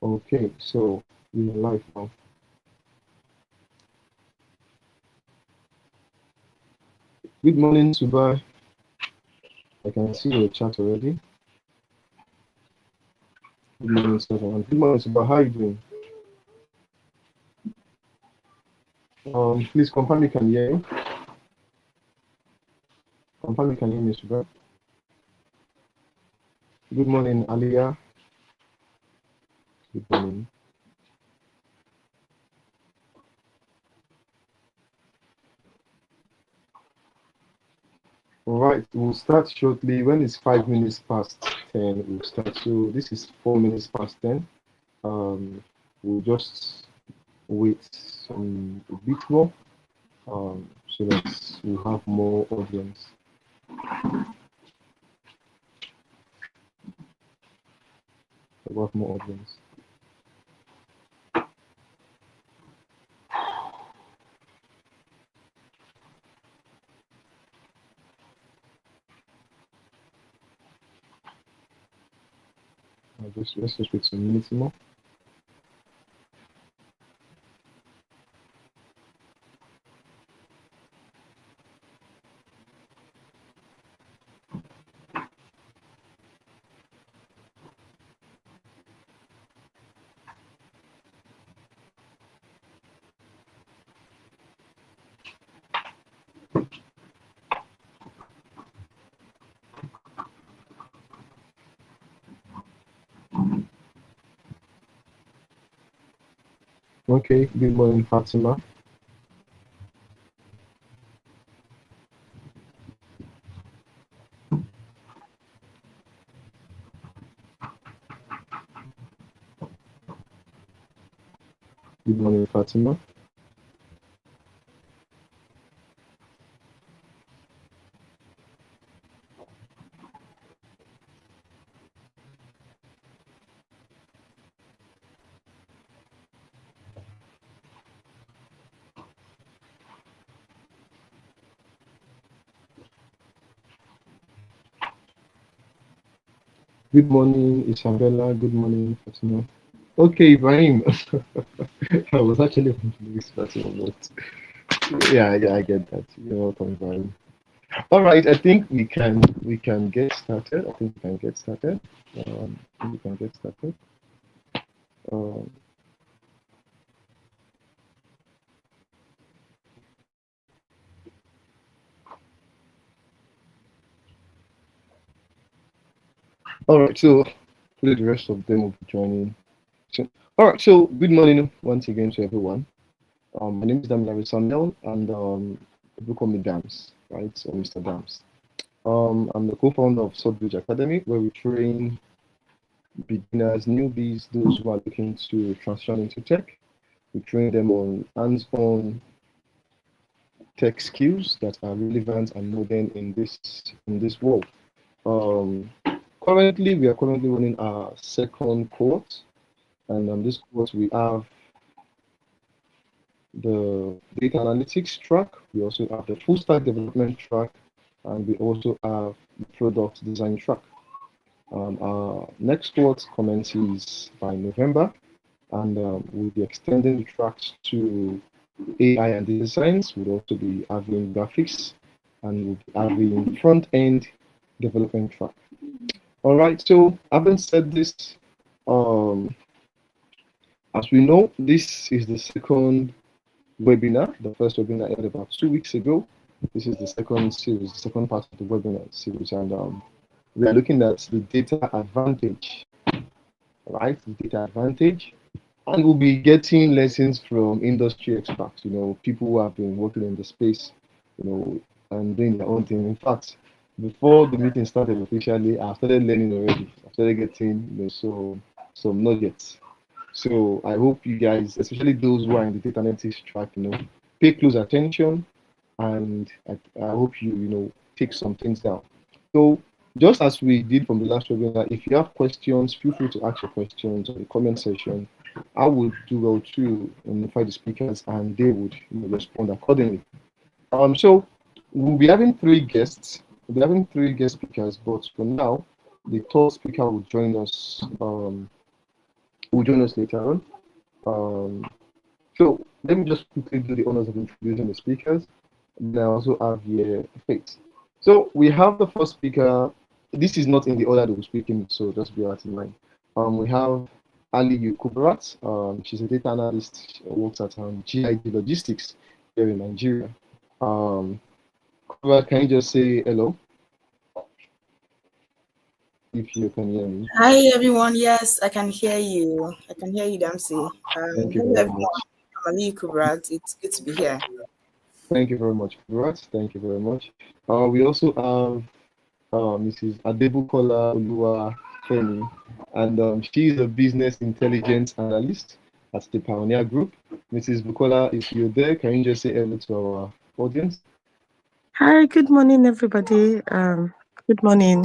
Okay, so we're live now. Good morning, Subai. I can see your chat already. Good morning, everyone. Good morning, Subai. How are you doing? Please confirm you can hear me. Confirm you can hear me, Subai. Good morning, Aliyah. Good morning. All right, we'll start shortly. When it's 5 minutes past 10, we'll start. So this is 4 minutes past 10. We'll just wait a bit more so that we'll have more audience. We'll have more audience. Let's just wait some minutes more. Okay, good morning, Fatima. Good morning, Fatima. Good morning, Isabella. Good morning, Fatima. Okay, Ibrahim. I was actually going to lose Fatima, but yeah, I get that. You're welcome, Ibrahim. All right, I think we can get started. I think we can get started. I think we can get started. Um, all right, so hopefully the rest of them will be joining. So, all right, so good morning once again to everyone. My name is Damilare Samuel, and people call me Dams, right? So Mr. Dams. I'm the co-founder of Southbridge Academy, where we train beginners, newbies, those who are looking to transition into tech. We train them on hands-on tech skills that are relevant and modern in this world. Um, Currently, we are currently running our second course, and on this course we have the data analytics track. We also have the full stack development track, and we also have the product design track. Our next course commences by November, and we'll be extending the tracks to AI and data science. We'll also be having graphics, and we'll be having front end development track. All right. So, having said this, um, as we know, this is the second webinar. The first webinar ended about 2 weeks ago. This is the second series, the second part of the webinar series, and we are looking at the data advantage, right? The data advantage, and we'll be getting lessons from industry experts. People who have been working in the space, and doing their own thing. In fact, before the meeting started officially, I started learning already. I started getting, some nuggets. So I hope you guys, especially those who are in the data analytics track, pay close attention, and I hope you take some things down. So just as we did from the last webinar, if you have questions, feel free to ask your questions in the comment section. I would do well to notify the speakers, and they would respond accordingly. So we'll be having three guests. We'll be having three guest speakers, but for now, the third speaker will join us will join us later on. Um, so let me just quickly do the honors of introducing the speakers. Then I also have here Faith. So we have the first speaker. This is not in the order that we're speaking, so just bear that in mind. We have Ali Kubarat. She's a data analyst. She works at GID Logistics here in Nigeria. Kubarat, can you just say hello if you can hear me? Hi everyone. Yes, I can hear you. I can hear you, Dempsey. Thank you Hello very everyone. much. I'm Ali Kubrat. It's good to be here. Thank you very much, Kubarat. Thank you very much. We also have Mrs. Adebukola Oluwa Femi, and she is a business intelligence analyst at the Pioneer Group. Mrs. Bukola, if you're there, can you just say hello to our audience? Hi, good morning, everybody. Good morning.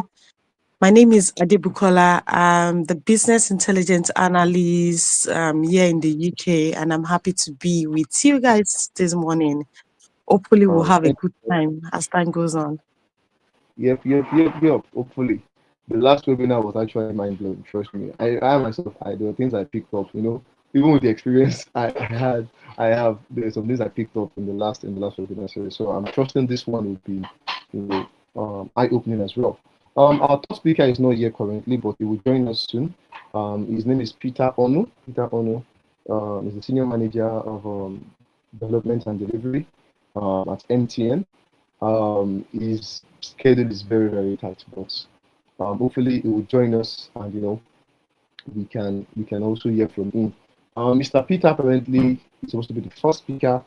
My name is Adebukola. I'm the business intelligence analyst here in the UK, and I'm happy to be with you guys this morning. Hopefully, we'll have a Thank good time as time goes on. Yep. Hopefully, the last webinar was actually mind blowing. Trust me. I myself, there were things I picked up. Even with the experience I have. There's some things I picked up in the last webinar series. So I'm trusting this one will be, eye opening as well. Our top speaker is not here currently, but he will join us soon. His name is Peter Onu. Peter Onu is the senior manager of development and delivery at MTN. His schedule is very, very tight, but hopefully he will join us, and we can also hear from him. Mr. Peter apparently is supposed to be the first speaker,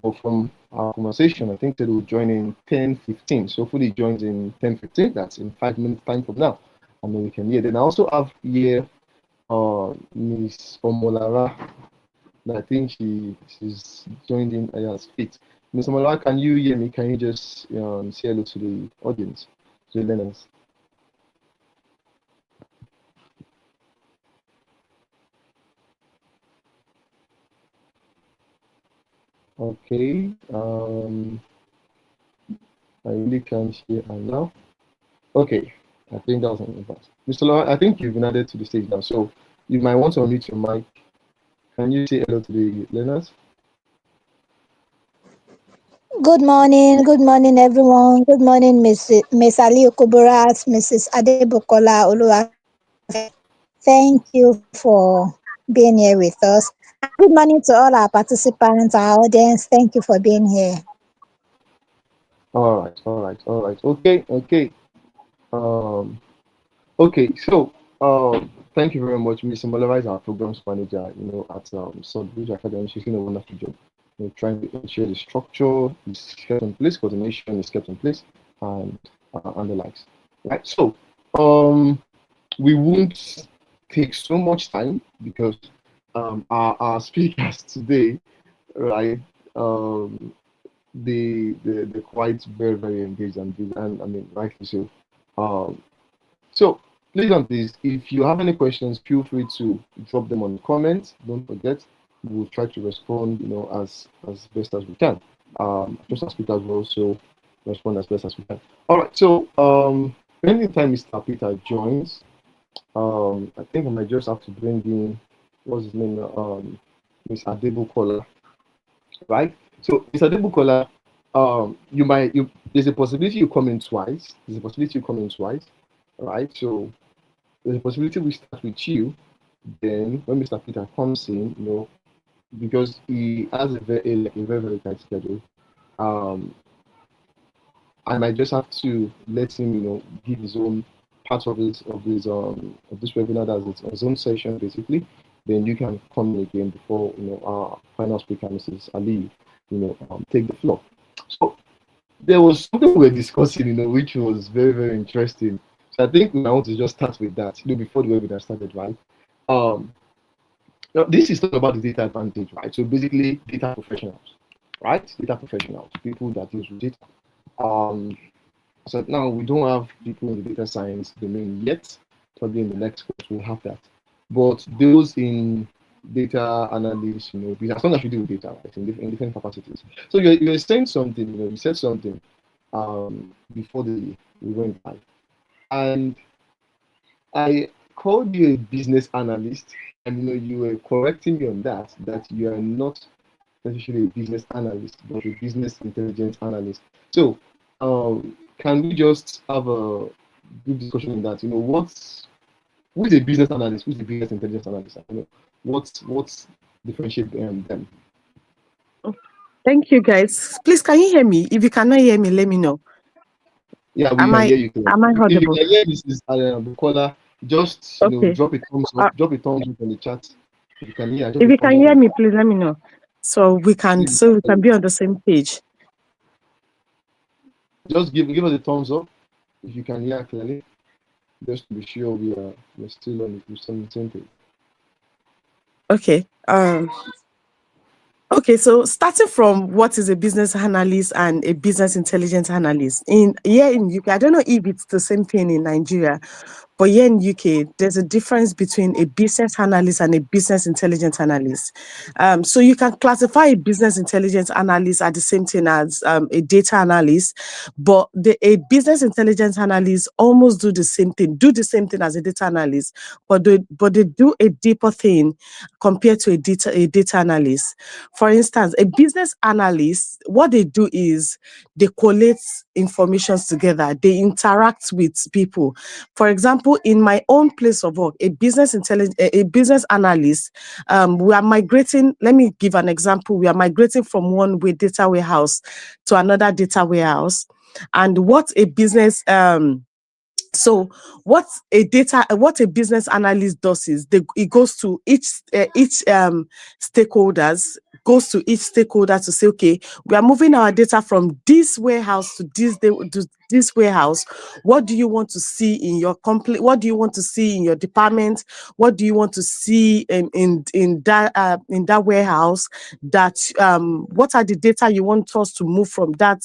but from our conversation, I think that he will join in 10:15. So hopefully he joins in 10:15. That's in 5 minutes time from now, and then we can hear. Then I also have here Miss Omolara. I think she's joined in as fit. Ms. Amala, can you hear me? Can you just say hello to the audience, to the learners? Okay. I really can't hear her now. Okay. I think that was an impact. Mr. Laura, I think you've been added to the stage now, so you might want to unmute your mic. Can you say hello to the learners? Good morning, everyone. Good morning, Miss Ali Okuburat, Mrs. Adebukola Oluwafe. Thank you for being here with us. And good morning to all our participants, our audience. Thank you for being here. All right. Okay. Um, Okay, so thank you very much. Ms. Malava is our programs manager, at Sudbridge Academy. She's doing a wonderful job. Trying to ensure the structure is kept in place, coordination is kept in place, and the likes. Right. So we won't take so much time because our speakers today, right, they're quite very, very engaged and I mean rightly so. Um, so please don't please, if you have any questions, feel free to drop them on the comments. Don't forget, we'll try to respond, as best as we can. Just as speakers will also respond as best as we can. All right. So anytime Mr. Peter joins, I think I might just have to bring in what's his name, Miss Adebukola, right? So Mr. Adebukola, there's a possibility you come in twice. There's a possibility you come in twice, right? So there's a possibility we start with you. Then when Mr. Peter comes in, because he has a very, very tight schedule, um, I might just have to let him, give his own part of this webinar, that's his own session basically. Then you can come in again before our final speaker, Mrs. Ali, take the floor. So there was something we were discussing, which was very, very interesting. So I think I want to just start with that, before the webinar started, right? Now, this is not about the data advantage, right? So basically, data professionals, right? Data professionals, people that use data. So now we don't have people in the data science domain yet. Probably in the next course we'll have that. But those in data analysis, because as long as we deal with data, right, in different capacities. So you're saying something, you said something before we went live. And I called you a business analyst, and you were correcting me on that you are not necessarily a business analyst, but a business intelligence analyst. So, can we just have a good discussion on that? Who is a business analyst? Who is a business intelligence analyst? What's differentiate them? Thank you, guys. Please, can you hear me? If you cannot hear me, let me know. Yeah, we Am can I hear you. Clearly. am I If you audible? can hear Mrs. Bukola, just Okay. drop a thumbs up, drop a thumbs up in the chat. If you can hear, drop If a you can thumbs hear up. me, please let me know. So we can be on the same page. Just give us a thumbs up if you can hear clearly, just to be sure we're still on the same page. Okay. Okay, so starting from what is a business analyst and a business intelligence analyst in UK, I don't know if it's the same thing in Nigeria, but here in UK, there's a difference between a business analyst and a business intelligence analyst. So you can classify a business intelligence analyst as the same thing as a data analyst, but a business intelligence analyst almost do the same thing as a data analyst, but they do a deeper thing compared to a data analyst. For instance, a business analyst, what they do is they collate information together, they interact with people. For example, in my own place of work, a business analyst, we are migrating. Let me give an example. We are migrating from one data warehouse to another data warehouse, and what a business so what a business analyst does is it goes to each stakeholders, goes to each stakeholder to say, okay, we are moving our data from this warehouse to this warehouse. What do you want to see in your company? What do you want to see in your department? What do you want to see in that warehouse? What are the data you want us to move from that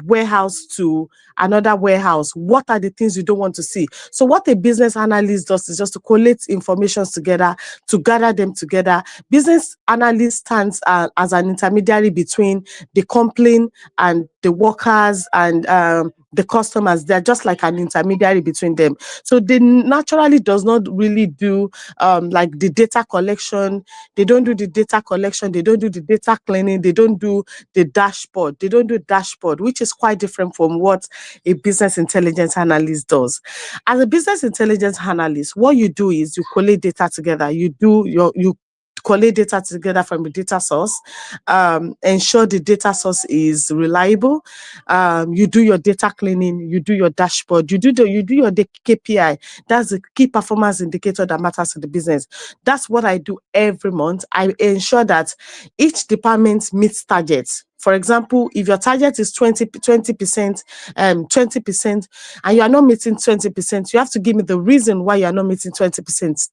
warehouse to another warehouse? What are the things you don't want to see? So what a business analyst does is just to collate information together, to gather them together. Business analyst stands as an intermediary between the company and the workers and the customers. They're just like an intermediary between them. So they naturally does not really do like the data collection. They don't do the data collection. They don't do the data cleaning. They don't do the dashboard. They don't do dashboard, which is quite different from what a business intelligence analyst does. As a business intelligence analyst, what you do is you collate data together. You collate data together from the data source, ensure the data source is reliable. You do your data cleaning, you do your dashboard, you do your KPI. That's the key performance indicator that matters to the business. That's what I do every month. I ensure that each department meets targets. For example, if your target is 20%, and you are not meeting 20%, you have to give me the reason why you are not meeting 20%.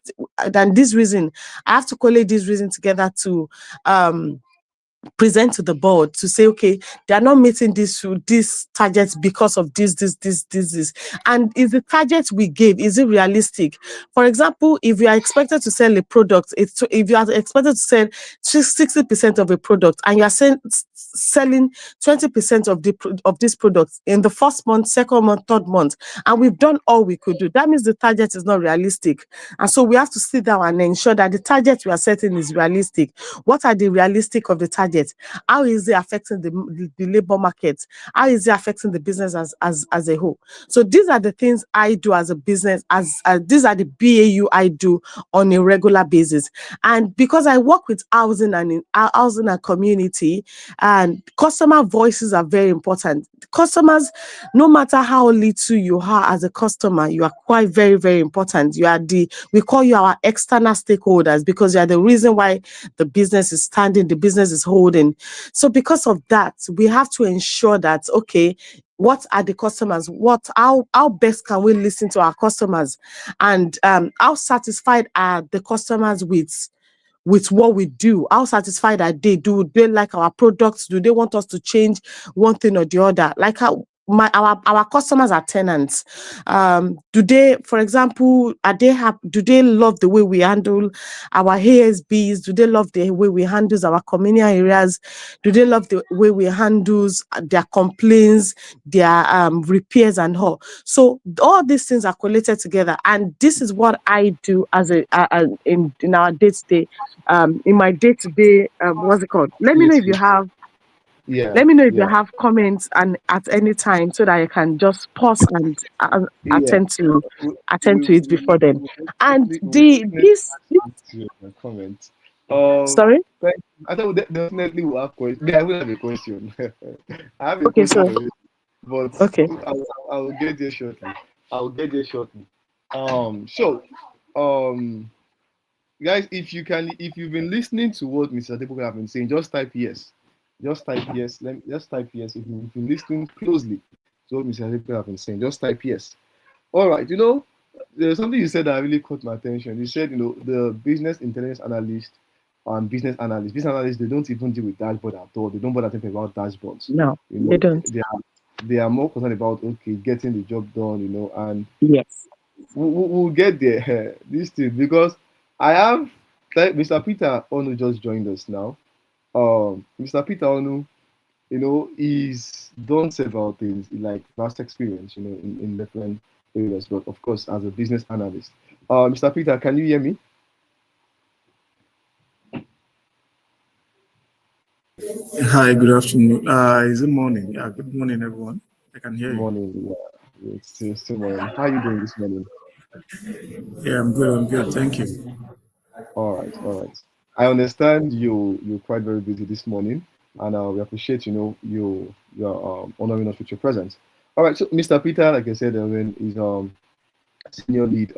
And this reason, I have to collate this reason together to present to the board to say, okay, they are not meeting this targets because of this. And is the target we gave, is it realistic? For example, if you are expected to sell a product, if you are expected to sell 60% of a product and you are selling 20% of this product in the first month, second month, third month, and we've done all we could do, that means the target is not realistic. And so we have to sit down and ensure that the target we are setting is realistic. What are the realistic of the target? How is it affecting the labor market? How is it affecting the business as a whole? So these are the things I do as a business, these are the BAU I do on a regular basis. And because I work with housing and community, and customer voices are very important. Customers, no matter how little you are as a customer, you are quite very, very important. We call you our external stakeholders because you are the reason why the business is standing, the business is holding. So because of that, we have to ensure that, okay, what are the customers? How best can we listen to our customers? And how satisfied are the customers with what we do? How satisfied are they? Do they like our products? Do they want us to change one thing or the other? Like our customers are tenants. Do they, for example, do they love the way we handle our ASBs? Do they love the way we handle our communal areas? Do they love the way we handle their complaints, their repairs and all? So all these things are collated together, and this is what I do as in our day-to-day, in my day-to-day, what's it called? Let me know if you have Yeah, Let me know if you yeah, have comments and at any time so that I can just pause and yeah. attend to it before then. And We'll definitely this ask you a comment. Um, sorry. I thought we definitely will have questions. Yeah, I will have a question. I have a Okay, question so already, but okay. I'll get there shortly. I'll get there shortly. So, um, guys, if you've been listening to what Mr. Debo have been saying, just type yes. Just type yes. Just type yes if you've been listening closely to what Mr. Debo have been saying. Just type yes. All right. There's something you said that really caught my attention. You said, the business intelligence analyst and business analyst. Business analysts, they don't even deal with dashboard at all. They don't bother thinking about dashboards. No, You they know, don't. they are more concerned about, okay, getting the job done. And Yes. we'll get there. This thing, because I have, like, Mr. Peter Onu just joined us now. Mr. Peter Onu, he's done several things, like vast experience, in different areas, but of course, as a business analyst. Mr. Peter, can you hear me? Hi, good afternoon. Is it morning? Yeah, good morning, everyone. I can hear you. Morning. Yeah, it's still morning. How are you doing this morning? Yeah, I'm good. I'm good. Thank you. All right, all right. I understand you're quite very busy this morning, and we appreciate you're honoring us with your presence. All right, so Mr. Peter, like I said, is senior lead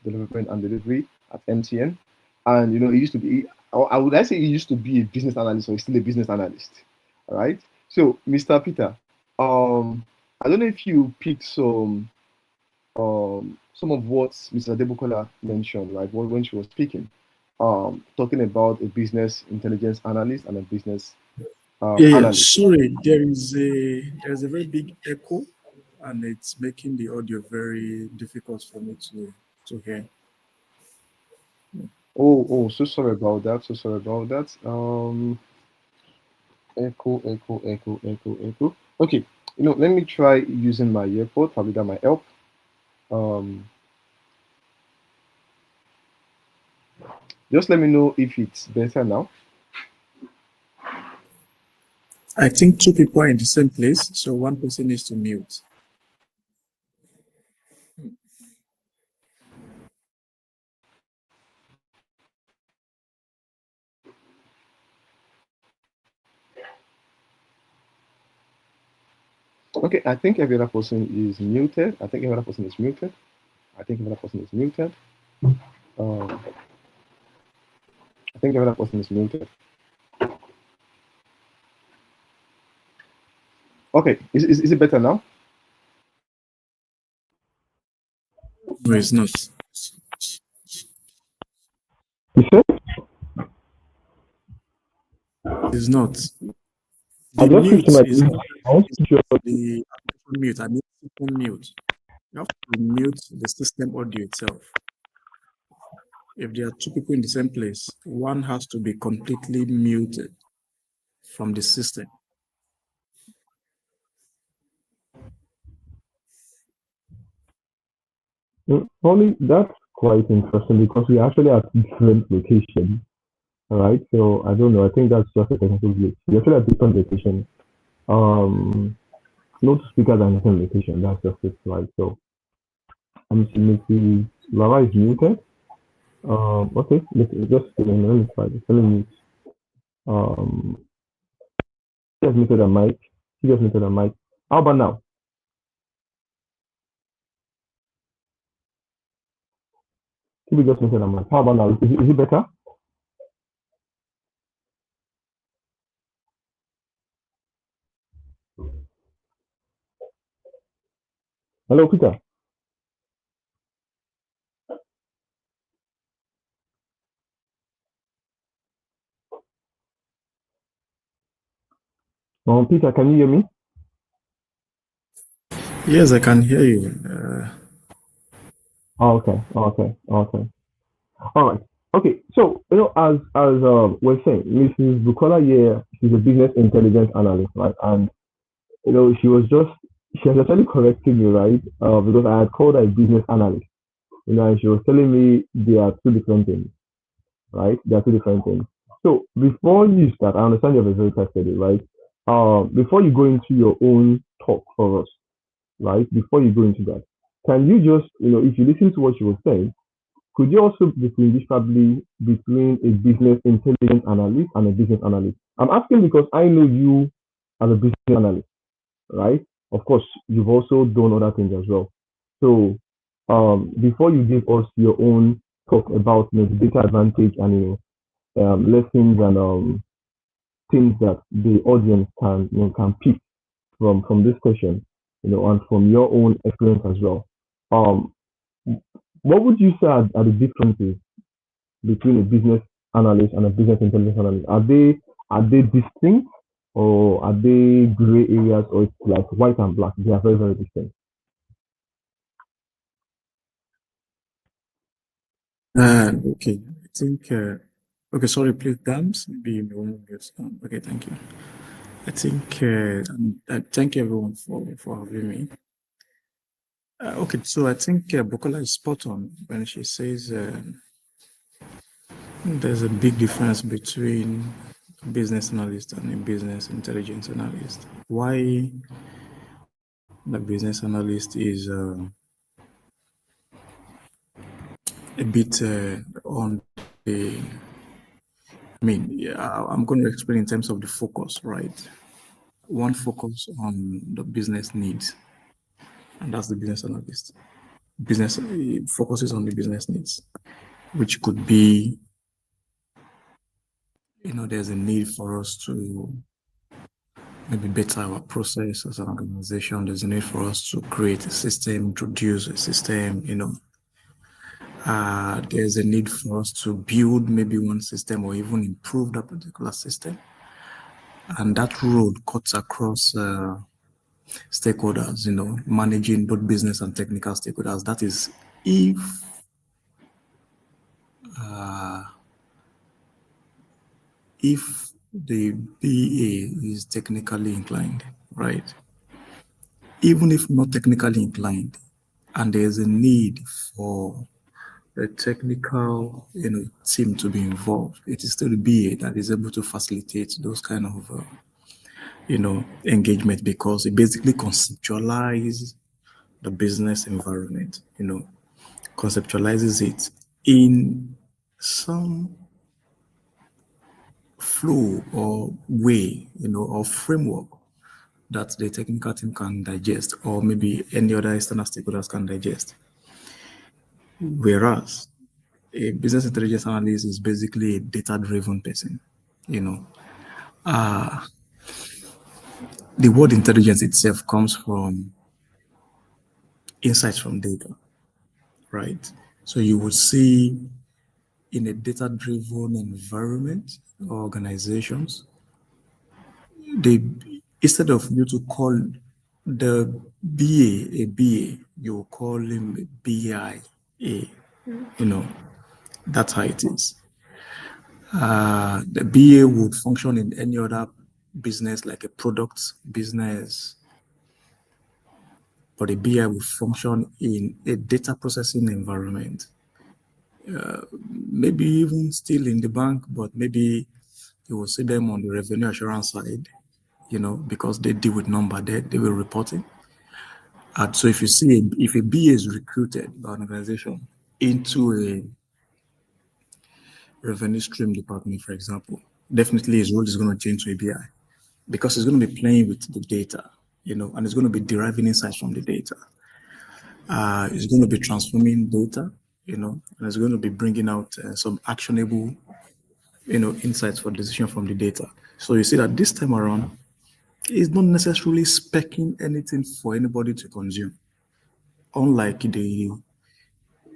development and delivery at MTN, and he used to be. I would I say he used to be a business analyst, or he's still a business analyst. All right. So, Mr. Peter, I don't know if you picked some of what Mr. Debukola mentioned, right, when she was speaking, talking about a business intelligence analyst and a business Yeah, yeah. analyst. Sorry, there's a very big echo, and it's making the audio very difficult for me to hear. Oh, so sorry about that. So sorry about that. Echo. Okay, let me try using my earpod. Probably that might help. Um, just let me know if it's better now. I think two people are in the same place, so one person needs to mute. Okay, I think every other person is muted. I think every other person is muted. I think every other person is muted. Um, I think every other person is muted. Okay, is it better now? No, it's not. You sure? It's not. I The just switched to mute my is sure. the mute. I need to mute. You have to mute the system audio itself. If there are two people in the same place, one has to be completely muted from the system. Only that's quite interesting because we actually have different locations. All right, so I don't know. I think that's just a technical glitch. We actually have different locations. Um, no speakers are in the same location. That's just it, right? So I'm seeing Mrs. Lava is muted. Okay, let me try this. Let me mute. Um, she has muted a mic. She just muted a mic. How about now? She just muted a mic. How about now? Is it better? Hello, Peter. Peter, can you hear me? Yes, I can hear you. Okay, okay, okay. All right. Okay. So, we're saying, Mrs. Bukola here, she's a business intelligence analyst, right? And she was actually correcting me, right? Because I had called her a business analyst, and she was telling me they are two different things, right? They are two different things. So before you start, I understand you have a very tight schedule, right? Before you go into your own talk for us, right? Before you go into that, can you just, if you listen to what she was saying, could you also distinguish probably between a business intelligence analyst and a business analyst? I'm asking because I know you as a business analyst, right? Of course, you've also done other things as well. So, before you give us your own talk about the data advantage and lessons and things that the audience can pick from this question, and from your own experience as well. Um, what would you say are the differences between a business analyst and a business intelligence analyst? Are they distinct, or are they gray areas, or it's like white and black? They are very, very distinct. Okay, I think. Okay, sorry, please, Dams. Maybe you may want to get some. Okay, thank you. I think. Thank you everyone for having me. Okay, so I think Bukola is spot on when she says there's a big difference between a business analyst and a business intelligence analyst. Why the business analyst is a bit on the, I mean, yeah, I'm going to explain in terms of the focus, right? One focus on the business needs, and that's the business analyst. Business focuses on the business needs, which could be, there's a need for us to maybe better our process as an organization. There's a need for us to create a system, introduce a system, there's a need for us to build maybe one system or even improve that particular system. And that road cuts across stakeholders, managing both business and technical stakeholders. That is if uh, if the BA is technically inclined, right? Even if not technically inclined, and there's a need for a technical, team to be involved, it is still the BA that is able to facilitate those kind of, engagement, because it basically conceptualizes the business environment, conceptualizes it in some flow or way, or framework that the technical team can digest, or maybe any other external stakeholders can digest. Whereas a business intelligence analyst is basically a data-driven person. You know, the word intelligence itself comes from insights from data, right? So you would see in a data-driven environment or organizations, they, instead of you to call the BA a BA, you call him a BIA. That's how it is. The BA would function in any other business, like a product business, but a BI would function in a data processing environment. Maybe even still in the bank, but maybe you will see them on the revenue assurance side, because they deal with number, they will report it. And so if you see, if a BA is recruited by an organization into a revenue stream department, for example, definitely his role is going to change to a BI, because he's going to be playing with the data, and he's going to be deriving insights from the data. He's going to be transforming data, and he's going to be bringing out some actionable, insights for decision from the data. So you see that this time around, it's not necessarily specing anything for anybody to consume, unlike the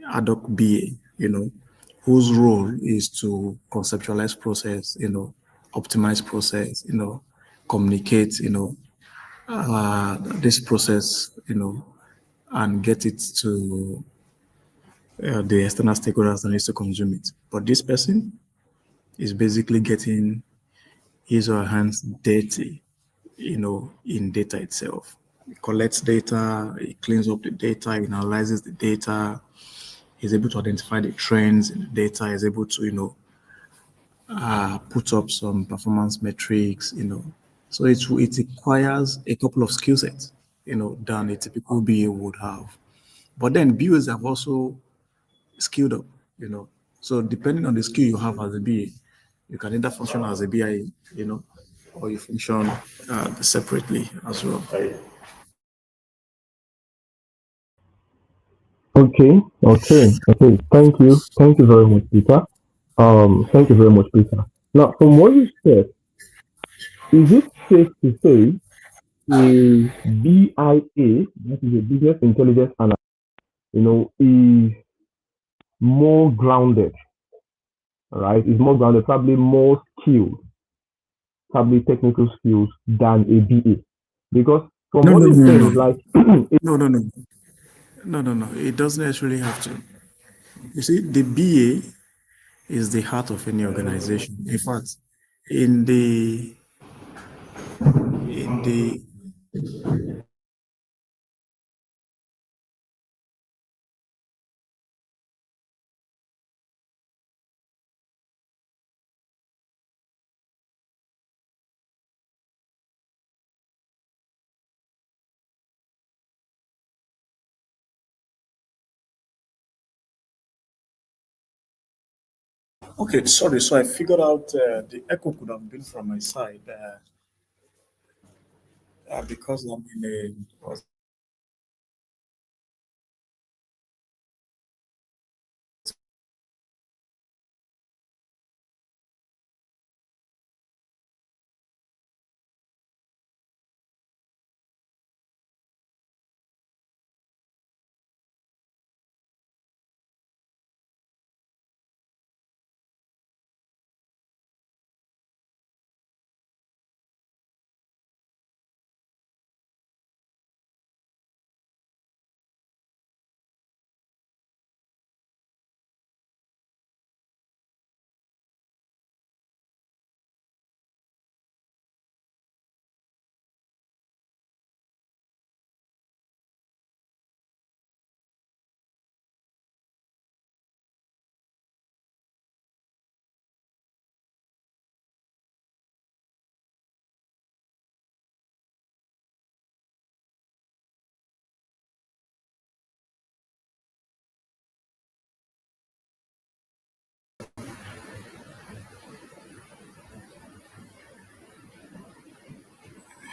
ad hoc BA, whose role is to conceptualize process, optimize process, communicate, this process, and get it to the external stakeholders that needs to consume it. But this person is basically getting his or her hands dirty, in data itself. He collects data, he cleans up the data, he analyzes the data, he's able to identify the trends in the data, he's able to, put up some performance metrics, So it requires a couple of skill sets, than a typical BA would have. But then BAs have also skilled up, So depending on the skill you have as a BA, you can either function as a BIA, or you function separately as well. Okay. Thank you very much, Peter. Thank you very much, Peter. Now, from what you said, is it safe to say a BIA, that is a business intelligence analyst, is more grounded, right? Is more grounded, probably more skilled, probably technical skills than a BA, because from No, what no, you're no, saying no, is like, no, no, no, no, no, no. It doesn't actually have to. You see, the BA is the heart of any organization. In fact, in the Okay, sorry. So I figured out the echo could have been from my side because I'm in a.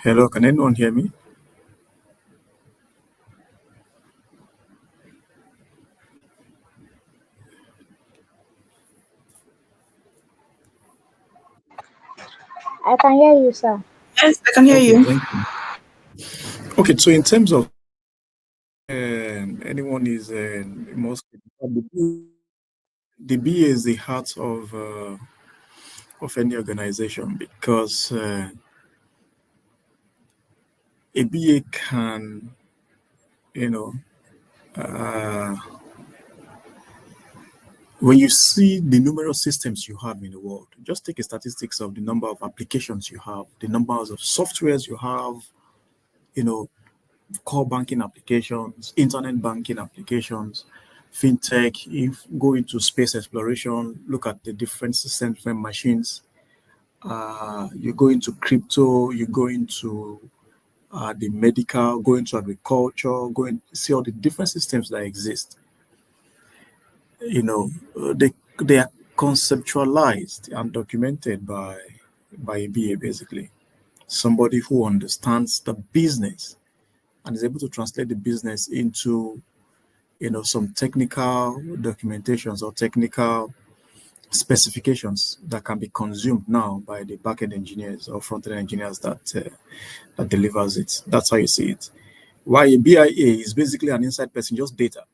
Hello, can anyone hear me? I can hear you, sir. Yes, I can hear Okay, you. thank you. Okay, so in terms of anyone is most the BA is the heart of any organization because a BA can, you know, uh, when you see the numerous systems you have in the world, just take a statistics of the number of applications you have, the numbers of softwares you have, you know, core banking applications, internet banking applications, fintech, if go into space exploration, look at the different systems, different machines. You go into crypto, you go into the medical, go into agriculture, go and see all the different systems that exist. They are conceptualized and documented by a BA basically, somebody who understands the business and is able to translate the business into some technical documentations or technical specifications that can be consumed now by the backend engineers or front-end engineers that delivers it. That's how you see it. Why a BIA is basically an inside person, just data,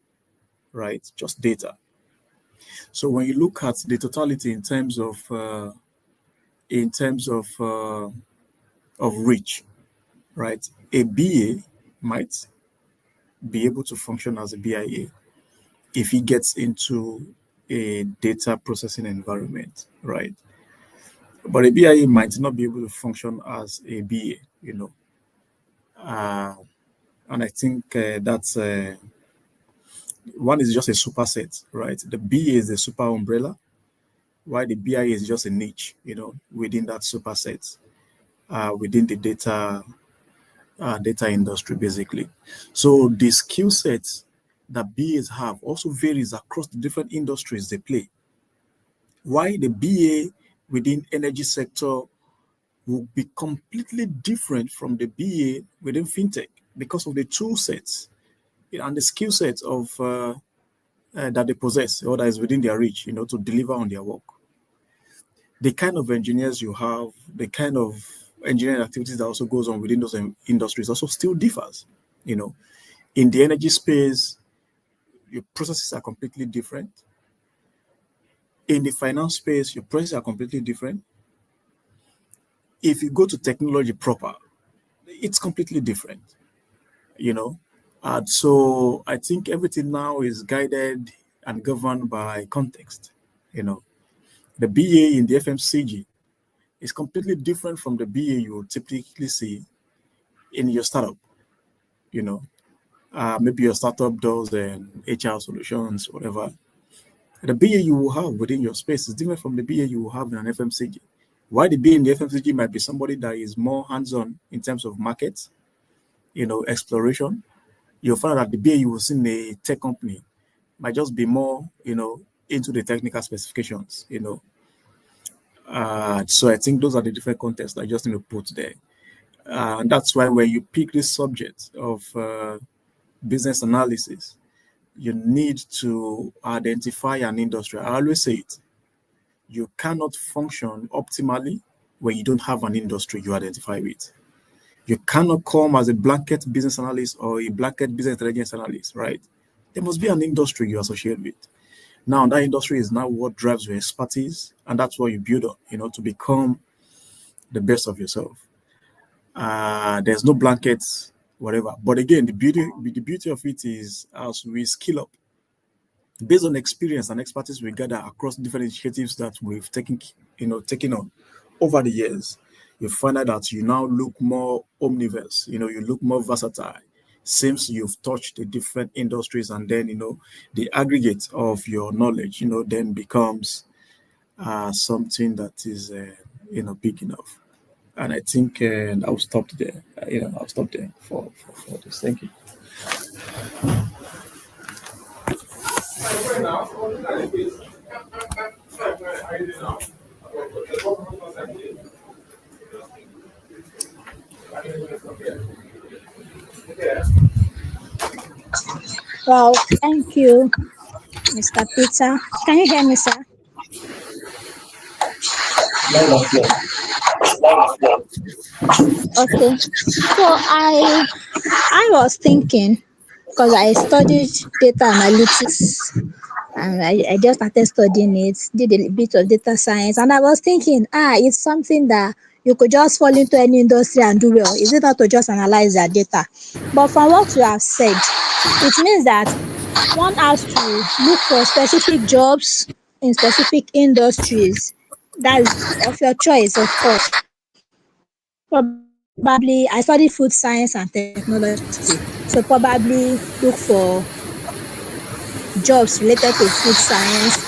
right? Just data. So when you look at the totality in terms of reach, right? A BA might be able to function as a BIA if he gets into a data processing environment, right? But a BIA might not be able to function as a BA, and I think that's one is just a superset, right? The BA is the super umbrella, while the BIA is just a niche, within that superset, within the data industry, basically. So the skill sets that BAs have also varies across the different industries they play. Why the BA within energy sector will be completely different from the BA within fintech because of the tool sets and the skill sets of that they possess or that is within their reach, to deliver on their work. The kind of engineers you have, the kind of engineering activities that also goes on within those industries also still differs. In the energy space, your processes are completely different. In the finance space, your processes are completely different. If you go to technology proper, it's completely different, so I think everything now is guided and governed by context. The BA in the FMCG is completely different from the BA you will typically see in your startup. Maybe your startup does HR solutions, whatever. The BA you will have within your space is different from the BA you will have in an FMCG. Why the BA in the FMCG might be somebody that is more hands-on in terms of markets, exploration. You'll find that the BA you will see in a tech company might just be more, into the technical specifications, So I think those are the different contexts I just need to put there. And that's why when you pick this subject of business analysis, you need to identify an industry. I always say it. You cannot function optimally when you don't have an industry you identify with. You cannot come as a blanket business analyst or a blanket business intelligence analyst, right? There must be an industry you associate with. Now, that industry is now what drives your expertise, and that's what you build up, to become the best of yourself. There's no blankets, whatever. But again, the beauty of it is as we skill up, based on experience and expertise we gather across different initiatives that we've taken on over the years, you find out that you now look more omniverse, you look more versatile. Since you've touched the different industries, and then the aggregate of your knowledge then becomes something that is big enough. And I think I'll stop there. I'll stop there for this. Thank you. Well, thank you, Mr. Peter. Can you hear me, sir? Okay. So I was thinking, because I studied data analytics and I just started studying it, did a bit of data science, and I was thinking, it's something that you could just fall into any industry and do well. Is it not to just analyze their data? But from what you have said, it means that one has to look for specific jobs in specific industries. That's of your choice, of course. Probably, I study food science and technology, so probably look for jobs related to food science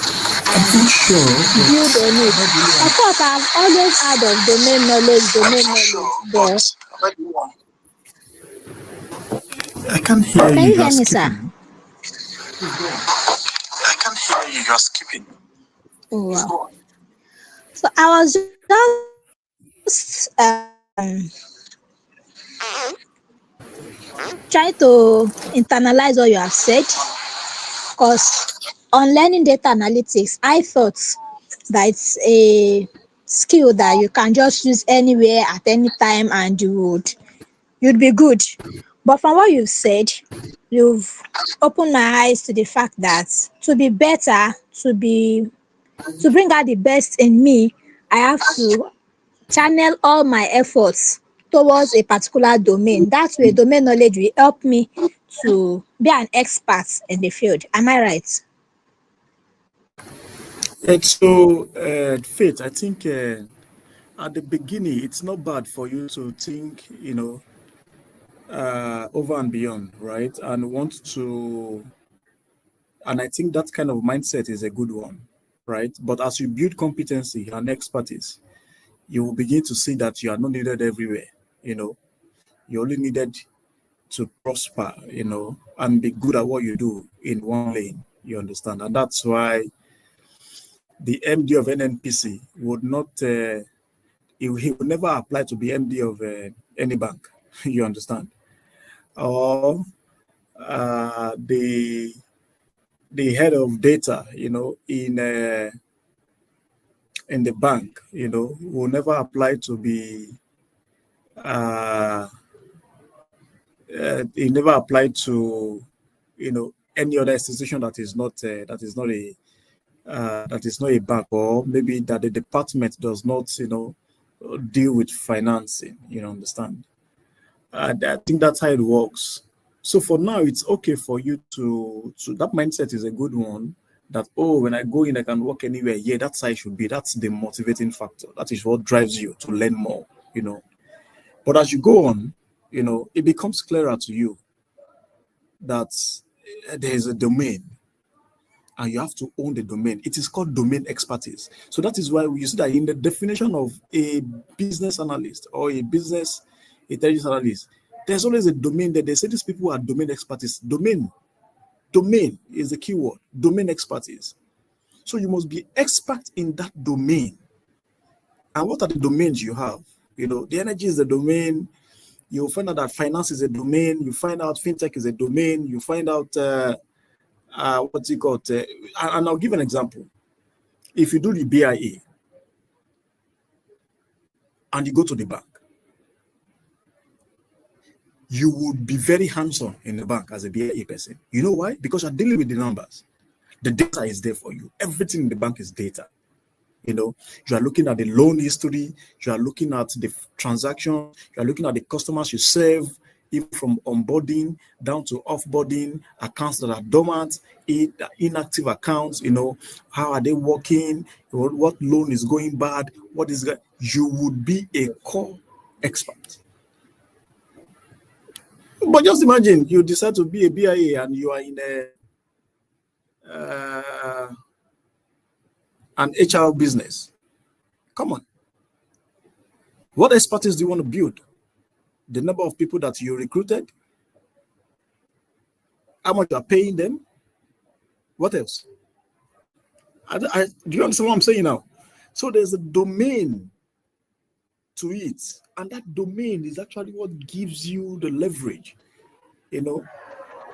and build on it. Of course, I've always heard of domain knowledge, but I can't hear can you. you You are hear me, sir? skipping. I can't hear you. You are skipping. Oh, wow. So I was just trying to internalize what you have said, because on learning data analytics, I thought that it's a skill that you can just use anywhere at any time and you'd be good. But from what you've said, you've opened my eyes to the fact that to be better, to bring out the best in me, I have to channel all my efforts towards a particular domain. That way, domain knowledge will help me to be an expert in the field. Am I right? And so, Faith, I think at the beginning, it's not bad for you to think, over and beyond, right? And I think that kind of mindset is a good one, right? But as you build competency and expertise, you will begin to see that you are not needed everywhere, you're only needed to prosper, and be good at what you do in one lane, you understand? And that's why the MD of NNPC would not, he would never apply to be MD of any bank, you understand? Or the head of data, in the bank, will never apply to be, he never applied to, any other institution that is not a bank, or maybe that the department does not, deal with financing. Understand? And I think that's how it works. So for now, it's okay for you to that mindset is a good one. That, oh, when I go in, I can work anywhere. Yeah, that's how it should be. That's the motivating factor. That is what drives you to learn more. But as you go on, it becomes clearer to you that there is a domain and you have to own the domain. It is called domain expertise. So that is why you see that in the definition of a business analyst or a business intelligence analyst, there's always a domain that they say these people are domain expertise. Domain is the key word, domain expertise. So you must be expert in that domain. And what are the domains you have? The energy is the domain. You'll find out that finance is a domain. You find out fintech is a domain. You find out what's it called? And I'll give an example. If you do the BIA and you go to the bank, you would be very hands-on in the bank as a BIA person. You know why? Because you're dealing with the numbers. The data is there for you. Everything in the bank is data. You are looking at the loan history, you are looking at the transaction, you are looking at the customers you serve, even from onboarding down to offboarding, accounts that are dormant, inactive accounts, how are they working, what loan is going bad, what is that? You would be a core expert. But just imagine you decide to be a BIA and you are in an HR business. Come on. What expertise do you want to build? The number of people that you recruited? How much you are paying them? What else? Do you understand what I'm saying now? So there's a domain to it. And that domain is actually what gives you the leverage.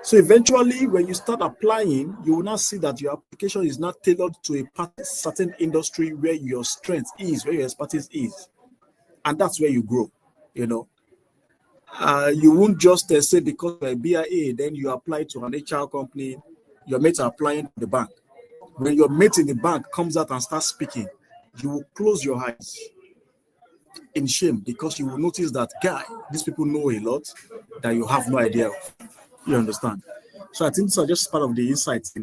So eventually, when you start applying, you will not see that your application is not tailored to a certain industry where your strength is, where your expertise is. And that's where you grow, You won't just say because you're a BIA, then you apply to an HR company, your mates are applying to the bank. When your mate in the bank comes out and starts speaking, you will close your eyes in shame because you will notice that, guy, these people know a lot that you have no idea of. You understand? So I think these are just part of the insights,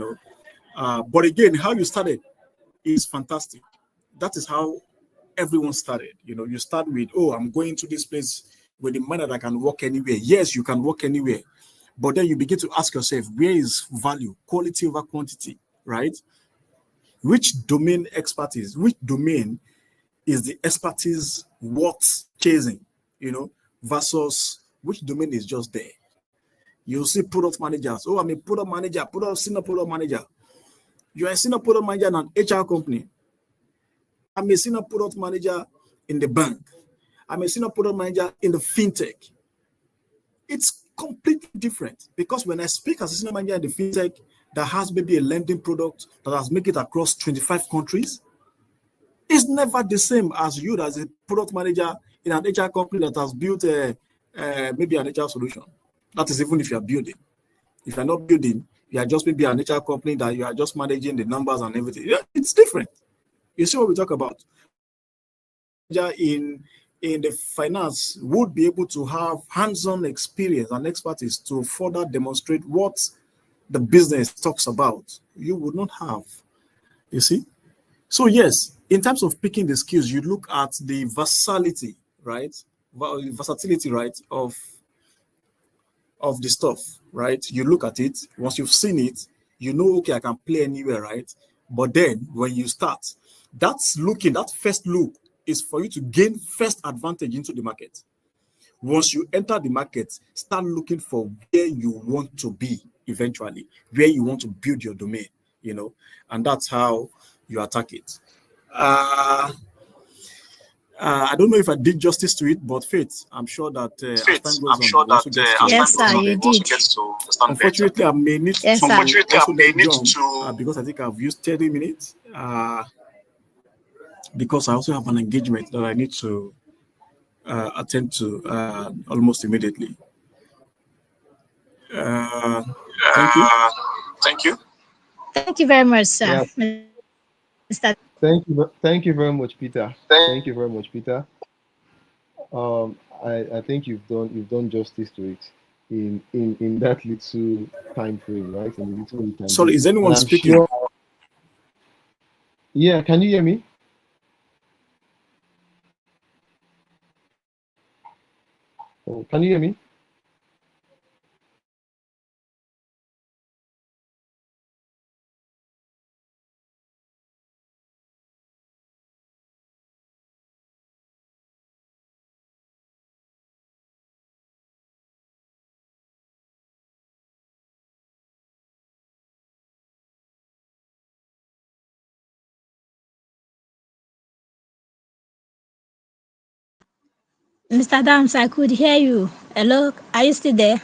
But again, how you started is fantastic. That is how everyone started. You start with, oh, I'm going to this place with the mind that I can work anywhere. Yes, you can work anywhere. But then you begin to ask yourself, where is value, quality over quantity, right? Which domain expertise, which domain is the expertise worth chasing, versus which domain is just there. You'll see product managers. Oh, I'm a product manager, senior product manager. You're a senior product manager in an HR company. I'm a senior product manager in the bank. I'm a senior product manager in the fintech. It's completely different because when I speak as a senior manager in the fintech that has maybe a lending product that has made it across 25 countries, it's never the same as you as a product manager in an HR company that has built maybe an HR solution. That is even if you are building. If you're not building, you are just maybe an HR company that you are just managing the numbers and everything. Yeah, it's different. You see what we talk about? In in the finance would be able to have hands-on experience and expertise to further demonstrate what the business talks about. You would not have, you see. So yes, in terms of picking the skills, you look at the versatility, right? Versatility, right, of the stuff, right? You look at it, once you've seen it, you know, okay, I can play anywhere, right? But then when you start, that first look is for you to gain first advantage into the market. Once you enter the market, start looking for where you want to be eventually, where you want to build your domain, you know, and that's how you attack it. I don't know if I did justice to it, but Faith, I'm sure that as time goes on, you also get to Yes, sir, understand you better. did. Unfortunately, I may need Yes, to sir. also jump because I think I've used 30 minutes because I also have an engagement that I need to attend to almost immediately. Thank you. Thank you. Thank you very much, sir. Yeah, Mr. thank you very much, Peter. Thank you very much, Peter. I think you've done justice to it in that little time frame, right? In the little we can Sorry, do. is And anyone I'm speaking? sure. Yeah, can you hear me? Oh, can you hear me? Mr. Dams, I could hear you. Hello, are you still there?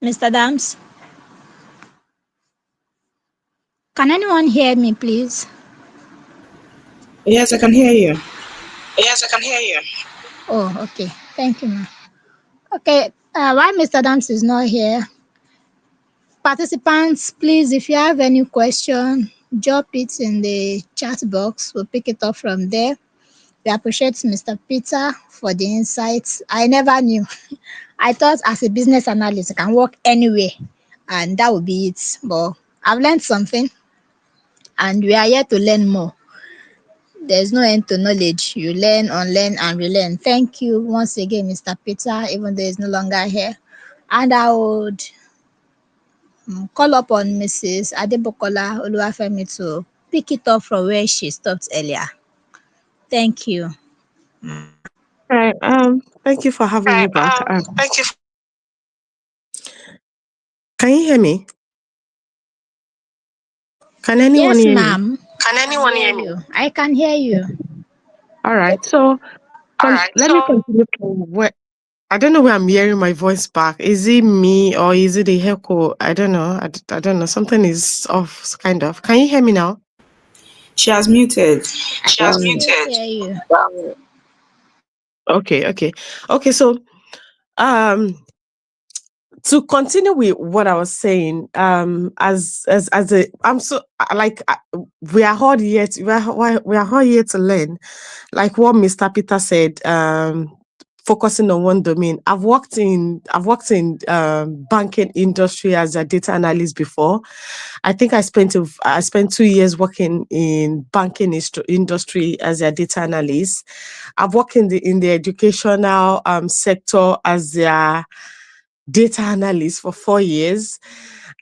Mr. Dams, can anyone hear me, please? Yes, I can hear you. Yes, I can hear you. Oh, okay. Thank you, ma'am. Okay, while Mr. Dams is not here, participants, please, if you have any question, drop it in the chat box. We'll pick it up from there. We appreciate Mr. Peter for the insights. I never knew. I thought as a business analyst, I can work anywhere and that would be it. But I've learned something and we are here to learn more. There's no end to knowledge. You learn, unlearn, and relearn. Thank you once again, Mr. Peter, even though he's no longer here. And I would call upon Mrs. Adebokola Oluwafemi to pick it up from where she stopped earlier. Thank you. Right. Thank you for having me back. Thank you. Can you hear me? Can anyone Yes, hear me? ma'am. Can anyone hear me? I can hear you. All right. So let me continue from where I don't know where I'm hearing my voice back. Is it me or is it the echo? I don't know. I don't know. Something is off, kind of. Can you hear me now? She has muted. She has Still muted. hear you. Okay. So, um, to continue with what I was saying, as a, I'm so like we are all here. We are all here to learn. Like what Mr. Peter said. Focusing on one domain. I've worked in banking industry as a data analyst before. I think I spent 2 years working in banking industry as a data analyst. I've worked in the educational sector as a data analyst for 4 years.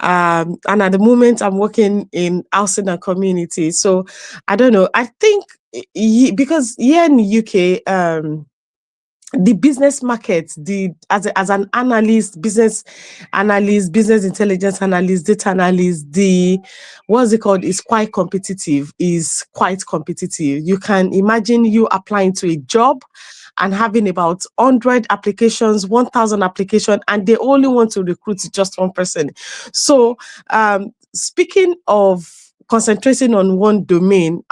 And at the moment, I'm working in housing and community. So I don't know. I think because here in the UK, the business market, as an analyst, business analyst, business intelligence analyst, data analyst, what's it called, is quite competitive. You can imagine you applying to a job and having about 100 applications, 1,000 applications, and they only want to recruit just one person. So, speaking of concentrating on one domain,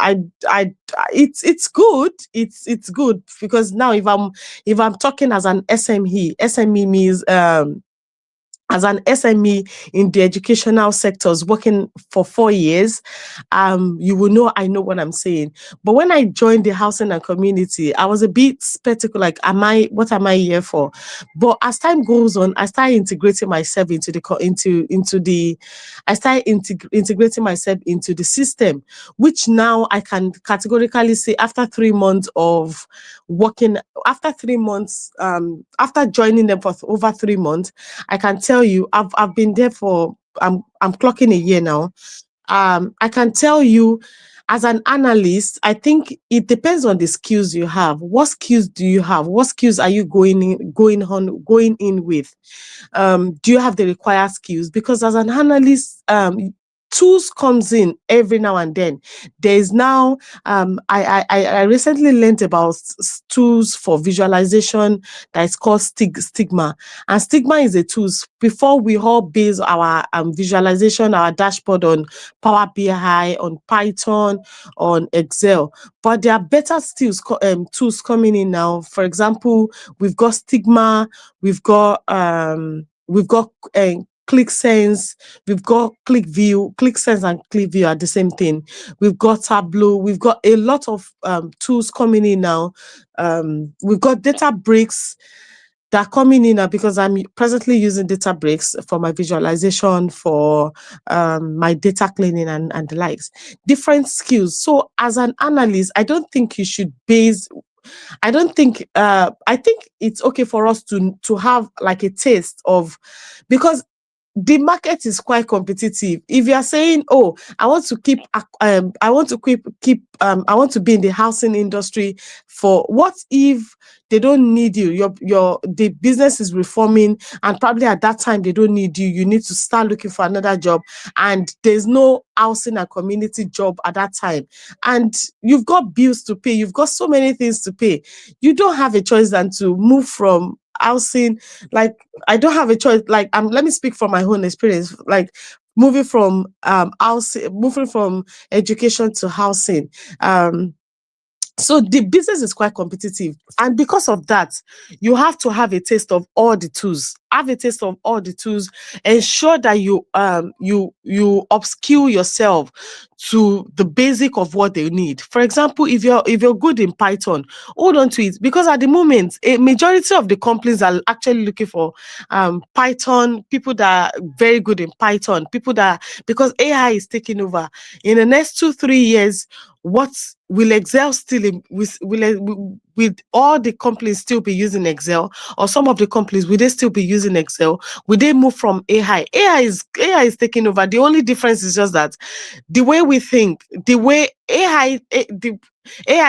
it's good. It's good because now if I'm talking as an SME means as an SME in the educational sectors, working for 4 years, you will know I know what I'm saying. But when I joined the housing and community, I was a bit skeptical, like, what am I here for? But as time goes on, I started integrating myself integrating myself into the system, which now I can categorically say after 3 months of working, after 3 months, after joining them for over 3 months, I can tell you, I've been there for, I'm clocking a year now. I can tell you, as an analyst, I think it depends on the skills you have. What skills do you have? What skills are you going in with? Do you have the required skills? Because as an analyst, tools comes in every now and then. There is now, I recently learned about tools for visualization that is called Stigma. And Stigma is a tool. Before, we all base our visualization, our dashboard on Power BI, on Python, on Excel. But there are better tools coming in now. For example, we've got Stigma, we've got ClickSense, we've got ClickView. ClickSense and ClickView are the same thing. We've got Tableau. We've got a lot of tools coming in now. We've got Databricks that are coming in now, because I'm presently using Databricks for my visualization, for my data cleaning and the likes. Different skills. So as an analyst, I don't think you should base. I think it's okay for us to have like a taste of, because the market is quite competitive. If you are saying, "Oh, I want to keep, I want to I want to be in the housing industry," for what if they don't need you? The business is reforming, and probably at that time they don't need you. You need to start looking for another job, and there's no housing and community job at that time, and you've got bills to pay. You've got so many things to pay. You don't have a choice than to move from housing. Like, I don't have a choice. Like, let me speak from my own experience. Like, moving from education to housing. So the business is quite competitive, and because of that, you have to have a taste of all the tools. Have a taste of all the tools. Ensure that you upskill yourself to the basic of what they need. For example, if you're good in Python, hold on to it, because at the moment, a majority of the companies are actually looking for Python, people that are very good in Python, because AI is taking over. In the next 2-3 years, what will Excel still will all the companies still be using Excel, or some of the companies, will they still be using Excel? Will they move from AI? AI is taking over. The only difference is just that the way we think, the way AI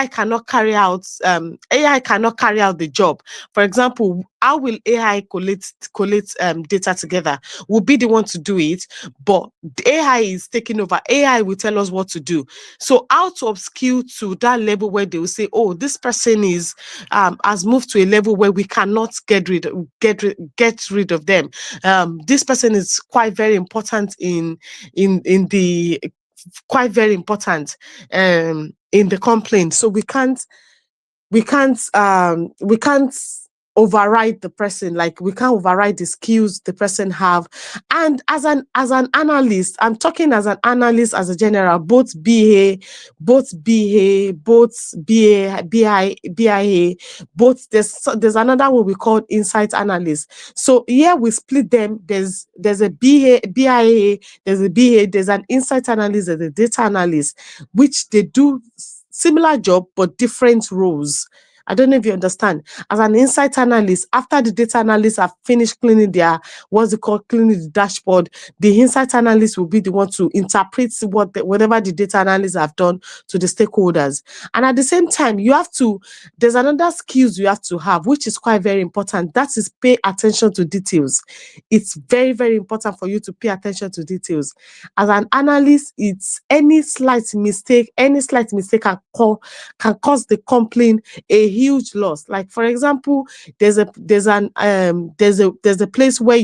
cannot carry out the job. For example, how will AI collect data together? We'll be the one to do it, but the AI is taking over. AI will tell us what to do. So how to upskill to that level where they will say, "Oh, this person is has moved to a level where we cannot get rid of them. This person is quite very important in the quite very important in the complaint. So we can't override the person. Like, we can't override the skills the person have. And as an analyst, I'm talking as an analyst, as a general, both BIA, both BIA, there's another one we call insight analyst. So here we split them. There's a BIA, there's a BA, there's an insight analyst, there's a data analyst, which they do similar job but different roles. I don't know if you understand. As an insight analyst, after the data analysts have finished cleaning cleaning the dashboard, the insight analyst will be the one to interpret whatever the data analysts have done to the stakeholders. And at the same time, there's another skills you have to have, which is quite very important. That is pay attention to details. It's very, very important for you to pay attention to details. As an analyst, it's any slight mistake can cause the complaint a huge loss. Like, for example, there's a place where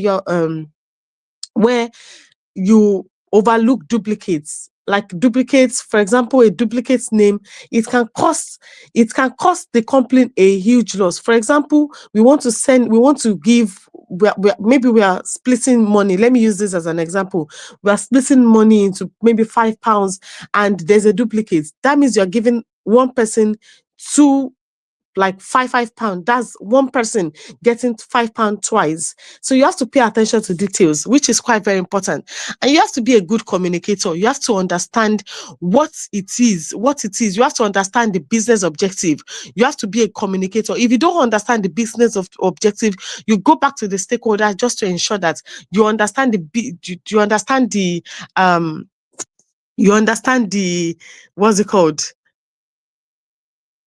you overlook duplicates. Like duplicates, for example, a duplicate's name, it can cost the company a huge loss. For example, we want to give maybe we are splitting money. Let me use this as an example. We are splitting money into maybe £5 and there's a duplicate. That means you're giving one person two, like £5. That's one person getting £5 twice. So you have to pay attention to details, which is quite very important. And you have to be a good communicator. You have to understand what it is. You have to understand the business objective. You have to be a communicator. If you don't understand the business objective, you go back to the stakeholder just to ensure that you understand you understand the what's it called?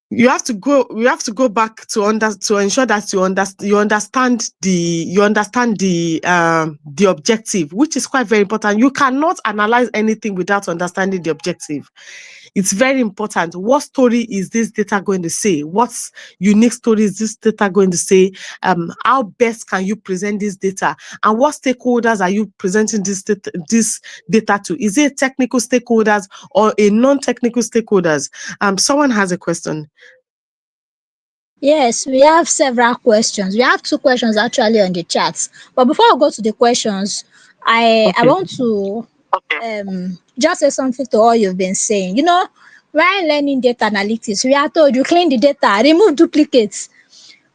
You have to go back to ensure that you understand the objective, which is quite very important. You cannot analyze anything without understanding the objective. It's very important. What story is this data going to say? What unique story is this data going to say? How best can you present this data? And what stakeholders are you presenting this data to? Is it technical stakeholders or a non-technical stakeholders? Someone has a question. Yes, we have several questions. We have two questions actually on the chat. But before I go to the questions, I Okay. want to just say something to all you've been saying. You know, while learning data analytics, we are told you clean the data, remove duplicates.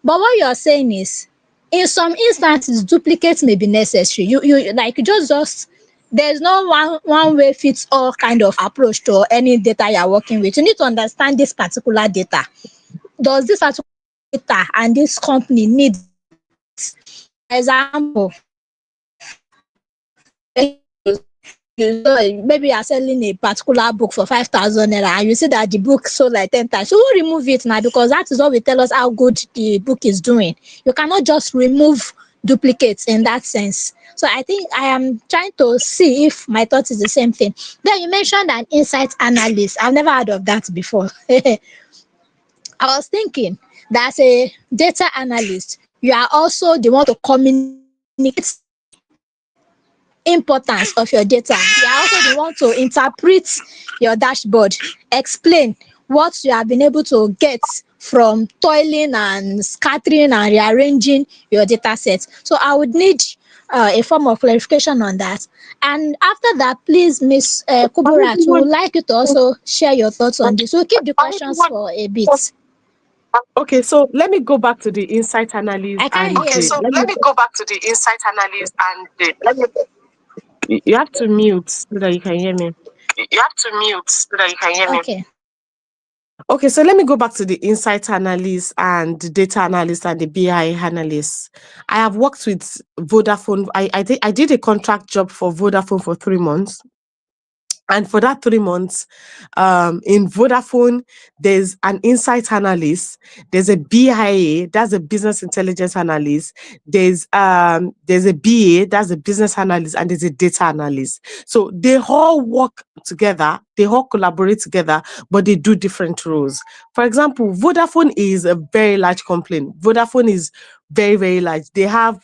But what you're saying is, in some instances, duplicates may be necessary. You like just there's no one way fits all kind of approach to any data you're working with. You need to understand this particular data. Does this particular data and this company need, for example, maybe you are selling a particular book for 5,000 naira and you see that the book sold like 10 times. So we'll remove it now because that is what will tell us how good the book is doing. You cannot just remove duplicates in that sense. So I think I am trying to see if my thought is the same thing. Then you mentioned an insight analyst. I've never heard of that before. I was thinking that as a data analyst, you are also the one to communicate importance of your data. You are also the one to interpret your dashboard, explain what you have been able to get from toiling and scattering and rearranging your data set. So I would need a form of clarification on that. And after that, please, Ms. Kuburat, we would like you to also share your thoughts on this. We'll keep the questions for a bit. Okay, so let me go back to the insight analysis. I can't hear you. Let me go back to the insight analysis you have to mute so that you can hear me. Okay. Okay, so let me go back to the insight analyst and the data analyst and the BI analyst. I have worked with Vodafone. I did a contract job for Vodafone for 3 months. And for that 3 months, in Vodafone, there's an insight analyst, there's a BIA, that's a business intelligence analyst, there's a BA, that's a business analyst, and there's a data analyst. So they all work together, they all collaborate together, but they do different roles. For example, Vodafone is a very large company. Vodafone is very, very large. They have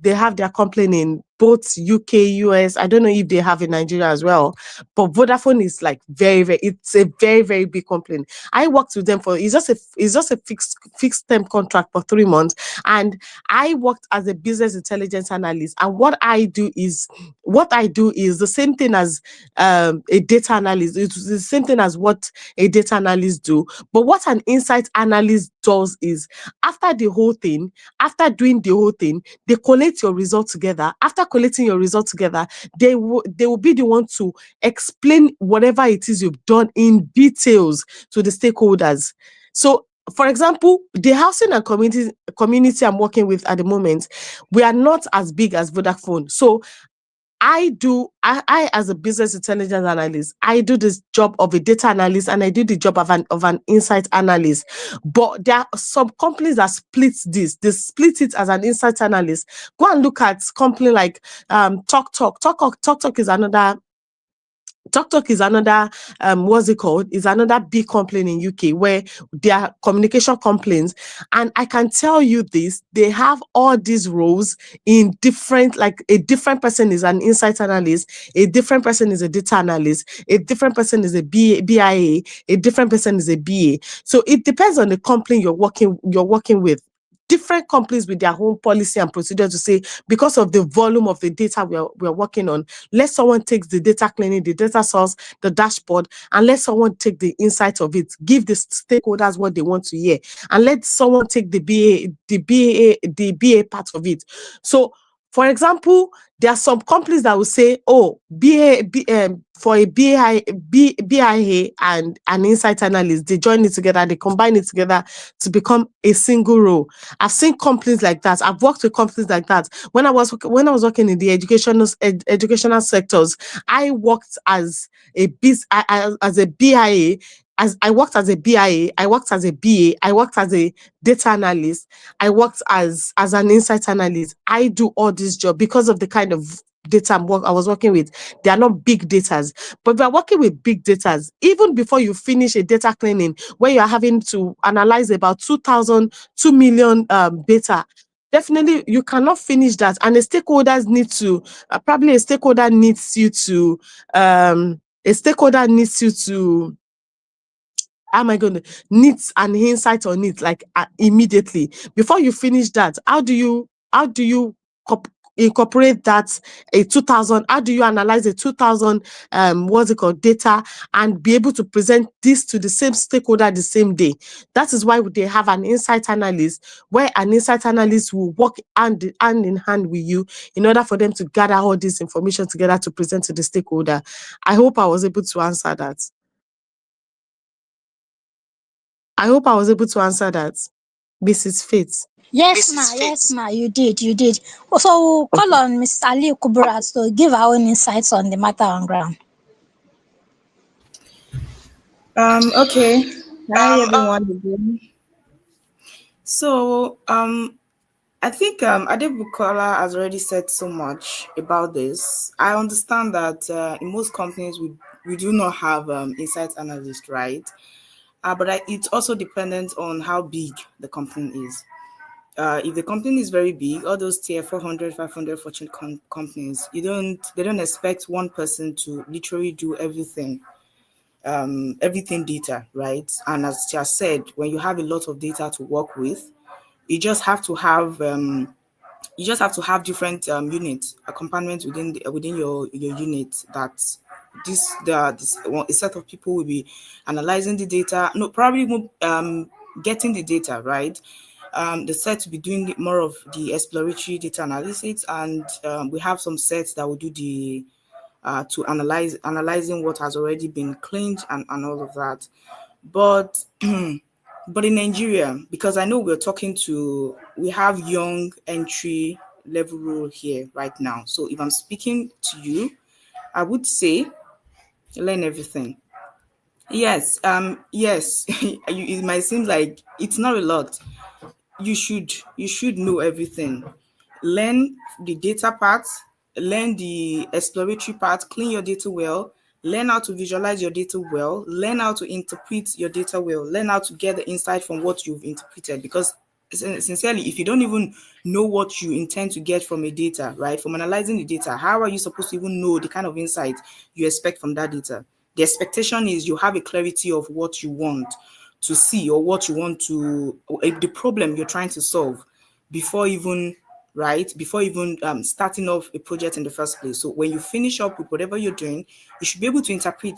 their company in both UK, US. I don't know if they have in Nigeria as well. But Vodafone is like it's a very, very big company. I worked with them it's just a fixed term contract for 3 months. And I worked as a business intelligence analyst. And what I do is the same thing as a data analyst. It's the same thing as what a data analyst do. But what an insight analyst does is after doing the whole thing, they collate your results together. After collating your results together, they will be the one to explain whatever it is you've done in details to the stakeholders. So, for example, the housing and community I'm working with at the moment, we are not as big as Vodafone. So I as a business intelligence analyst, I do this job of a data analyst and I do the job of an insight analyst. But there are some companies that split this. They split it as an insight analyst. Go and look at company like TalkTalk. TalkTalk is another. TalkTalk is another what's it called? Is another big company in UK where there are communication complaints. And I can tell you this, they have all these roles in different, like a different person is an insight analyst, a different person is a data analyst, a different person is a BIA, a different person is a BA. So it depends on the company you're working with. different companies with their own policy and procedure to say, because of the volume of the data we're working on, let someone take the data cleaning, the data source, the dashboard, and let someone take the insight of it, give the stakeholders what they want to hear, and let someone take the BA part of it. So, for example, there are some companies that will say, oh, for a BIA and an insight analyst, they join it together, they combine it together to become a single role. I've seen companies like that. I've worked with companies like that. When I was working in the educational sectors, I worked as a BIA. As I worked as a BIA, I worked as a BA, I worked as a data analyst, I worked as an insight analyst. I do all this job because of the kind of data I was working with. They are not big datas, but we are working with big datas. Even before you finish a data cleaning, where you are having to analyze about 2 million data, definitely you cannot finish that. And the stakeholders need to, probably a stakeholder needs you to, how am I going to needs an insight on it, like immediately before you finish that? How do you incorporate that a 2000? How do you analyze a 2000 what's it called data and be able to present this to the same stakeholder the same day? That is why they have an insight analyst, where an insight analyst will work hand in hand with you in order for them to gather all this information together to present to the stakeholder. I hope I was able to answer that. I hope I was able to answer that, Mrs. Faith. Yes, ma. Yes, ma. You did. You did. So call on Miss Ali Kubra to give our own insights on the matter on ground. Okay. Hi everyone again. So I think Adebukola has already said so much about this. I understand that in most companies we do not have insight analyst, right? But it's also dependent on how big the company is. If the company is very big, all those tier 400, 500 Fortune companies, they don't expect one person to literally do everything data, right? And as just said, when you have a lot of data to work with, you just have to have different units, compartments within your unit. That a set of people will be analyzing the data, no, probably getting the data, right? The set to be doing more of the exploratory data analysis, and we have some sets that will do the to analyzing what has already been cleaned and all of that. But but in Nigeria, because I know we have young entry level role here right now. So if I'm speaking to you, I would say learn everything. Yes, yes, it might seem like it's not a lot. You should know everything. Learn the data part, learn the exploratory part, clean your data well, learn how to visualize your data well, learn how to interpret your data well, learn how to get the insight from what you've interpreted. Because sincerely, if you don't even know what you intend to get from a data, right, from analyzing the data, how are you supposed to even know the kind of insight you expect from that data? The expectation is you have a clarity of what you want to see, or what you want to, the problem you're trying to solve before even starting off a project in the first place. So when you finish up with whatever you're doing, you should be able to interpret,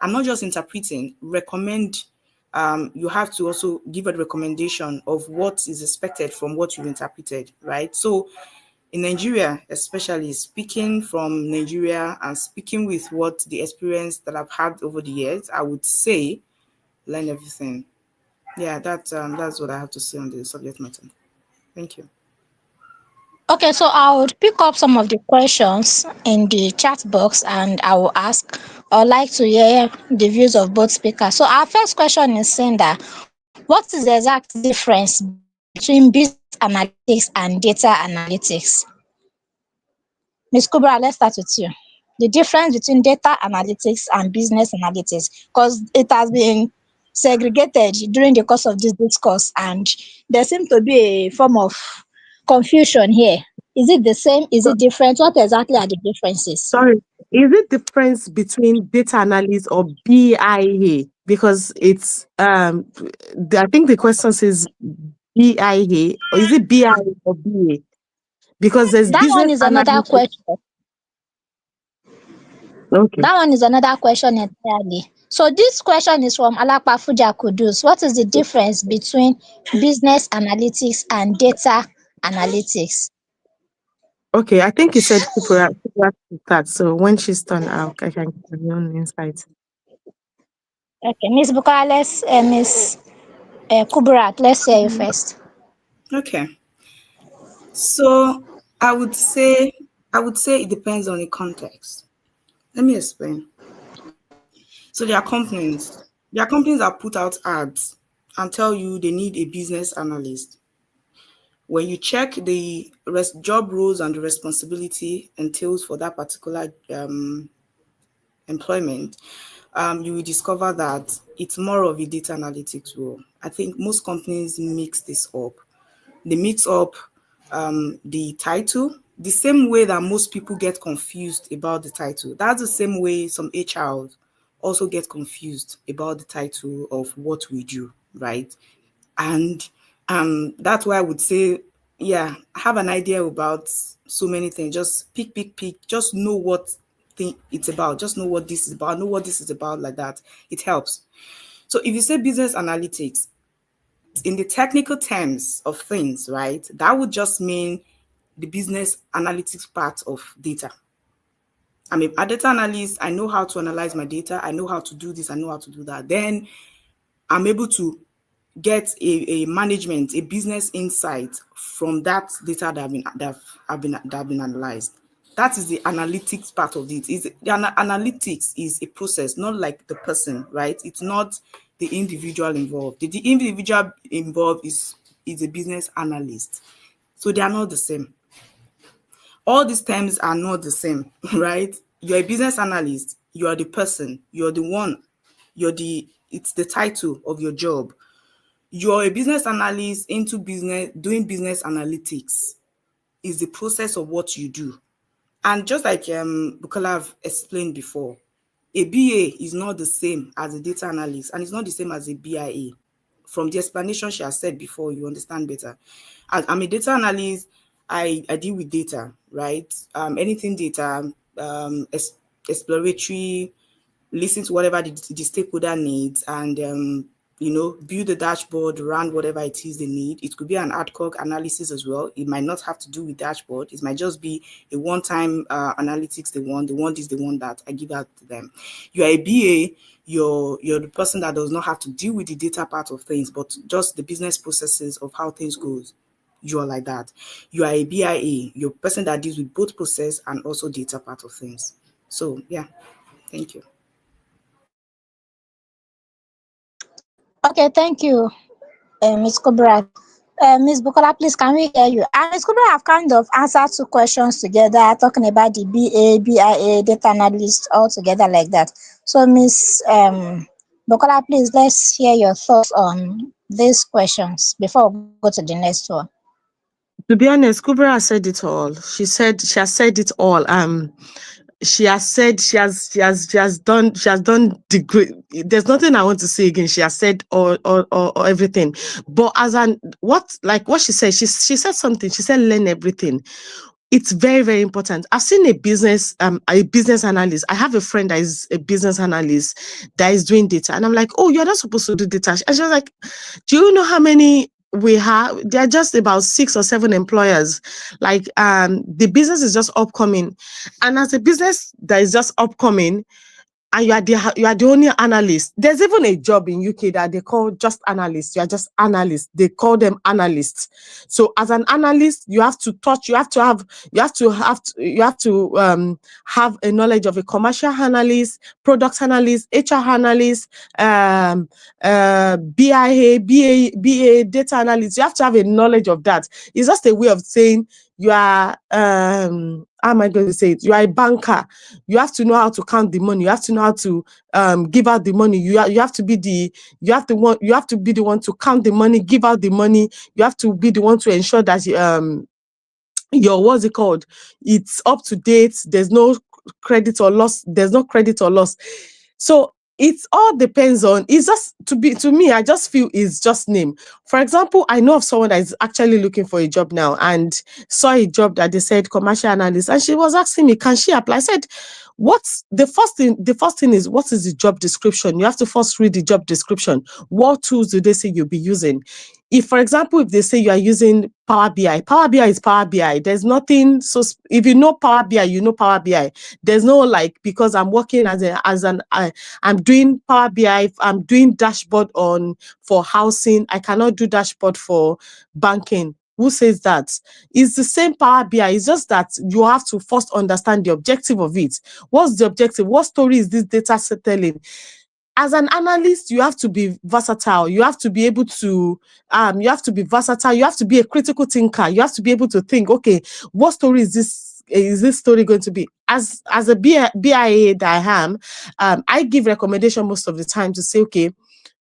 and not just interpreting, recommend. You have to also give a recommendation of what is expected from what you've interpreted, right? So in Nigeria, especially speaking from Nigeria and speaking with what the experience that I've had over the years, I would say learn everything. Yeah, that's what I have to say on the subject matter. Thank you. Okay, so I would pick up some of the questions in the chat box and I will ask or like to hear the views of both speakers. So our first question is saying that what is the exact difference between business analytics and data analytics? Ms. Kubra, let's start with you. The difference between data analytics and business analytics, because it has been segregated during the course of this discourse, and there seems to be a form of confusion here. Is it the same? Is it different? What exactly are the differences? Sorry, is it difference between data analyst or BIA? Because it's I think the question says BIA, or is it BIA or BA? Because there's That one business is another analytics. question. Okay. That one is another question entirely. So this question is from Alapa Fuja Kudus. What is the difference between business analytics and data analytics? Okay, I think you said Kupra to start. So when she's done, I can give my own insights. Okay, Miss Bukola, Miss Kubrat, let's hear you first. Okay. So I would say it depends on the context. Let me explain. So there are companies. There are companies that put out ads and tell you they need a business analyst. When you check the job roles and the responsibility entails for that particular employment, you will discover that it's more of a data analytics role. I think most companies mix this up. They mix up the title the same way that most people get confused about the title. That's the same way some HRs also get confused about the title of what we do, right? And that's why I would say, yeah, have an idea about so many things. Just pick. Just know what thing it's about. Just know what this is about. Know what this is about like that. It helps. So if you say business analytics, in the technical terms of things, right, that would just mean the business analytics part of data. I'm a data analyst. I know how to analyze my data. I know how to do this. I know how to do that. Then I'm able to get a management, a business insight from that data that have been analyzed. That is the analytics part of it. Analytics is a process, not like the person, right? It's not the individual involved. The individual involved is a business analyst. So they are not the same. All these terms are not the same, right? You're a business analyst, you are the person, you're the one, it's the title of your job. You're a business analyst into business, doing business analytics is the process of what you do. And just like Bukola have explained before, a BA is not the same as a data analyst and it's not the same as a BIA. From the explanation she has said before, you understand better. I'm a data analyst. I deal with data, right? Anything data, exploratory, listen to whatever the stakeholder needs, and build a dashboard around whatever it is they need. It could be an ad hoc analysis as well. It might not have to do with dashboard. It might just be a one-time analytics they want this, they want that. I give that to them. You are a BA. You're the person that does not have to deal with the data part of things, but just the business processes of how things goes. You are like that. You are a BIA. You're a person that deals with both process and also data part of things. So yeah, thank you. Okay, thank you, Ms. Kubrat. Ms. Bukola, please, can we hear you? And Ms. Kubrat have kind of answered two questions together, talking about the BA, BIA, data analyst, all together like that. So, Ms. Bukola, please, let's hear your thoughts on these questions before we go to the next one. To be honest, Kubra has said it all. She has said it all. She has said she has done the great. There's nothing I want to say again. She has said all everything. But what she said, she said something. She said learn everything. It's very, very important. I've seen a business analyst. I have a friend that is a business analyst that is doing data. And I'm like, oh, you're not supposed to do data. And she was like, do you know how many we have? There are just about 6 or 7 employers. Like, the business is just upcoming. And as a business that is just upcoming, and you are the only analyst. There's even a job in UK that they call just analysts. You are just analysts. They call them analysts. So as an analyst, you have to have a knowledge of a commercial analyst, product analyst, HR analyst, BA, data analyst. You have to have a knowledge of that. It's just a way of saying you are how am I going to say it? You are a banker. You have to know how to count the money. You have to know how to give out the money. You have to be the one to count the money, give out the money. You have to be the one to ensure that your what's it called? It's up to date. There's no credit or loss. So it all depends on, it's just to me, I just feel it's just name. For example, I know of someone that is actually looking for a job now and saw a job that they said commercial analyst, and she was asking me, can she apply? I said, what's the first thing? The first thing is, what is the job description? You have to first read the job description. What tools do they say you'll be using? If, for example, if they say you are using Power BI, Power BI is Power BI. There's nothing. So if you know Power BI, you know Power BI. There's no like, because I'm working I'm doing Power BI, I'm doing dashboard for housing. I cannot do dashboard for banking. Who says that? It's the same Power BI. It's just that you have to first understand the objective of it. What's the objective? What story is this data set telling? As an analyst, you have to be versatile. You have to be able to, you have to be versatile. You have to be a critical thinker. You have to be able to think, okay, what story is this story going to be? As a BIA that I am, I give recommendation most of the time to say, okay,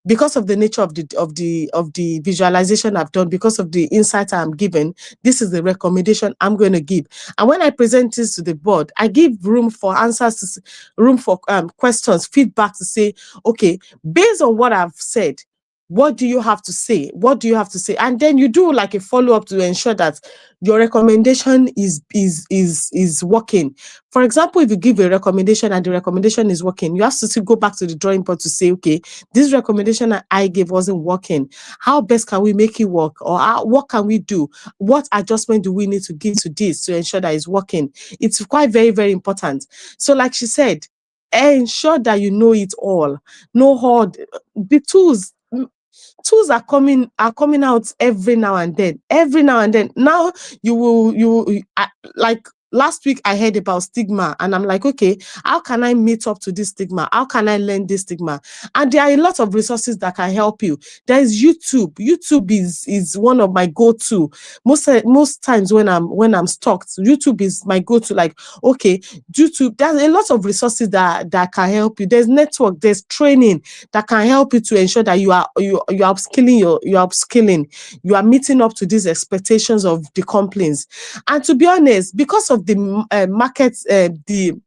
because of the nature of the visualization I've done, because of the insight I'm given, this is the recommendation I'm going to give. And when I present this to the board, I give room for answers, room for questions, feedback to say, okay, based on what I've said, what do you have to say? What do you have to say? And then you do like a follow-up to ensure that your recommendation is working. For example, if you give a recommendation and the recommendation is working, you have to still go back to the drawing board to say, okay, this recommendation that I gave wasn't working. How best can we make it work? Or what can we do? What adjustment do we need to give to this to ensure that it's working? It's quite very, very important. So like she said, ensure that you know it all. Know all the tools. Tools are coming out every now and then. Every now and then. Now like last week I heard about stigma, and I'm like, okay, how can I meet up to this stigma? How can I learn this stigma? And there are a lot of resources that can help you. There is YouTube. YouTube is one of my go-to. Most times when I'm stuck, YouTube is my go-to. Like, okay, YouTube, there's a lot of resources that can help you. There's network, there's training that can help you to ensure that you are upskilling, you are meeting up to these expectations of the complaints. And to be honest, because of the market, the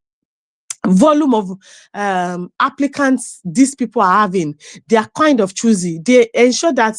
volume of applicants these people are having, they are kind of choosy. They ensure that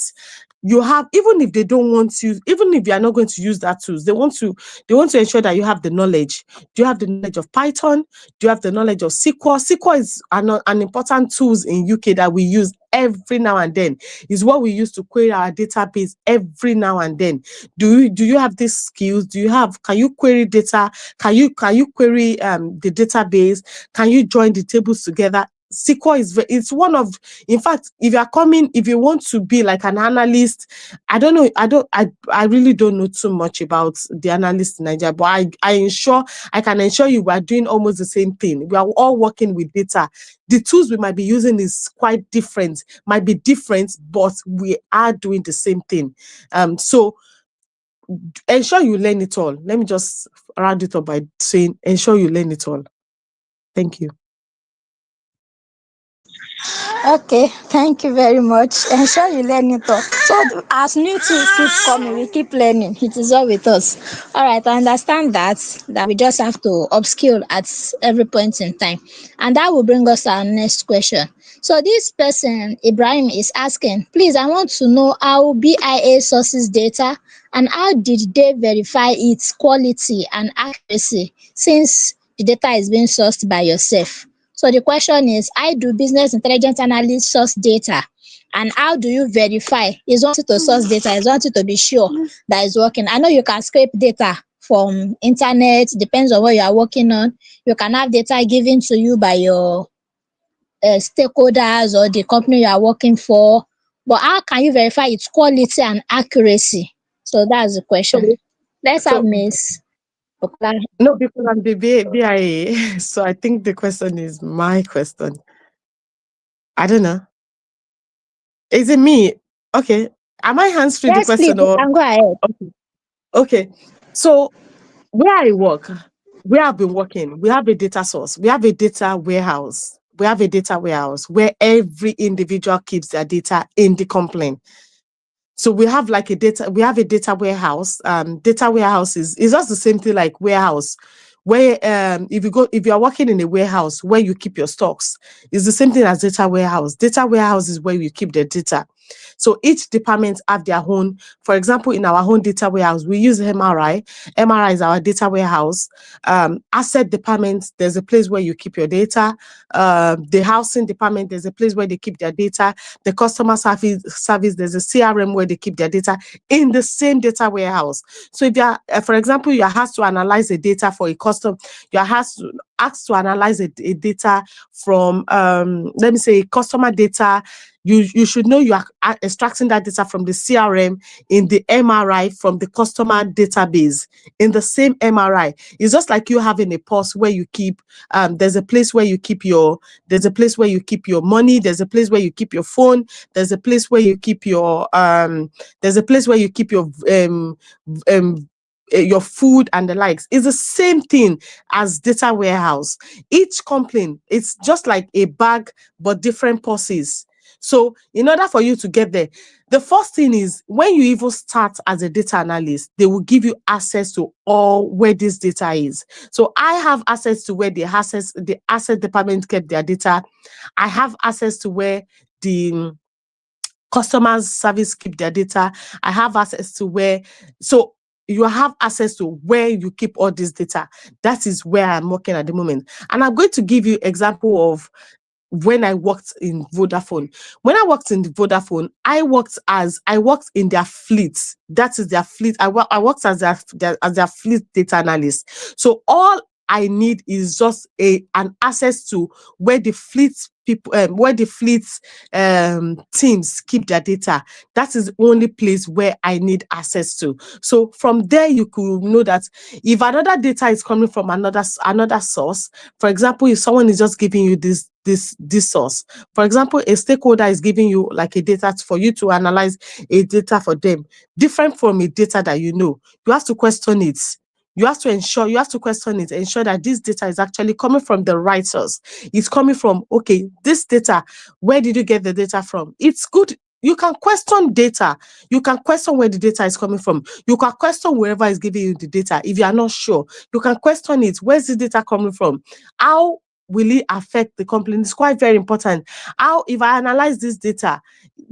you have, even if they don't want to, even if you are not going to use that tools, they want to ensure that you have the knowledge. Do you have the knowledge of Python? Do you have the knowledge of SQL? SQL is an important tools in UK that we use every now and then. Is what we use to query our database every now and then. Do you have these skills? Can you query data? Can you query the database? Can you join the tables together? SQL it's one of, in fact, if you want to be like an analyst, I really don't know too much about the analyst in Nigeria, but I can ensure you we are doing almost the same thing. We are all working with data. The tools we might be using is quite different, might be different, but we are doing the same thing. So ensure you learn it all. Let me just round it up by saying, ensure you learn it all. Thank you. Okay, thank you very much. Ensure you learn it all. So as new things keep coming, we keep learning. It is all with us. All right, I understand that we just have to upskill at every point in time. And that will bring us to our next question. So this person, Ibrahim, is asking, please, I want to know how BIA sources data and how did they verify its quality and accuracy since the data is being sourced by yourself. So the question is, how do business intelligence analysts source data? And how do you verify? Is wanting to source data, is wanting to be sure that it's working. I know you can scrape data from internet, depends on what you are working on. You can have data given to you by your stakeholders or the company you are working for. But how can you verify its quality and accuracy? So that's the question. Let's have Miss Bukola. No, because I'm the BIA, so I think the question is my question. I don't know. Is it me? Okay. Am I answering the Yes, please, question you or? can go ahead. Okay. So where I work, where I've been working, we have a data source. We have a data warehouse. We have a data warehouse where every individual keeps their data in the complaint. So we have a data warehouse. Data warehouse is just the same thing like warehouse. where if you are working in a warehouse where you keep your stocks, it's the same thing as data warehouse. Data warehouse is where you keep the data. So each department have their own. For example, in our own data warehouse, we use MRI. MRI is our data warehouse. Asset department, there's a place where you keep your data. The housing department, there's a place where they keep their data. The customer service, there's a CRM where they keep their data in the same data warehouse. So if you are, for example, you are asked to analyze the data for a custom, you are asked to analyze a data from, let me say, customer data. You should know you are extracting that data from the CRM in the MRI from the customer database in the same MRI. It's just like you having a purse where you keep, there's a place where you keep your, there's a place where you keep your money, there's a place where you keep your phone, there's a place where you keep your, there's a place where you keep your food and the likes. It's the same thing as data warehouse. Each complaint, it's just like a bag, but different purses. So in order for you to get there, the first thing is when you even start as a data analyst, they will give you access to all where this data is. So I have access to where the asset department kept their data. I have access to where the customers service keep their data. I have access to where, so you have access to where you keep all this data. That is where I'm working at the moment. And I'm going to give you example of when I worked in Vodafone. When I worked in Vodafone, I worked in their fleet. That is their fleet. I worked as their fleet data analyst. So all I need is just an access to where the fleet people, where the fleet teams keep their data. That is the only place where I need access to. So from there, you could know that if another data is coming from another source, for example, if someone is just giving you this source, for example, a stakeholder is giving you like a data for you to analyze a data for them, different from a data that you have to question it. You have to question it, ensure that this data is actually coming from the right source. It's coming from, okay, this data, where did you get the data from? It's good. You can question data. You can question where the data is coming from. You can question whoever is giving you the data. If you are not sure, you can question it. Where's the data coming from? How will it affect the company? It's quite very important. How, if I analyze this data,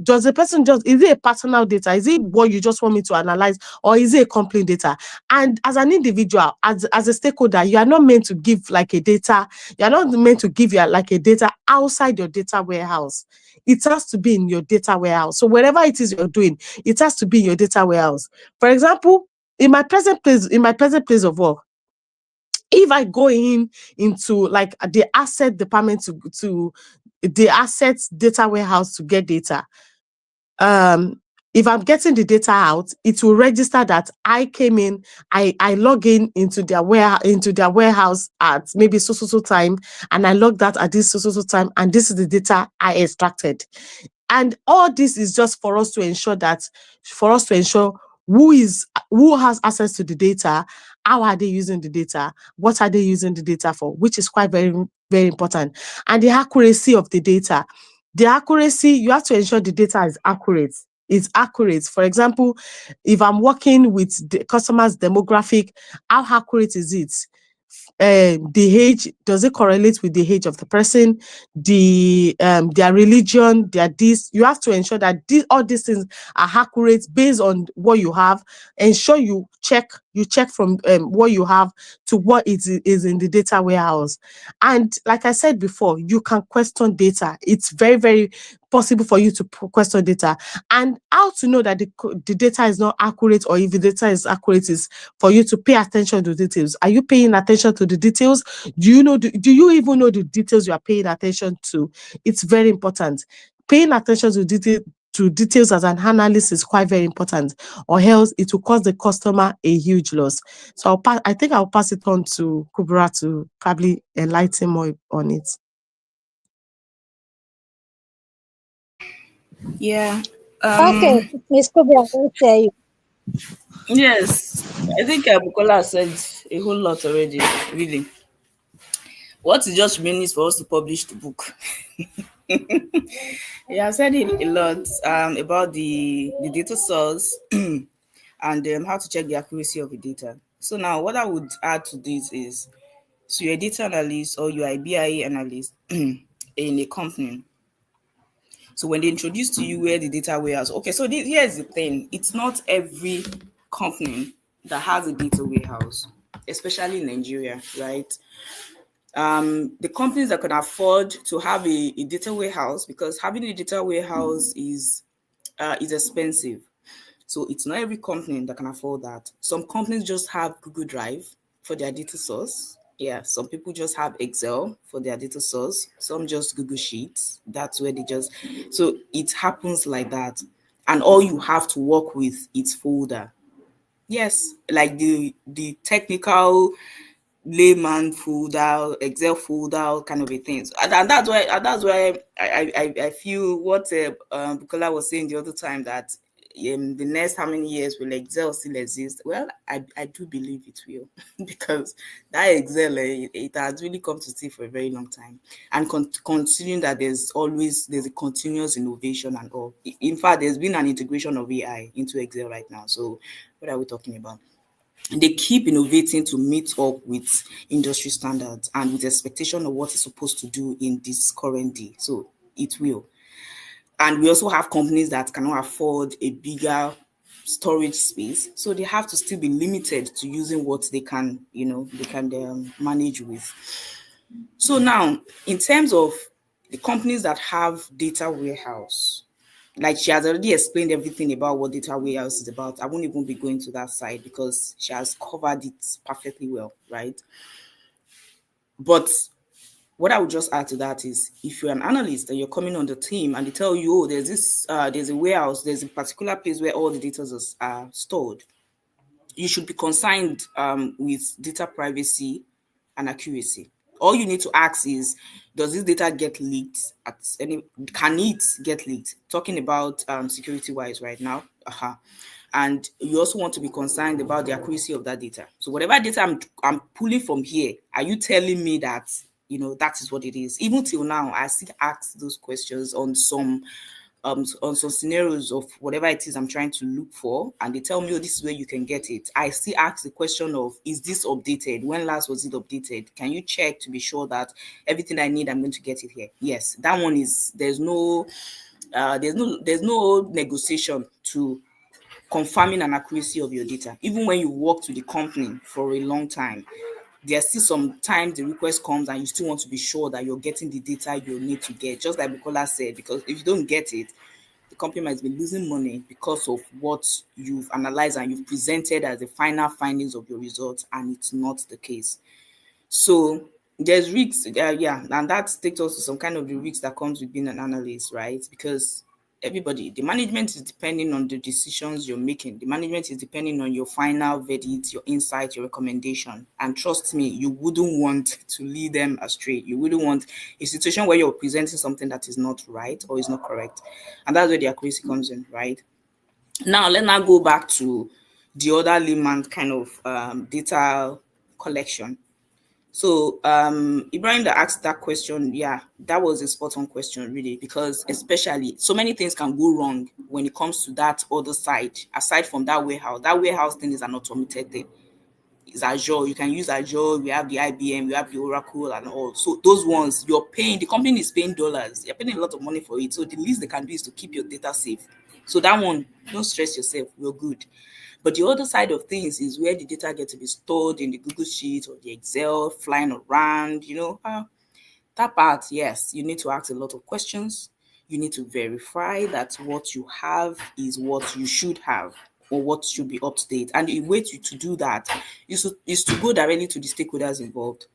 does the person is it a personal data? Is it what you just want me to analyze, or is it a company data? And as an individual, as a stakeholder, you are not meant to give like a data, you are not meant to give you like a data outside your data warehouse. It has to be in your data warehouse. So whatever it is you're doing, it has to be in your data warehouse. For example, in my present place of work, if I go into like the asset department to the assets data warehouse to get data, if I'm getting the data out, it will register that I came in, I log into their warehouse at maybe so time, and I logged that at this so time, and this is the data I extracted. And all this is just for us to ensure who has access to the data, how are they using the data, what are they using the data for, which is quite very, very important. And the accuracy of the data. The accuracy, you have to ensure the data is accurate. It's accurate. For example, if I'm working with the customer's demographic, how accurate is it? The age, does it correlate with the age of the person? Their religion, you have to ensure that all these things are accurate based on what you have. Ensure you check from what you have to what is in the data warehouse. And like I said before, you can question data. It's very, very possible for you to question data. And how to know that the data is not accurate, or if the data is accurate, is for you to pay attention to details. Are you paying attention to the details? Do you even know the details you are paying attention to? It's very important. Paying attention to details as an analyst is quite very important, or else it will cause the customer a huge loss. So I think I'll pass it on to Kubra to probably enlighten more on it. Yeah. Okay, Miss Kubra, let's hear you. Yes, I think Bukola said a whole lot already. Really, what is just remaining is for us to publish the book. Yeah, I said it a lot about the data source and how to check the accuracy of the data. So now, what I would add to this is So you're a data analyst or you're a BIA analyst in a company. So when they introduce to you where the data warehouse, okay, so here's the thing. It's not every company that has a data warehouse, especially in Nigeria, right? The companies that can afford to have a data warehouse, because having a data warehouse is expensive. So it's not every company that can afford that. Some companies just have Google Drive for their data source. Yeah, some people just have Excel for their data source. Some just Google Sheets. That's where they just, so it happens like that. And all you have to work with is folder. Yes, like the technical layman folder, Excel folder, kind of a thing. So, and that's why I feel what Bukola was saying the other time, that the next how many years will Excel still exist? Well, I do believe it will because that Excel it has really come to stay for a very long time. And considering that there's a continuous innovation and all. In fact, there's been an integration of AI into Excel right now. So what are we talking about? They keep innovating to meet up with industry standards and with expectation of what it's supposed to do in this current day. So it will. And we also have companies that cannot afford a bigger storage space, so they have to still be limited to using what they can, manage with. So now, in terms of the companies that have data warehouse, like she has already explained everything about what data warehouse is about. I won't even be going to that side because she has covered it perfectly well, right? But what I would just add to that is, if you're an analyst and you're coming on the team and they tell you, oh, there's a warehouse, there's a particular place where all the data are stored, you should be concerned with data privacy and accuracy. All you need to ask is, does this data get leaked can it get leaked? Talking about security wise right now. And you also want to be concerned about the accuracy of that data. So whatever data I'm pulling from here, are you telling me that that is what it is? Even till now, I still ask those questions on some scenarios of whatever it is I'm trying to look for, and they tell me, oh, this is where you can get it. I still ask the question of, is this updated? When last was it updated? Can you check to be sure that everything I need, I'm going to get it here? Yes, that one is, there's no negotiation to confirming an accuracy of your data. Even when you work with the company for a long time, there's still sometimes the request comes and you still want to be sure that you're getting the data you need to get, just like Bukola said, because if you don't get it, the company might be losing money because of what you've analyzed and you've presented as the final findings of your results, and it's not the case. So there's risks, and that takes us to some kind of the risks that comes with being an analyst, right? Because the management is depending on the decisions you're making. The management is depending on your final verdict, your insight, your recommendation. And trust me, you wouldn't want to lead them astray. You wouldn't want a situation where you're presenting something that is not right or is not correct. And that's where the accuracy comes in, right? Now, let's now go back to the other layman kind of data collection. So Ibrahim that asked that question, yeah, that was a spot on question, really, because especially so many things can go wrong when it comes to that other side, aside from that warehouse. That warehouse thing is an automated thing. It's Azure. You can use Azure. We have the IBM, we have the Oracle and all. So those ones you're paying, the company is paying dollars. You're paying a lot of money for it. So the least they can do is to keep your data safe. So that one, don't stress yourself. We're good. But the other side of things is where the data gets to be stored in the Google Sheet or the Excel, flying around, that part, yes, you need to ask a lot of questions. You need to verify that what you have is what you should have or what should be up to date. And the way to do that is to go directly to the stakeholders involved.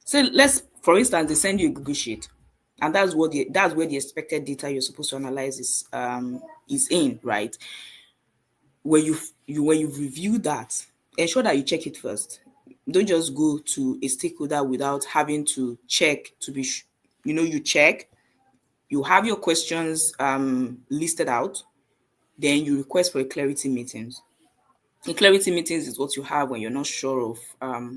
So for instance, they send you a Google Sheet, and that's where the expected data you're supposed to analyze is in, right? When you've reviewed that, ensure that you check it first. Don't just go to a stakeholder without having to check to be you check, you have your questions listed out, then you request for a clarity meetings. A clarity meetings is what you have when you're not sure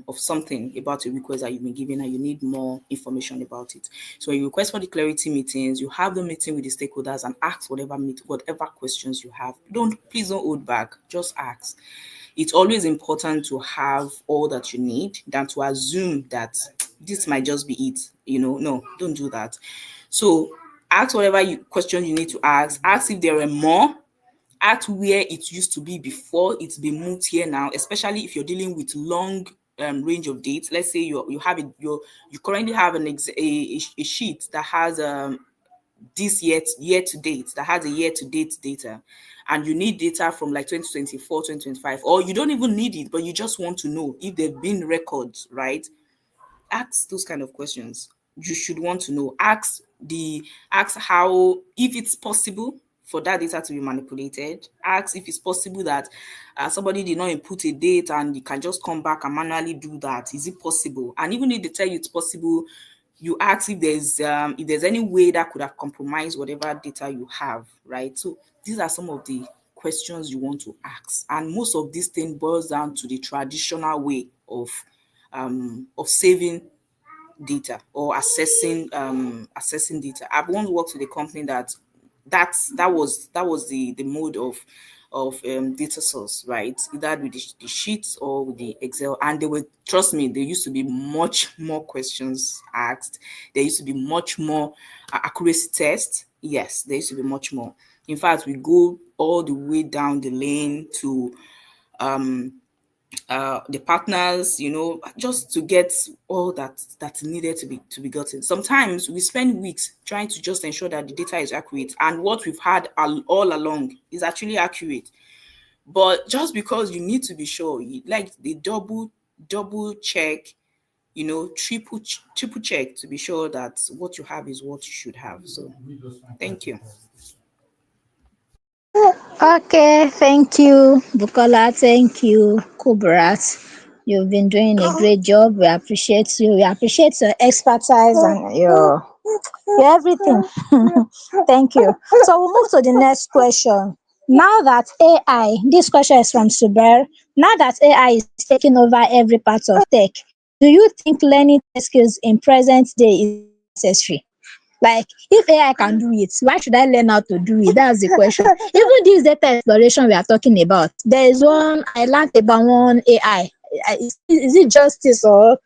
of something about a request that you've been given and you need more information about it. So when you request for the clarity meetings, you have the meeting with the stakeholders and ask whatever questions you have. Please don't hold back, just ask. it's always important to have all that you need than to assume that this might just be it. No, don't do that. So ask whatever question you need to ask. Ask if there are more. Ask where it used to be before it's been moved here now, especially if you're dealing with long range of dates. Let's say you have it, you currently have a sheet that has this year to date, that has a year to date data, and you need data from like 2024, 2025, or you don't even need it, but you just want to know if there've been records, right? Ask those kind of questions. You should want to know. Ask how, if it's possible for that data to be manipulated. Ask if it's possible that somebody did not input a date and you can just come back and manually do that. Is it possible? And even if they tell you it's possible, you ask if there's any way that could have compromised whatever data you have, right? So these are some of the questions you want to ask, and most of this thing boils down to the traditional way of saving data or assessing data. I've once worked with a company that was the mode of data source, right? Either with the sheets or with the Excel. And they were, trust me, there used to be much more questions asked. There used to be much more accuracy tests. Yes, there used to be much more. In fact, we go all the way down the lane to the partners, just to get all that's needed to be gotten. Sometimes we spend weeks trying to just ensure that the data is accurate, and what we've had all along is actually accurate. But just because you need to be sure, like the double check, triple check to be sure that what you have is what you should have. So thank you. Okay, thank you, Bukola. Thank you, Kubrat. You've been doing a great job. We appreciate you. We appreciate your expertise and your everything. Thank you. So we'll move to the next question. Now that AI, this question is from Suber. Now that AI is taking over every part of tech, do you think learning tech skills in present day is really necessary? Like, if AI can do it, why should I learn how to do it? That's the question. Even this data exploration we are talking about, there is one I learned about one AI. Is it justice or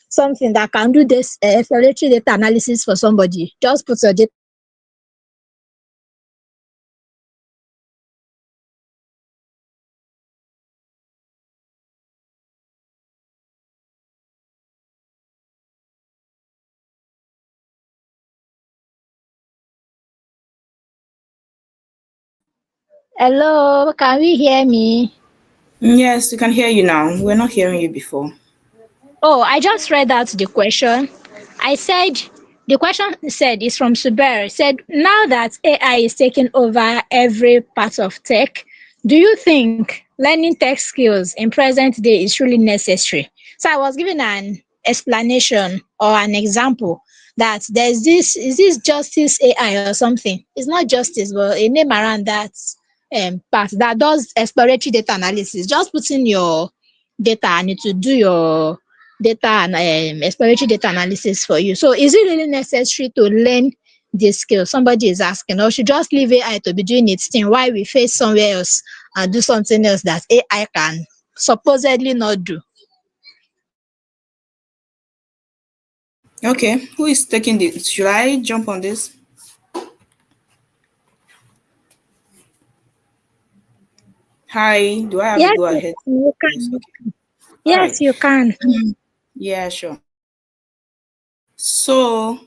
something that can do this exploratory data analysis for somebody? Just put your data. Hello, can we hear me? Yes, we can hear you now. We're not hearing you before. Oh, I just read out the question. I said the question said is from Suber. It said, now that AI is taking over every part of tech, do you think learning tech skills in present day is really necessary? So I was given an explanation or an example that there's this, is this justice AI or something? It's not justice, but a name around that part that does exploratory data analysis. Just put in your data and it will do your data and exploratory data analysis for you. So is it really necessary to learn this skill? Somebody is asking, or should just leave AI to be doing its thing while we face somewhere else and do something else that AI can supposedly not do? Okay, who is taking this? Should I jump on this? Hi, do I have the Yes, go ahead? you Yes, can. okay. All Yes, right. you can. Yeah, sure. So,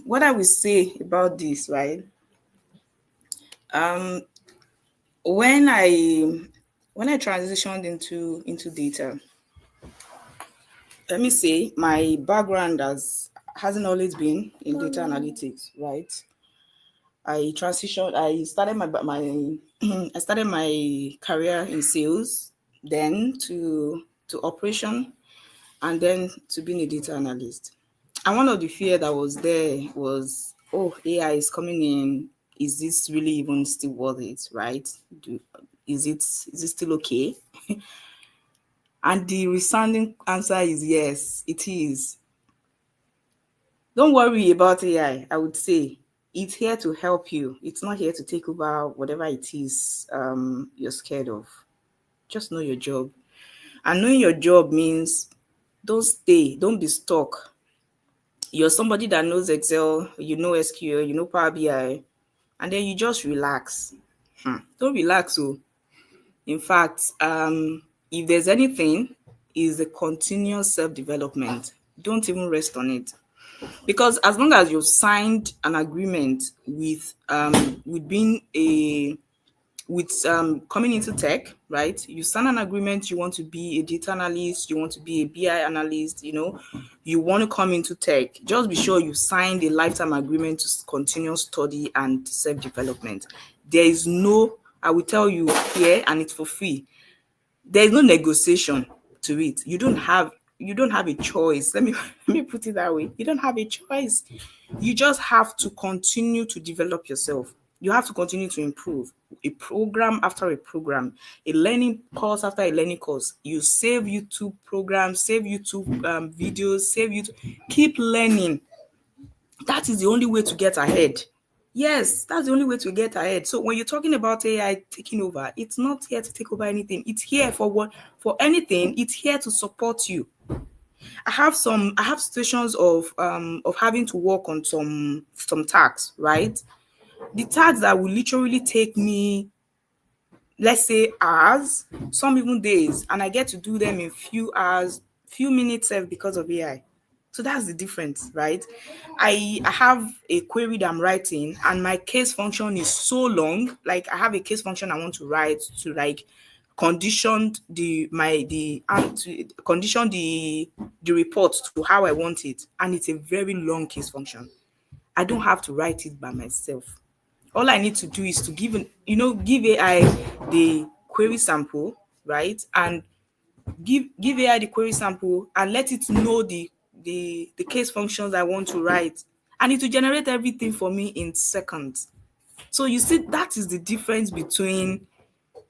what I will say about this, right? Um, when I transitioned into data, let me say my background hasn't always been in data analytics, right? I started my I started my career in sales, then to operation, and then to being a data analyst. And one of the fear that was there was, oh, AI is coming in. Is this really even still worth it, right? Is it still okay? And the resounding answer is yes, it is. Don't worry about AI, I would say. It's here to help you. It's not here to take over whatever it is you're scared of. Just know your job. And knowing your job means don't be stuck. You're somebody that knows Excel, you know SQL, you know Power BI, and then you just relax. Don't relax. Oh. In fact, if there's anything, is the continuous self-development. Don't even rest on it. Because as long as you've signed an agreement with being a with coming into tech, right? You sign an agreement, you want to be a data analyst, you want to be a BI analyst, you want to come into tech. Just be sure you signed a lifetime agreement to continuous study and self-development. There is no, I will tell you here, and it's for free. There is no negotiation to it. You don't have a choice. Let me put it that way. You don't have a choice. You just have to continue to develop yourself. You have to continue to improve a program after a program, a learning course after a learning course. You save YouTube programs, save YouTube videos, keep learning. That is the only way to get ahead. Yes, that's the only way to get ahead. So when you're talking about AI taking over, it's not here to take over anything. It's here for what? For anything. It's here to support you. I have situations of having to work on some tasks, right? The tasks that will literally take me, let's say, hours, some even days, and I get to do them in few hours, few minutes because of AI. So that's the difference, right? I have a query that I'm writing, and my case function is so long. Like, I have a case function I want to write to, like, condition the report to how I want it, and it's a very long case function. I don't have to write it by myself. All I need to do is to give AI the query sample, right? And give AI the query sample and let it know the case functions I want to write, and it will generate everything for me in seconds. So you see, that is the difference between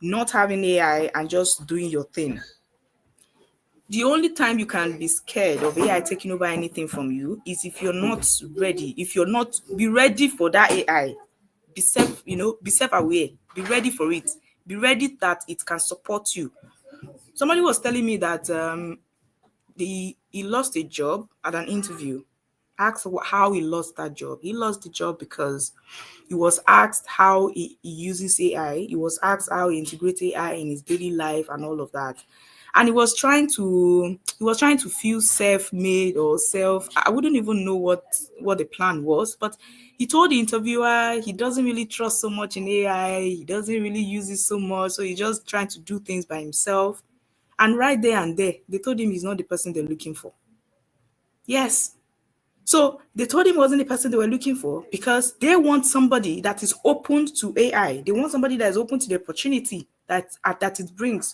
not having AI and just doing your thing. The only time you can be scared of AI taking over anything from you is if you're not ready. If you're not, be ready for that AI. Be self-aware. Be ready for it. Be ready that it can support you. Somebody was telling me that he lost a job at an interview. Asked how he lost that job. He lost the job because he was asked how he uses AI. He was asked how he integrates AI in his daily life and all of that. And he was trying to feel self-made or I wouldn't even know what the plan was, but he told the interviewer he doesn't really trust so much in AI. He doesn't really use it so much. So he's just trying to do things by himself. And right there and there, they told him he's not the person they're looking for. Yes. So they told him he wasn't the person they were looking for because they want somebody that is open to AI. They want somebody that is open to the opportunity that it brings.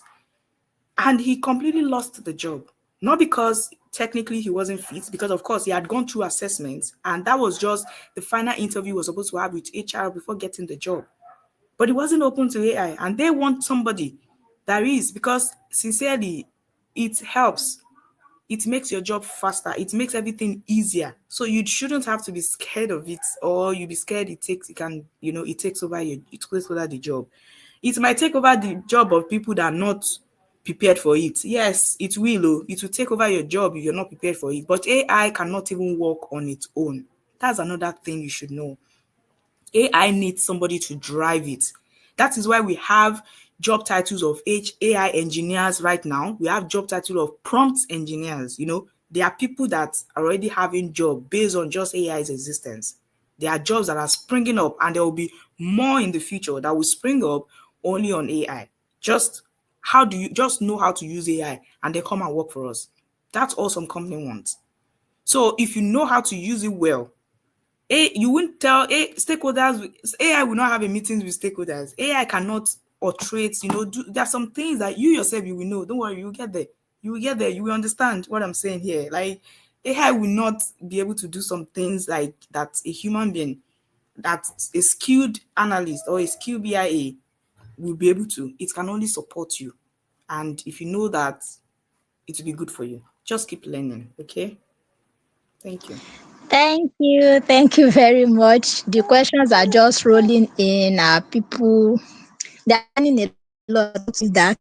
And he completely lost the job. Not because technically he wasn't fit, because of course he had gone through assessments, and that was just the final interview he was supposed to have with HR before getting the job. But he wasn't open to AI, and they want somebody that is, because sincerely, it helps. It makes your job faster. It makes everything easier. So you shouldn't have to be scared of it, or you be scared it takes over the job. It might take over the job of people that are not prepared for it. Yes, it will. It will take over your job if you're not prepared for it. But AI cannot even work on its own. That's another thing you should know. AI needs somebody to drive it. That is why we have job titles of AI engineers right now. We have job title of prompt engineers. There are people that are already having job based on just AI's existence. There are jobs that are springing up, and there will be more in the future that will spring up only on AI. Just how do you just know how to use AI and they come and work for us? That's all some company wants. So if you know how to use it well, you wouldn't tell stakeholders. AI will not have a meetings with stakeholders. AI cannot operate. There are some things that you yourself you will know. Don't worry, you will get there. You will get there. You will understand what I'm saying here. Like, AI will not be able to do some things like that a human being, that a skilled analyst or a skilled BIA will be able to. It can only support you. And if you know that, it will be good for you. Just keep learning, okay? Thank you. Thank you. Thank you very much. The questions are just rolling in. People, they're learning a lot with that.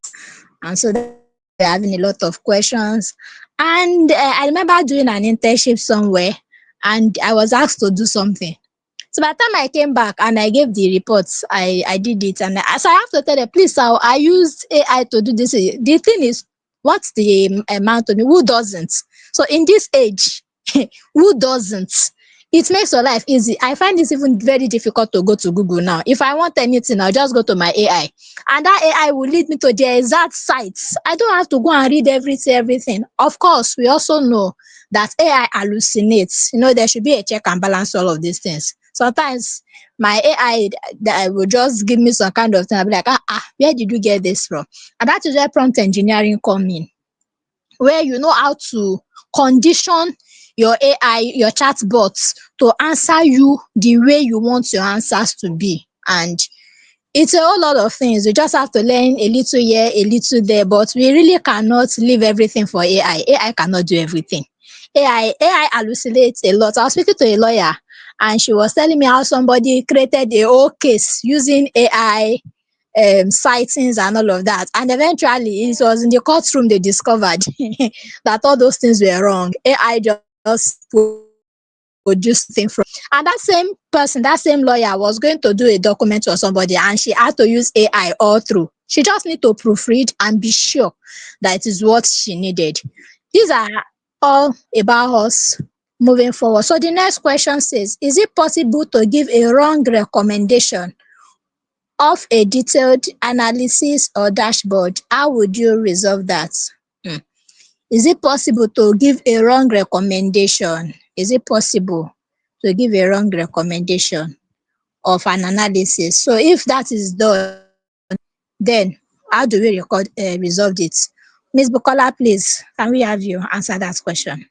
And so that's why we're having a lot of questions. And I remember doing an internship somewhere and I was asked to do something. So by the time I came back and I gave the reports, I did it. And so I have to tell them, please, sir, I used AI to do this. The thing is, what's the amount of me? Who doesn't? So in this age, who doesn't? It makes your life easy. I find this even very difficult to go to Google now. If I want anything, I'll just go to my AI. And that AI will lead me to the exact sites. I don't have to go and read everything. Of course, we also know that AI hallucinates. There should be a check and balance all of these things. Sometimes my AI that will just give me some kind of thing. I'll be like, where did you get this from? And that is where prompt engineering come in, where you know how to condition your AI, your chatbots to answer you the way you want your answers to be. And it's a whole lot of things. We just have to learn a little here, a little there, but we really cannot leave everything for AI. AI cannot do everything. AI hallucinates a lot. I was speaking to a lawyer and she was telling me how somebody created a whole case using AI sightings and all of that. And eventually, it was in the courtroom they discovered that all those things were wrong. AI just produced something from. And that same person, that same lawyer was going to do a document for somebody and she had to use AI all through. She just need to proofread and be sure that it is what she needed. These are all about us moving forward. So the next question says, is it possible to give a wrong recommendation of a detailed analysis or dashboard? How would you resolve that? Hmm. Is it possible to give a wrong recommendation? Is it possible to give a wrong recommendation of an analysis? So if that is done, then how do we resolve it? Ms. Bukola, please, can we have you answer that question?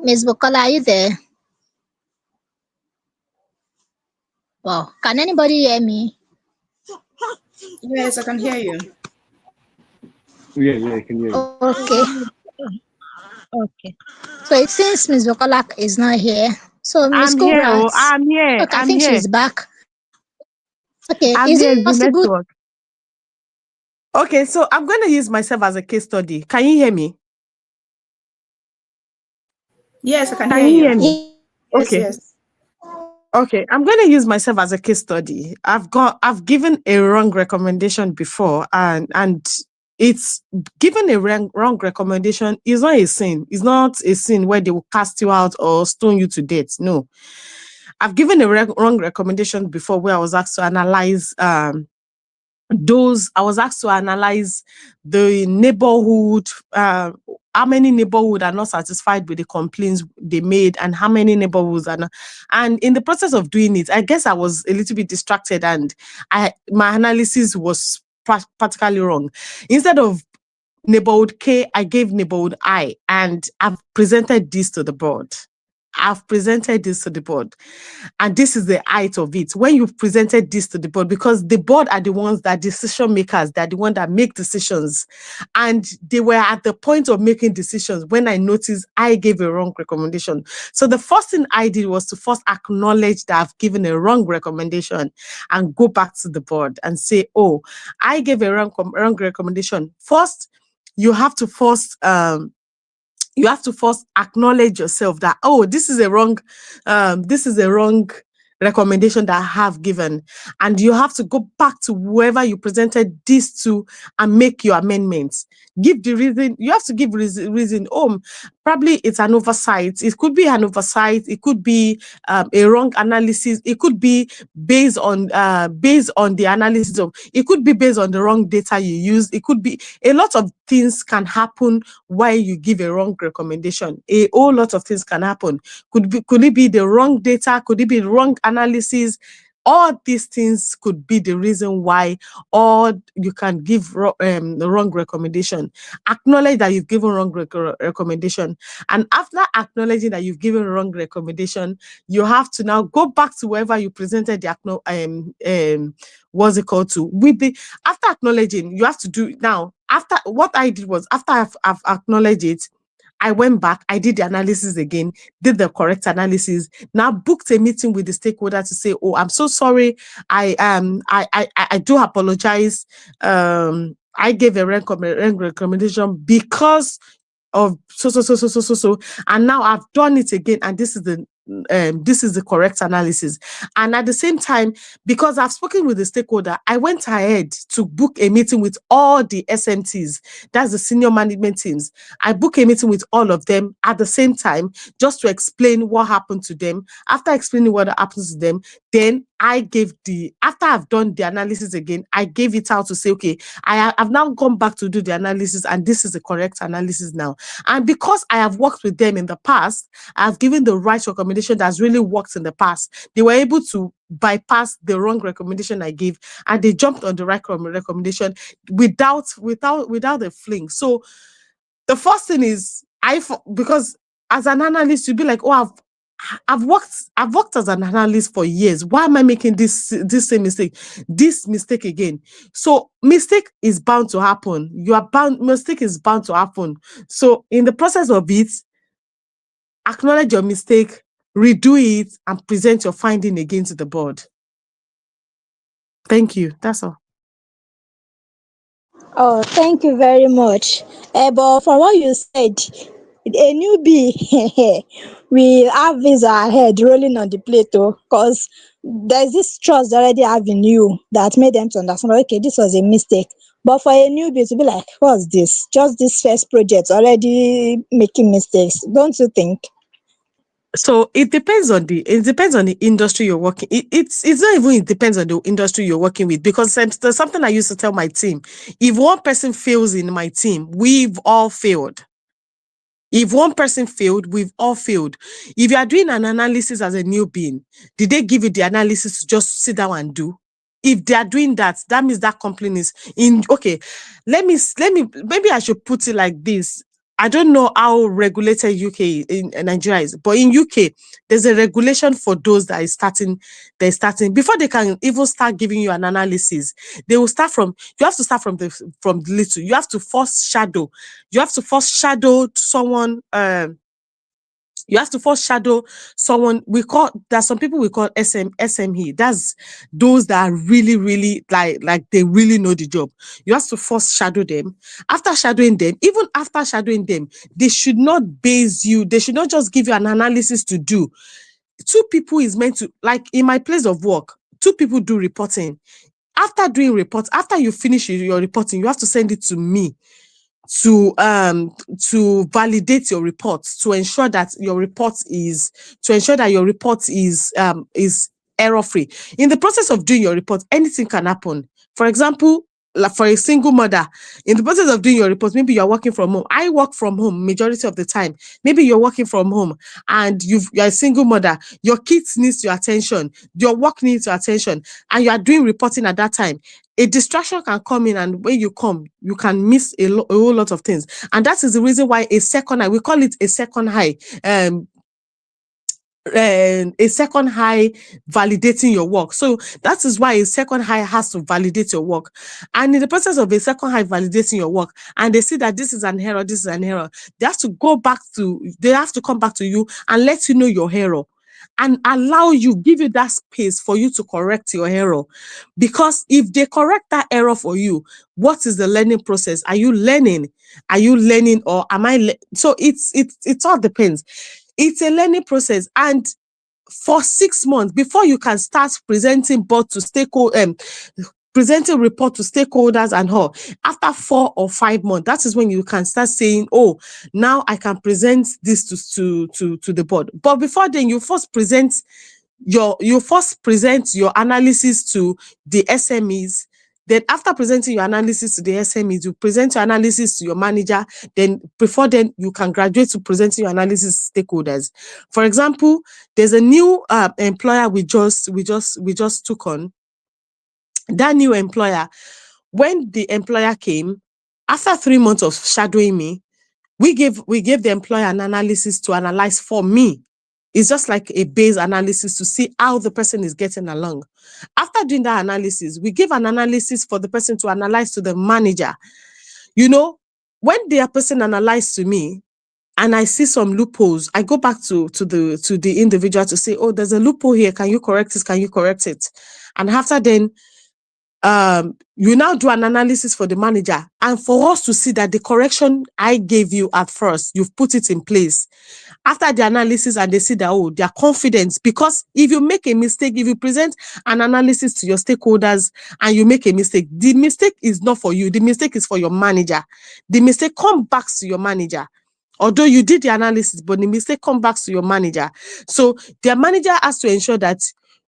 Ms. Bukola, are you there? Wow, can anybody hear me? Yes, I can hear you. Yeah, I can hear you. Okay, okay. So it seems Ms. Bukola is not here. So Ms. I'm here. Kubrat, Oh, I'm here. okay, I I'm think here. she's back. Okay, I'm is here. it It's the possible? network. Okay, so I'm going to use myself as a case study. Can you hear me? Yes, I can Can hear you you. hear me? Yes, Okay. yes. Okay, I'm going to use myself as a case study. I've given a wrong recommendation before, and it's given a wrong recommendation is not a sin. It's not a sin where they will cast you out or stone you to death. No, I've given a wrong recommendation before where I was asked to analyze I was asked to analyze the neighborhood, how many neighborhood are not satisfied with the complaints they made and how many neighborhoods are not. And in the process of doing it, I guess I was a little bit distracted and my analysis was practically wrong. Instead of neighborhood K, I gave neighborhood I, and I've presented this to the board. I've presented this to the board. And this is the height of it. When you've presented this to the board, because the board are the ones that decision makers, they're the ones that make decisions. And they were at the point of making decisions when I noticed I gave a wrong recommendation. So the first thing I did was to first acknowledge that I've given a wrong recommendation and go back to the board and say, oh, I gave a wrong recommendation. First, you have to first acknowledge yourself that, oh, this is a wrong recommendation that I have given. And you have to go back to whoever you presented this to and make your amendments. Give the reason. You have to give reason. Oh, probably it's an oversight. It could be an oversight. It could be a wrong analysis. It could be based on the analysis of. It could be based on the wrong data you use. It could be a lot of things can happen while you give a wrong recommendation. A whole lot of things can happen. Could it be the wrong data? Could it be the wrong analysis? all these things could be the reason why, or you can give the wrong recommendation. Acknowledge that you've given wrong recommendation. And after acknowledging that you've given wrong recommendation, you have to now go back to wherever you presented the what's it called to. After acknowledging, you have to do now. After what I did was, after I've acknowledged it, I went back, I did the analysis again, did the correct analysis, now booked a meeting with the stakeholder to say, oh, I'm so sorry. I do apologize. I gave a recommendation because of so, and now I've done it again, and this is the correct analysis. And at the same time, because I've spoken with the stakeholder, I went ahead to book a meeting with all the SMTs, that's the senior management teams. I booked a meeting with all of them at the same time, just to explain what happened to them. After explaining what happened to them, then I gave after I've done the analysis again, I gave it out to say, okay, I've now gone back to do the analysis, and this is the correct analysis now. And because I have worked with them in the past, I've given the right recommendation that's really worked in the past. They were able to bypass the wrong recommendation I gave, and they jumped on the right recommendation without a fling. So the first thing is, because as an analyst, you'd be like, oh, I've worked as an analyst for years. Why am I making this same mistake? This mistake again. So mistake is bound to happen. Mistake is bound to happen. So in the process of it, acknowledge your mistake, redo it, and present your finding again to the board. Thank you. That's all. Oh, thank you very much. But for what you said, a newbie we have visa ahead rolling on the plate, because there's this trust they already have in you that made them to understand, okay, this was a mistake. But for a newbie to be like, what's this? Just this first project already making mistakes, don't you think? So it depends on the industry you're working. It's not even, it depends on the industry you're working with, because there's something I used to tell my team. If one person fails in my team, we've all failed. If one person failed, we've all failed. If you are doing an analysis as a newbie, did they give you the analysis to just sit down and do? If they are doing that, that means that company is in. Okay, let me maybe I should put it like this. I don't know how regulated UK in Nigeria is, but in UK, there's a regulation for those that is starting. They're starting before they can even start giving you an analysis. They will start from. You have to start from the little. You have to first shadow. You have to first shadow someone. You have to first shadow someone. There's some people we call SME. That's those that are really, really like they really know the job. You have to first shadow them. After shadowing them, even after shadowing them, they should not base you. They should not just give you an analysis to do. Two people is meant to, like in my place of work, two people do reporting. After doing reports, after you finish your reporting, you have to send it to me to validate your report, to ensure that your report is error free. In the process of doing your report, anything can happen. For example, like for a single mother, in the process of doing your report, maybe you're working from home. I work from home majority of the time. Maybe you're working from home and you're a single mother. Your kids needs your attention. Your work needs your attention, and you are doing reporting at that time. A distraction can come in, and when you come, you can miss a whole lot of things. And that is the reason why a second eye, we call it a second eye, a second eye validating your work. So that is why a second eye has to validate your work. And in the process of a second eye validating your work, and they see that this is an error, they have to come back to you and let you know your error, and give you that space for you to correct your error. Because if they correct that error for you, what is the learning process? Are you learning? Or am I? So it all depends. It's a learning process, and for 6 months before you can start presenting presenting report to stakeholders and all. After 4 or 5 months, that is when you can start saying, oh, now I can present this to the board. But before then, you first present your analysis to the SMEs. Then after presenting your analysis to the SMEs, you present your analysis to your manager. Then before then, you can graduate to presenting your analysis to stakeholders. For example, there's a new employer we just took on. That new employer, when the employer came, after 3 months of shadowing me, we gave the employer an analysis to analyze for me. It's just like a base analysis to see how the person is getting along. After doing that analysis, we give an analysis for the person to analyze to the manager. You know, when the person analyzed to me and I see some loopholes, I go back to the individual to say, oh, there's a loophole here. Can you correct this? Can you correct it? And after then, you now do an analysis for the manager, and for us to see that the correction I gave you at first, you've put it in place. After the analysis, and they see that, oh, they are confident, because if you make a mistake, if you present an analysis to your stakeholders and you make a mistake, the mistake is not for you. The mistake is for your manager. The mistake comes back to your manager. Although you did the analysis, but the mistake comes back to your manager. So their manager has to ensure that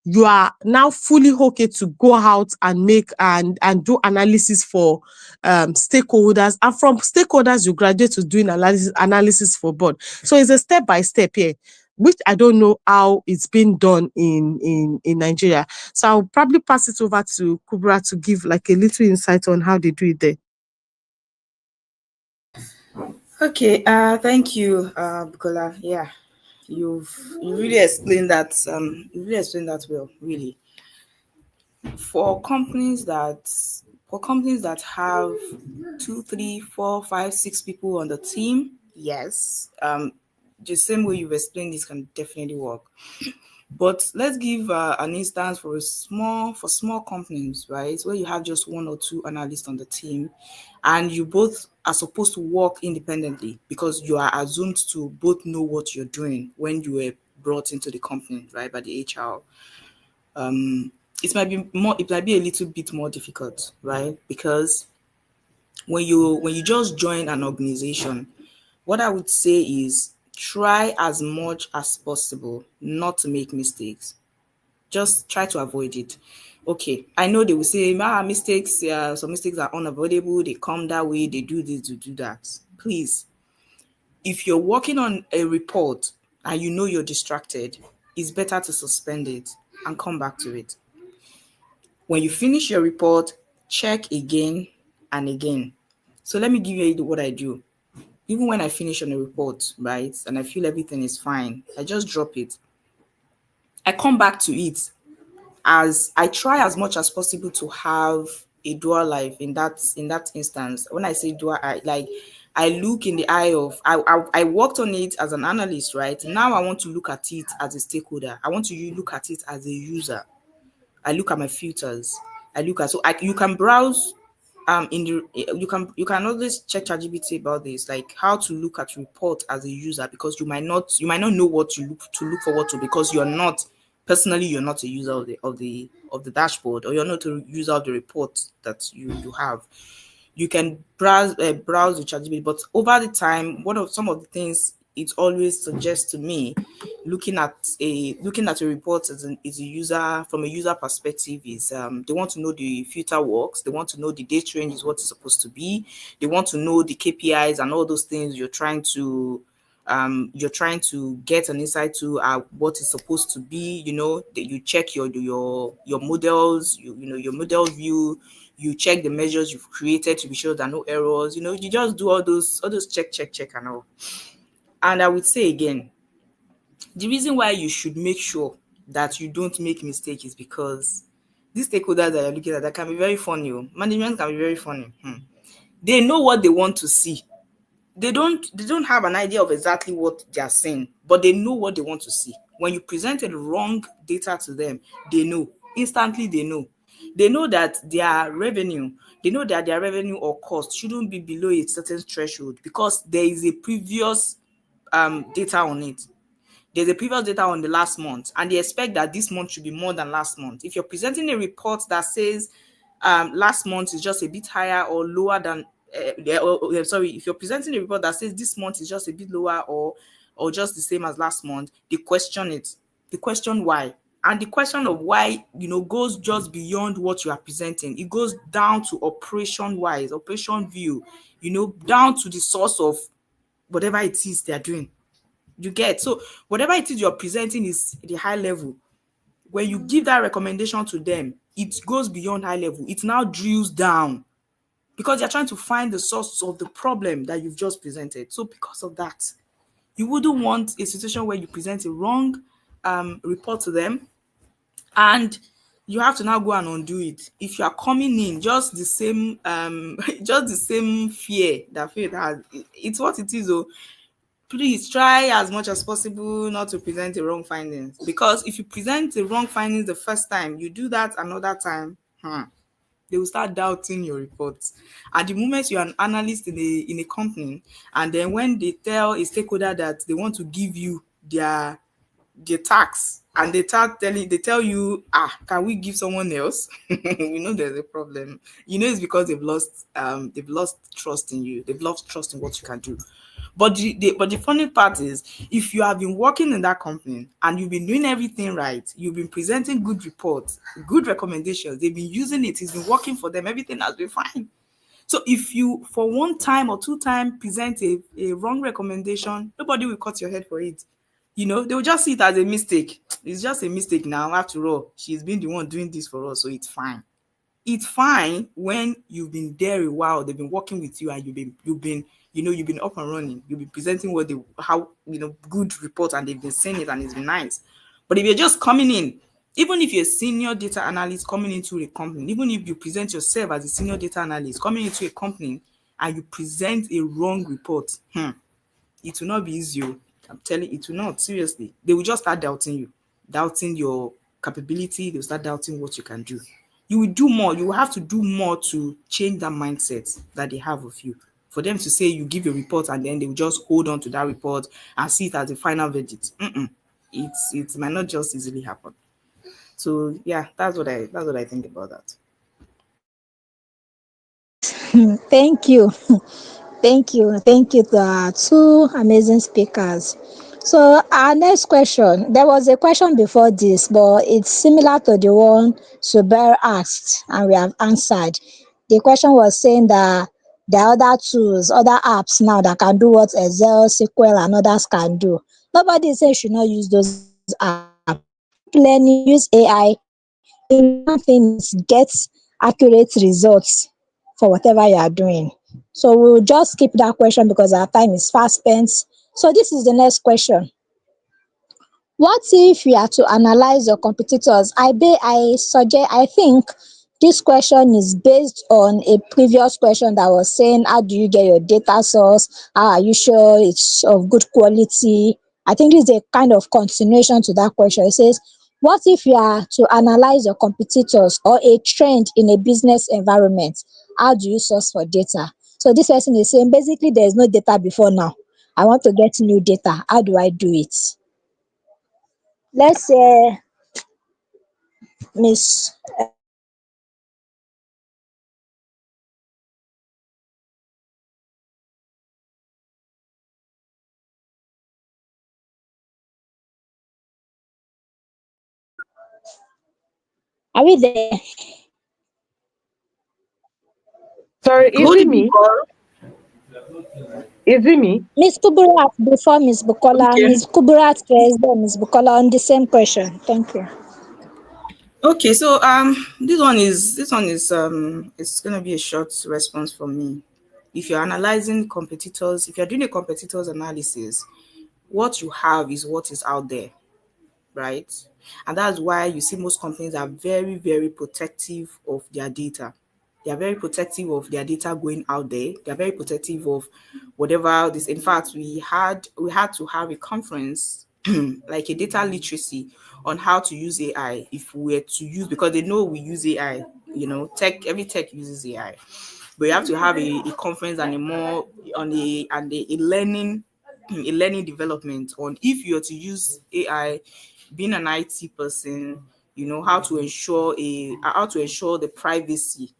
you are now fully okay to go out and make and do analysis for stakeholders, and from stakeholders you graduate to doing analysis for board. So it's a step by step here, which I don't know how it's been done in Nigeria. So I'll probably pass it over to Kubra to give like a little insight on how they do it there. Okay, thank you, Bukola. Yeah, you really explained that. You really explained that well, really. For companies that have 2, 3, 4, 5, 6 people on the team, yes, the same way you've explained this can definitely work. But let's give an instance for small companies, right, where you have just 1 or 2 analysts on the team, and you both are supposed to work independently because you are assumed to both know what you're doing when you were brought into the company, right, by the HR. It might be a little bit more difficult, right? Because when you just join an organization, what I would say is try as much as possible not to make mistakes. Just try to avoid it. Okay, I know they will say, mistakes, some mistakes are unavoidable, they come that way, they do this, they do that. Please, if you're working on a report and you know you're distracted, it's better to suspend it and come back to it. When you finish your report, check again and again. So let me give you what I do. Even when I finish on a report, right, and I feel everything is fine, I just drop it. I come back to it as I try as much as possible to have a dual life in that instance. When I say dual, I look in the eye of, I worked on it as an analyst, right? Now I want to look at it as a stakeholder. I want to look at it as a user. I look at my filters. You can browse you can always check ChatGPT about this, like how to look at report as a user, because you might not know what to look forward to, because you're not a user of the dashboard, or you're not a user of the report that you have. You can browse the ChatGPT, but over the time, some of the things it always suggests to me, looking at a report as a user, from a user perspective, is they want to know the filter works, they want to know the date range is what it's supposed to be, they want to know the KPIs and all those things you're trying to get an insight to what is supposed to be. That you check your models, your model view, you check the measures you've created to be sure there are no errors. You just do all those check and all. And I would say again, the reason why you should make sure that you don't make mistakes is because these stakeholders that you're looking at, that can be very funny. Management can be very funny. They know what they want to see. They don't have an idea of exactly what they are saying, but they know what they want to see. When you presented wrong data to them, they know. Instantly they know. They know that their revenue or cost shouldn't be below a certain threshold, because there is a previous data on it. There's a previous data on the last month, and they expect that this month should be more than last month. If you're presenting a report that says last month is just a bit higher or lower than, if you're presenting a report that says this month is just a bit lower or just the same as last month, they question it. They question why. And the question of why, goes just beyond what you are presenting. It goes down to operation view, down to the source of whatever it is they are doing. You get? So whatever it is you're presenting is the high level. When you give that recommendation to them, it goes beyond high level. It now drills down because you're trying to find the source of the problem that you've just presented. So because of that, you wouldn't want a situation where you present a wrong report to them and you have to now go and undo it. If you are coming in just the same just the same fear that faith has, it's what it is. Oh, please try as much as possible not to present the wrong findings, because if you present the wrong findings the first time, you do that another time, they will start doubting your reports. At the moment you're an analyst in a company, and then when they tell a stakeholder that they want to give you their tax, and they tell you, can we give someone else? There's a problem. It's because they've lost trust in you. They've lost trust in what you can do. But the funny part is, if you have been working in that company and you've been doing everything right, you've been presenting good reports, good recommendations, they've been using it, it's been working for them, everything has been fine. So if you, for one time or two time, present a wrong recommendation, nobody will cut your head for it. They will just see it as a mistake. It's just a mistake now. After all, she's been the one doing this for us, so it's fine. It's fine when you've been there a while, they've been working with you, and you've been up and running. You've been presenting good report, and they've been seeing it, and it's been nice. But if you're just coming in, even if you're a senior data analyst coming into a company, even if you present yourself as a senior data analyst coming into a company and you present a wrong report, it will not be easy. I'm telling you, it will not. Seriously, they will just start doubting you, doubting your capability. They'll start doubting what you can do. You will do more. You will have to do more to change that mindset that they have of you. For them to say you give a report and then they will just hold on to that report and see it as a final verdict. It might not just easily happen. So yeah, that's what I think about that. Thank you. Thank you. Thank you to our two amazing speakers. So, our next question, there was a question before this, but it's similar to the one Suber asked, and we have answered. The question was saying that there are other tools, other apps now that can do what Excel, SQL, and others can do. Nobody says you should not use those apps. Keep learning, use AI. The important thing is get accurate results for whatever you are doing. So we'll just skip that question because our time is fast spent. So this is the next question. What if you are to analyze your competitors? I think this question is based on a previous question that was saying, how do you get your data source? How are you sure it's of good quality? I think this is a kind of continuation to that question. It says, what if you are to analyze your competitors or a trend in a business environment? How do you source for data? So this person is saying, basically, there is no data before now. I want to get new data. How do I do it? Let's say Miss are we there? Sorry, is Who it did you me? call? Is it me? Miss Kuburat before Miss Bukola. Okay. Miss Kuburat first, then Miss Bukola on the same question. Thank you. Okay, so this one is it's gonna be a short response from me. If you're analyzing competitors, if you're doing a competitors analysis, what you have is what is out there, right? And that's why you see most companies are very, very protective of their data. They are very protective of their data going out there. They are very protective of whatever this. In fact, we had to have a conference like a data literacy on how to use AI if we were to use, because they know we use AI. Every tech uses AI, but you have to have a conference and a more on a learning a learning development on if you're to use AI, being an IT person, how to ensure the privacy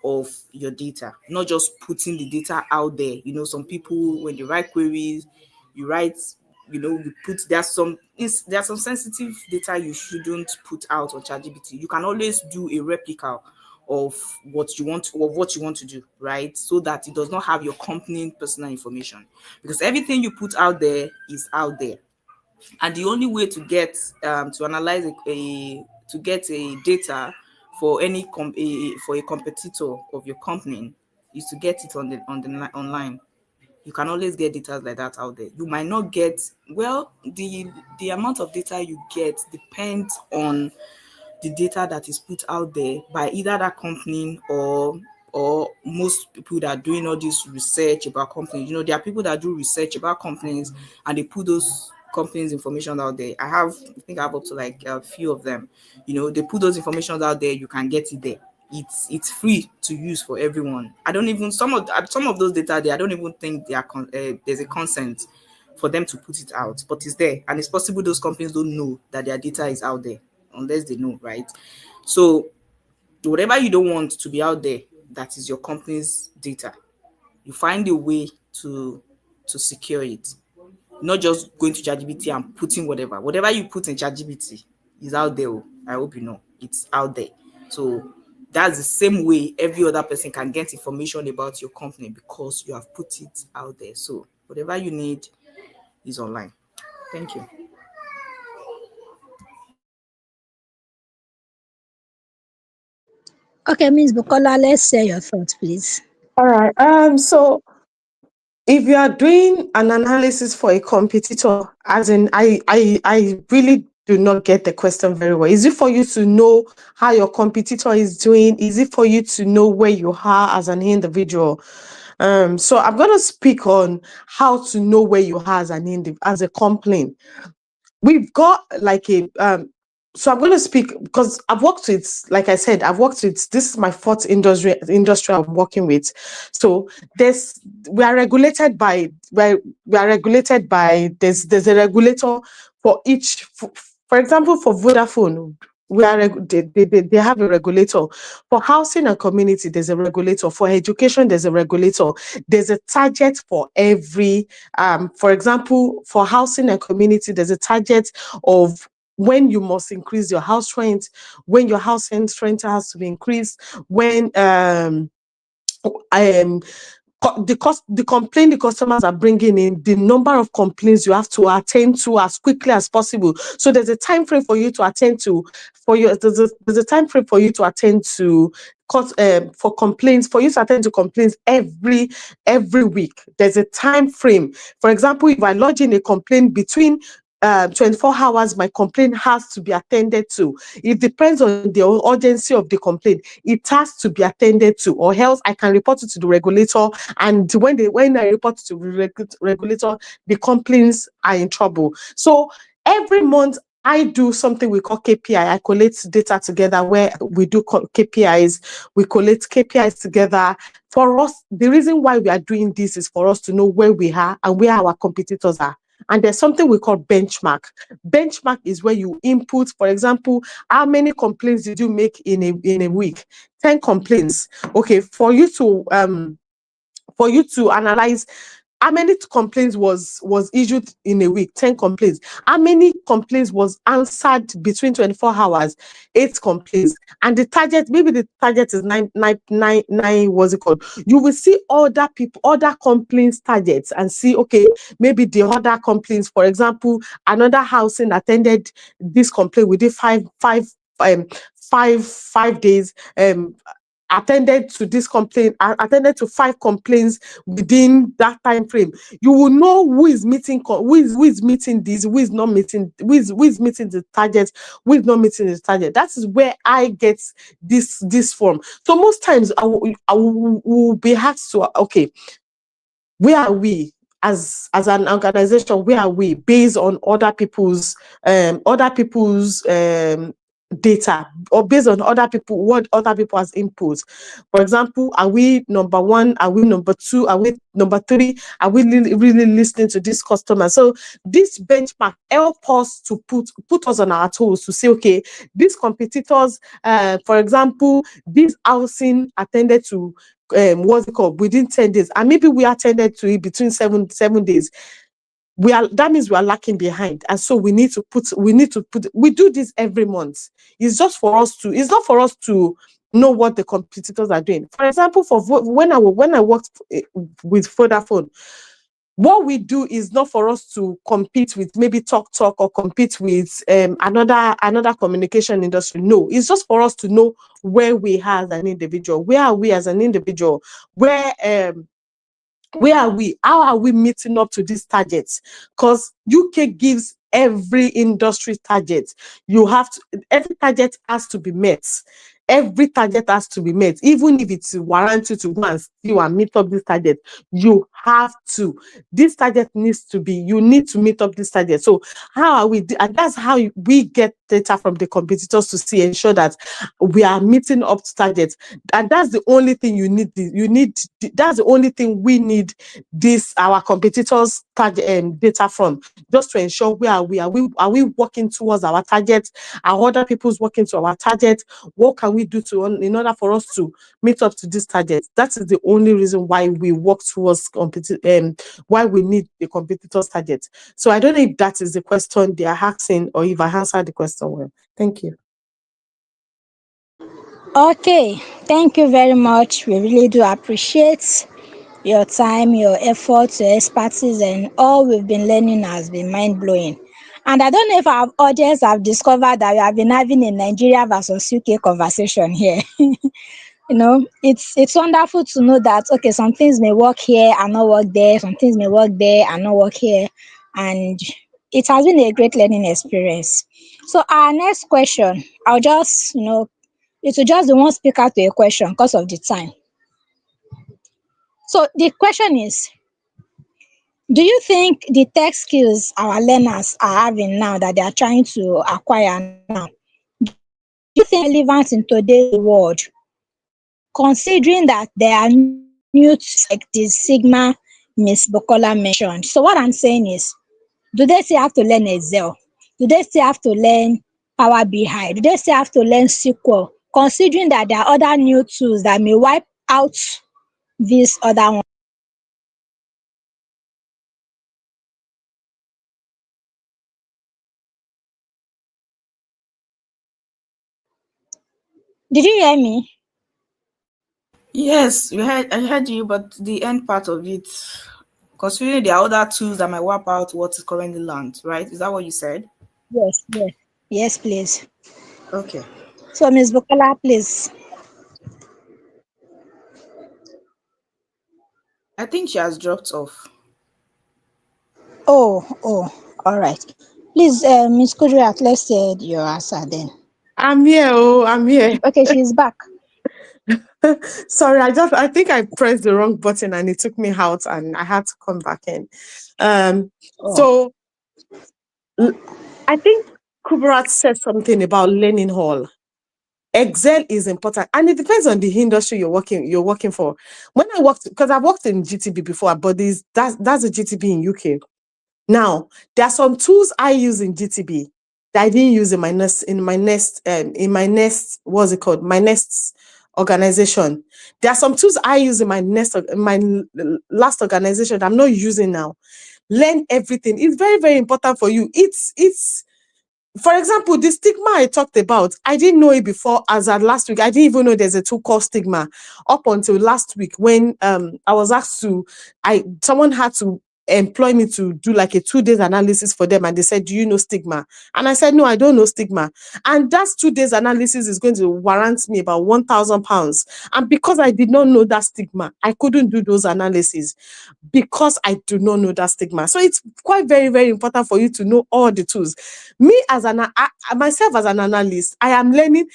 of your data, not just putting the data out there. Some people, when they write queries, you write you put there's some sensitive data you shouldn't put out on ChatGPT. You can always do a replica of what you want to do, right? So that it does not have your company personal information, because everything you put out there is out there. And the only way to get to analyze to get a data for for a competitor of your company is to get it online. You can always get data like that out there. You might not get, well, the amount of data you get depends on the data that is put out there by either that company or most people that are doing all this research about companies. There are people that do research about companies and they put those companies' information out there. I think I have up to like a few of them. They put those information out there. You can get it there. It's free to use for everyone. I don't even some of those data there. I don't even think there's a consent for them to put it out, but it's there, and it's possible those companies don't know that their data is out there unless they know, right? So whatever you don't want to be out there, that is your company's data. You find a way to secure it. Not just going to ChatGPT and putting whatever you put in ChatGPT is out there. I hope you know it's out there. So that's the same way every other person can get information about your company, because you have put it out there. So whatever you need is online. Thank you. Okay, Ms. Bukola, let's share your thoughts, please. All right. So if you are doing an analysis for a competitor, as in, I really do not get the question very well. Is it for you to know how your competitor is doing? Is it for you to know where you are as an individual? So I'm going to speak on how to know where you are as as a company. We've got like so I'm going to speak because I've worked with, like I said, this is my fourth industry I'm working with. So we are regulated by, there's a regulator for each, for example, for Vodafone, they have a regulator. For housing and community, there's a regulator. For education, there's a regulator. There's a target for every, for example, for housing and community, there's a target of when you must increase your house rent, when your house rent has to be increased, when the complaint the customers are bringing in, the number of complaints you have to attend to as quickly as possible. So there's a time frame for you to attend to, there's a time frame for you to attend to for complaints, for you to attend to complaints every week. There's a time frame. For example, if I lodge in a complaint between 24 hours, my complaint has to be attended to. It depends on the urgency of the complaint. It has to be attended to, or else I can report it to the regulator. And when I report it to the regulator, the complaints are in trouble. So every month, I do something we call KPI. I collate data together where we do KPIs. We collate KPIs together. For us, the reason why we are doing this is for us to know where we are and where our competitors are. And there's something we call benchmark. Benchmark is where you input, for example, how many complaints did you make in a week? 10 complaints. Okay, for you to analyze how many complaints was issued in a week, 10 complaints. How many complaints was answered between 24 hours? 8 complaints. And the target, maybe the target is nine, what's it called? You will see other complaints targets and see, okay, maybe the other complaints, for example, another housing attended this complaint within 5 days, attended to this complaint, attended to 5 complaints within that time frame. You will know who is meeting this, who is not meeting, who is meeting the target, who is not meeting the target. That is where I get this from. So most times I will be asked to, okay, where are we as an organization? Where are we based on other people's data, or based on what other people has input? For example, are we number 1? Are we number 2? Are we number 3? Are we really listening to this customer? So this benchmark help us to put us on our toes to say, okay, these competitors, for example, this housing attended to what's it called within 10 days, and maybe we attended to it between seven days. that means we are lacking behind. And so we do this every month. It's not for us to know what the competitors are doing. For example, when I worked with Vodafone, what we do is not for us to compete with maybe Talk or compete with another communication industry. No, it's just for us to know where we are as an individual. Where are we as an individual? Where are we? How are we meeting up to these targets? Because UK gives every industry target. Every target has to be met. Every target has to be met, even if it's warranted to go and steal and meet up this target. You have to. This target you need to meet up this target. So how are we? And that's how we get data from the competitors to ensure that we are meeting up to targets. And that's the only thing that's the only thing we need our competitors data from, just to ensure where are we? Are we working towards our target? Are other people's working to our target? What can we do in order for us to meet up to this target? That is the only reason why we work towards why we need the competitors target. So I don't know if that is the question they are asking or if I answered the question well. Thank you. Okay, thank you very much. We really do appreciate your time, your efforts, your expertise, and all we've been learning has been mind-blowing. And I don't know if our audience have discovered that we have been having a Nigeria versus UK conversation here. It's wonderful to know that, okay, some things may work here and not work there, some things may work there and not work here. And it has been a great learning experience. So our next question, it will just be one speaker to a question because of the time. So the question is, do you think the tech skills our learners are having now that they are trying to acquire now, do you think relevant in today's world, considering that there are new tools like the Sigma Miss Bokola mentioned? So what I'm saying is, do they still have to learn Excel? Do they still have to learn Power BI? Do they still have to learn SQL? Considering that there are other new tools that may wipe out these other ones. Did you hear me? Yes, I heard you, but the end part of it, considering there are other tools that might wipe out what is currently learned, right? Is that what you said? Yes, yes. Yes, please. Okay. So, Ms. Bukola, please. I think she has dropped off. Oh, all right. Please, Ms. Kudrat, let's hear your answer then. I'm here. I'm here. Okay, she's back. Sorry, I think I pressed the wrong button and it took me out and I had to come back in. Oh, So I think Kubrat said something about learning hall. Excel is important, and it depends on the industry you're working for. When I worked, because I've worked in GTB before, but that's a GTB in UK. Now, there are some tools I use in GTB that I didn't use in my next what's it called? My next organization. There are some tools I use in my last organization that I'm not using now. Learn everything. It's very, very important for you. It's for example, the stigma I talked about, I didn't know it before as at last week. I didn't even know there's a tool called stigma up until last week when I was asked someone had to employ me to do like a 2 days analysis for them, and they said, do you know stigma? And I said, no, I don't know stigma. And that 2 days analysis is going to warrant me about £1,000. And because I did not know that stigma, I couldn't do those analyses because I do not know that stigma. So it's quite very, very important for you to know all the tools. Me myself as an analyst, I am learning.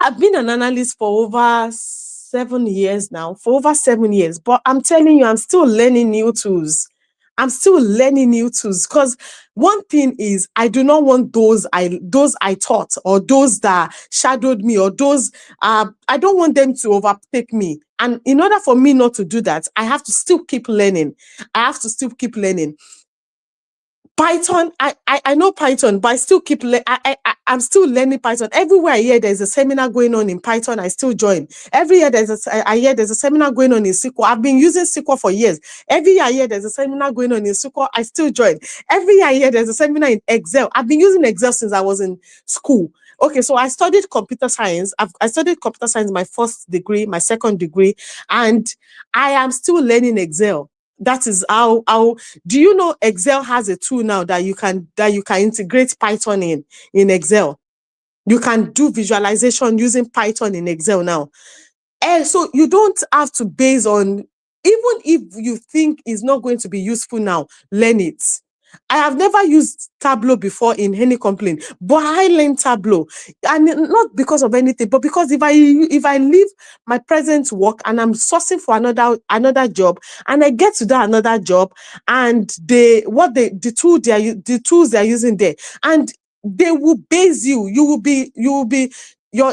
I've been an analyst for over 7 years now, but I'm telling you, I'm still learning new tools. Because one thing is, I do not want those I taught or those that shadowed me or those I don't want them to overtake me. And in order for me not to do that, I have to still keep learning. Python, I know Python, but I still keep, I'm still learning Python. Everywhere I hear there's a seminar going on in Python, I still join. Every year I hear there's a seminar going on in SQL. I've been using SQL for years. Every year I hear there's a seminar going on in SQL, I still join. Every year I hear there's a seminar in Excel. I've been using Excel since I was in school. Okay, so I studied computer science. I studied computer science, my first degree, my second degree, and I am still learning Excel. That is how do you know Excel has a tool now that you can integrate Python in Excel. You can do visualization using Python in Excel now. And so you don't have to base on, even if you think it's not going to be useful now, learn it. I have never used Tableau before in any complaint, but I learned Tableau, and not because of anything, but because if I leave my present work and I'm sourcing for another job, and I get to that another job, and the tools they're using there, and they will base your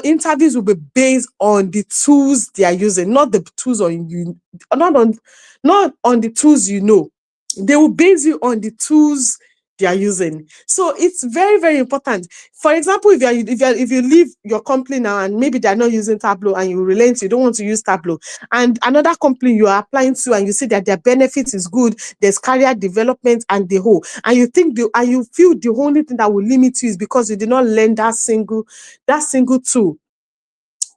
interviews will be based on the tools they are using, not the tools on you, not on the tools you know. They will base you on the tools they are using. So it's very, very important. For example, if you leave your company now and maybe they're not using Tableau and you relent, you don't want to use Tableau, and another company you are applying to and you see that their benefits is good, there's career development and the whole, and you feel the only thing that will limit you is because you did not learn that single tool.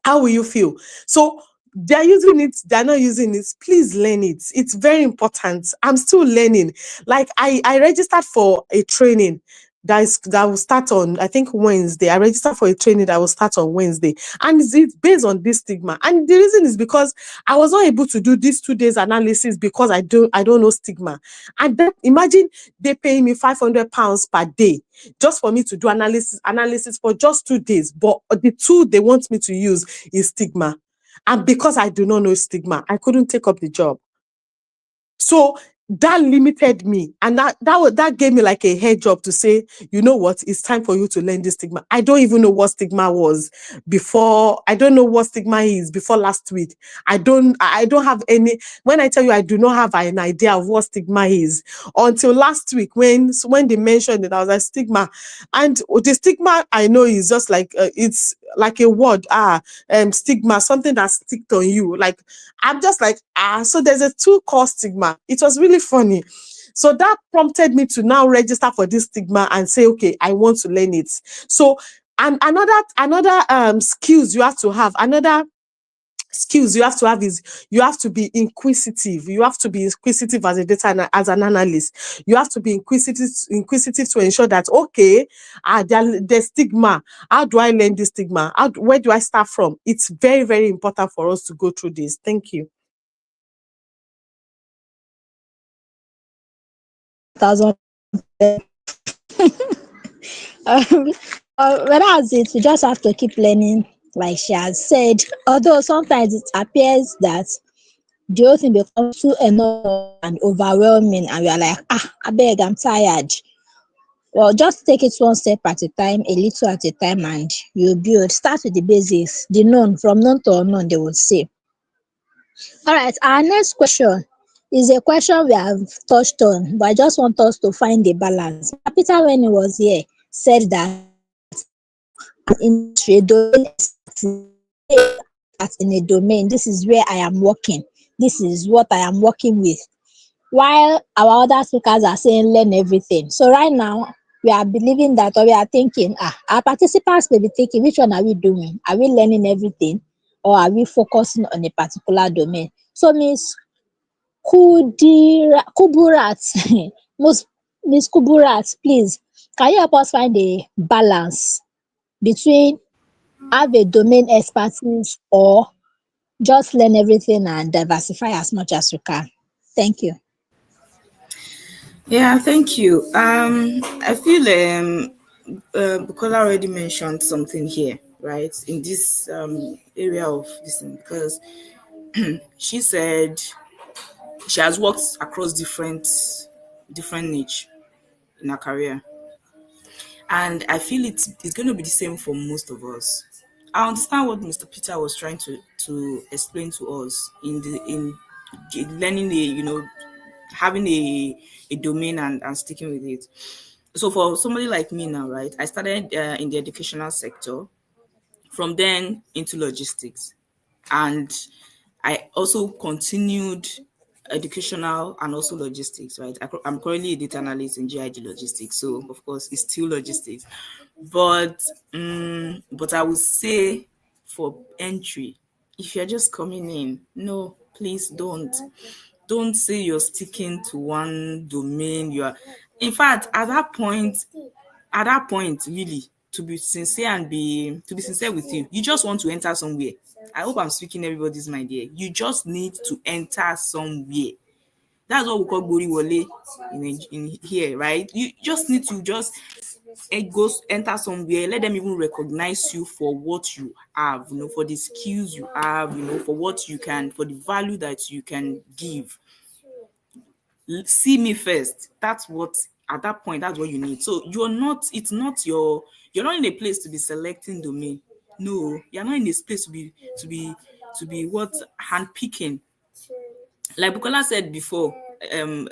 How will you feel? So they're using it, they're not using it. Please learn it. It's very important. I'm still learning. Like I registered for a training that will start on, I think, Wednesday. I registered for a training that will start on Wednesday. And it's based on this stigma. And the reason is because I was not able to do this 2 days analysis because I don't know stigma. And then imagine they paying me £500 per day just for me to do analysis for just 2 days. But the tool they want me to use is stigma. And because I do not know stigma, I couldn't take up the job. So that limited me, and that gave me like a head job to say, you know what, it's time for you to learn this stigma. I don't even know what stigma was before. I don't know what stigma is before last week. I don't have any. When I tell you I do not have an idea of what stigma is until last week when they mentioned it, I was like, stigma, and the stigma I know is just like it's like a word, stigma, something that sticked on you. Like I'm just like, so there's a tool called stigma. It was really funny. So that prompted me to now register for this stigma and say, okay, I want to learn it. So, and another skills you have to have, is you have to be inquisitive. You have to be inquisitive as as an analyst. You have to be inquisitive to ensure that, okay, the stigma. How do I learn this stigma? Where do I start from? It's very, very important for us to go through this. Thank you. Thousand. Whereas we just have to keep learning, like she has said. Although sometimes it appears that the whole thing becomes too enormous and overwhelming, and we are like, I beg, I'm tired. Well, just take it one step at a time, a little at a time, and you build. Start with the basics, the known, from known to unknown, they would say. All right, our next question is a question we have touched on, but I just want us to find a balance. Peter, when he was here, said that in a domain, in a domain, this is where I am working. This is what I am working with. While our other speakers are saying learn everything. So right now, we are believing that, or we are thinking, our participants may be thinking, which one are we doing? Are we learning everything, or are we focusing on a particular domain? So Miss Kuburat, Miss Kuburat, please, can you help us find a balance between have a domain expertise or just learn everything and diversify as much as you can? Thank you. Yeah, thank you. I feel Bukola already mentioned something here, right? In this area of this thing, because she said she has worked across different niche in her career, and I feel it's going to be the same for most of us. I understand what Mr. Peter was trying to explain to us in learning having a domain and sticking with it. So for somebody like me now, right, I started in the educational sector, from then into logistics, and I also continued educational and also logistics, right? I'm currently a data analyst in GIG logistics, so of course it's still logistics, but but I would say for entry, if you're just coming in, no, please don't say you're sticking to one domain. You are, in fact, at that point, really, to be sincere with you, you just want to enter somewhere. I hope I'm speaking everybody's mind here. You just need to enter somewhere. That's what we call Gori Wole in here, right? You just need to just go enter somewhere, let them even recognize you for what you have, for the skills you have, for what you can, for the value that you can give. See me first. That's what, at that point, that's what you need. So you're not in a place to be selecting domain. No, you're not in this place to be what, handpicking. Like Bukola said before,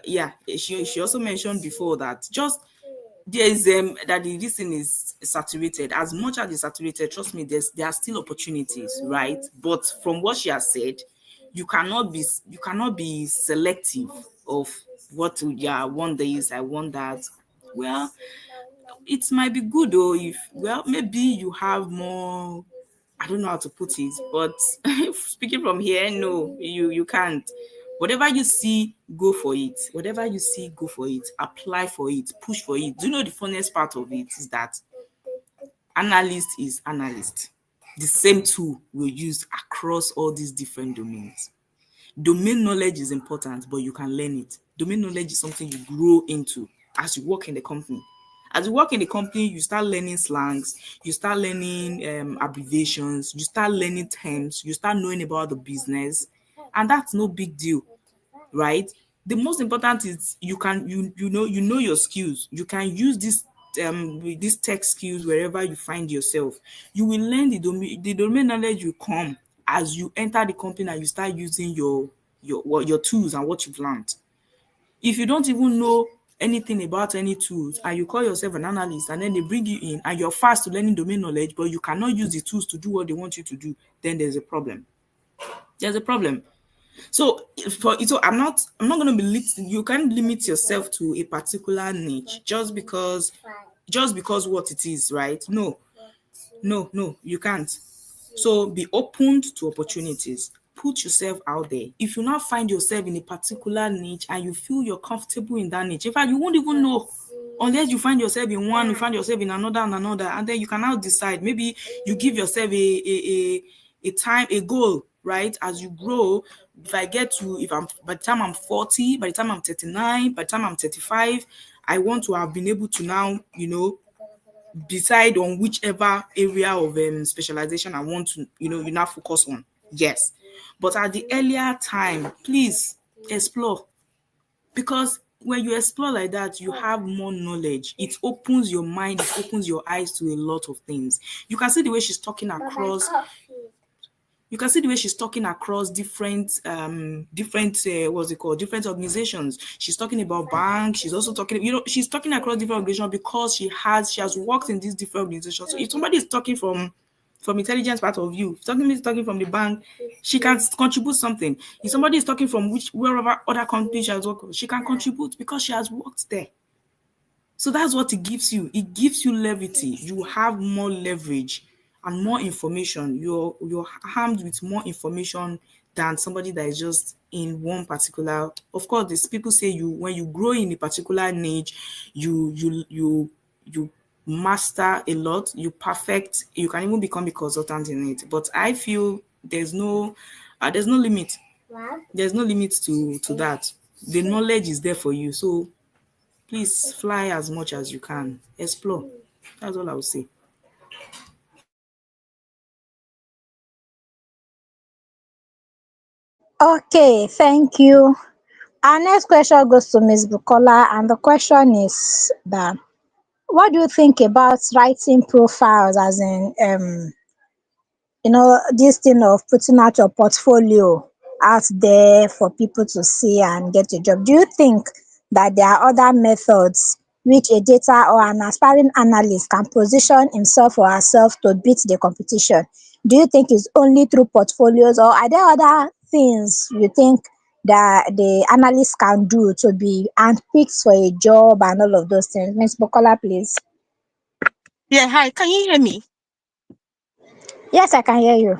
yeah, she also mentioned before that just there is that this thing is saturated. As much as it's saturated, trust me, there are still opportunities, right? But from what she has said, you cannot be selective of what to, yeah, I want this, I want that. Well, it might be good though if, well, maybe you have more, I don't know how to put it, but speaking from here, no, you can't. Whatever you see, go for it. Whatever you see, go for it. Apply for it. Push for it. Do you know the funniest part of it is that analyst is analyst. The same tool we use across all these different domains. Domain knowledge is important, but you can learn it. Domain knowledge is something you grow into as you work in the company. As you work in the company, you start learning slangs, you start learning abbreviations, you start learning terms, you start knowing about the business, and that's no big deal, right? The most important is you know your skills. You can use with these tech skills wherever you find yourself. You will learn the domain knowledge will come as you enter the company and you start using your tools and what you've learned. If you don't even know anything about any tools and you call yourself an analyst and then they bring you in and you're fast to learning domain knowledge, but you cannot use the tools to do what they want you to do, then there's a problem. There's a problem. So I'm not going to be you can't limit yourself to a particular niche just because what it is, right? No, you can't. So be open to opportunities. Put yourself out there. If you now find yourself in a particular niche and you feel you're comfortable in that niche, in fact, you won't even know unless you find yourself in one, you find yourself in another and another, and then you can now decide. Maybe you give yourself a goal, right? As you grow, if I'm by the time I'm 40, by the time I'm 39, by the time I'm 35, I want to have been able to now, decide on whichever area of specialization I want to, you now focus on. Yes. But at the earlier time, please explore. Because when you explore like that, you have more knowledge. It opens your mind, it opens your eyes to a lot of things. You can see the way she's talking across different organizations. She's talking about banks. She's also talking, she's talking across different organizations because she has worked in these different organizations. So if somebody is talking from intelligence part of view, if somebody is talking from the bank, she can contribute something. If somebody is talking from wherever other company she has worked, she can contribute because she has worked there. So that's what it gives you. It gives you levity. You have more leverage and more information. You're armed with more information than somebody that is just in one particular. Of course, these people say when you grow in a particular niche, you master a lot, you perfect, you can even become a consultant in it. But I feel there's no limit. There's no limit to that. The knowledge is there for you. So please fly as much as you can. Explore. That's all I would say. Okay, thank you. Our next question goes to Ms. Bukola, and the question is that what do you think about writing profiles, as in this thing of putting out your portfolio out there for people to see and get a job. Do you think that there are other methods which a data or an aspiring analyst can position himself or herself to beat the competition? Do you think it's only through portfolios, or are there other things you think that the analyst can do to be handpicked for a job and all of those things? Ms. Bokola, please. Yeah, hi. Can you hear me? Yes, I can hear you.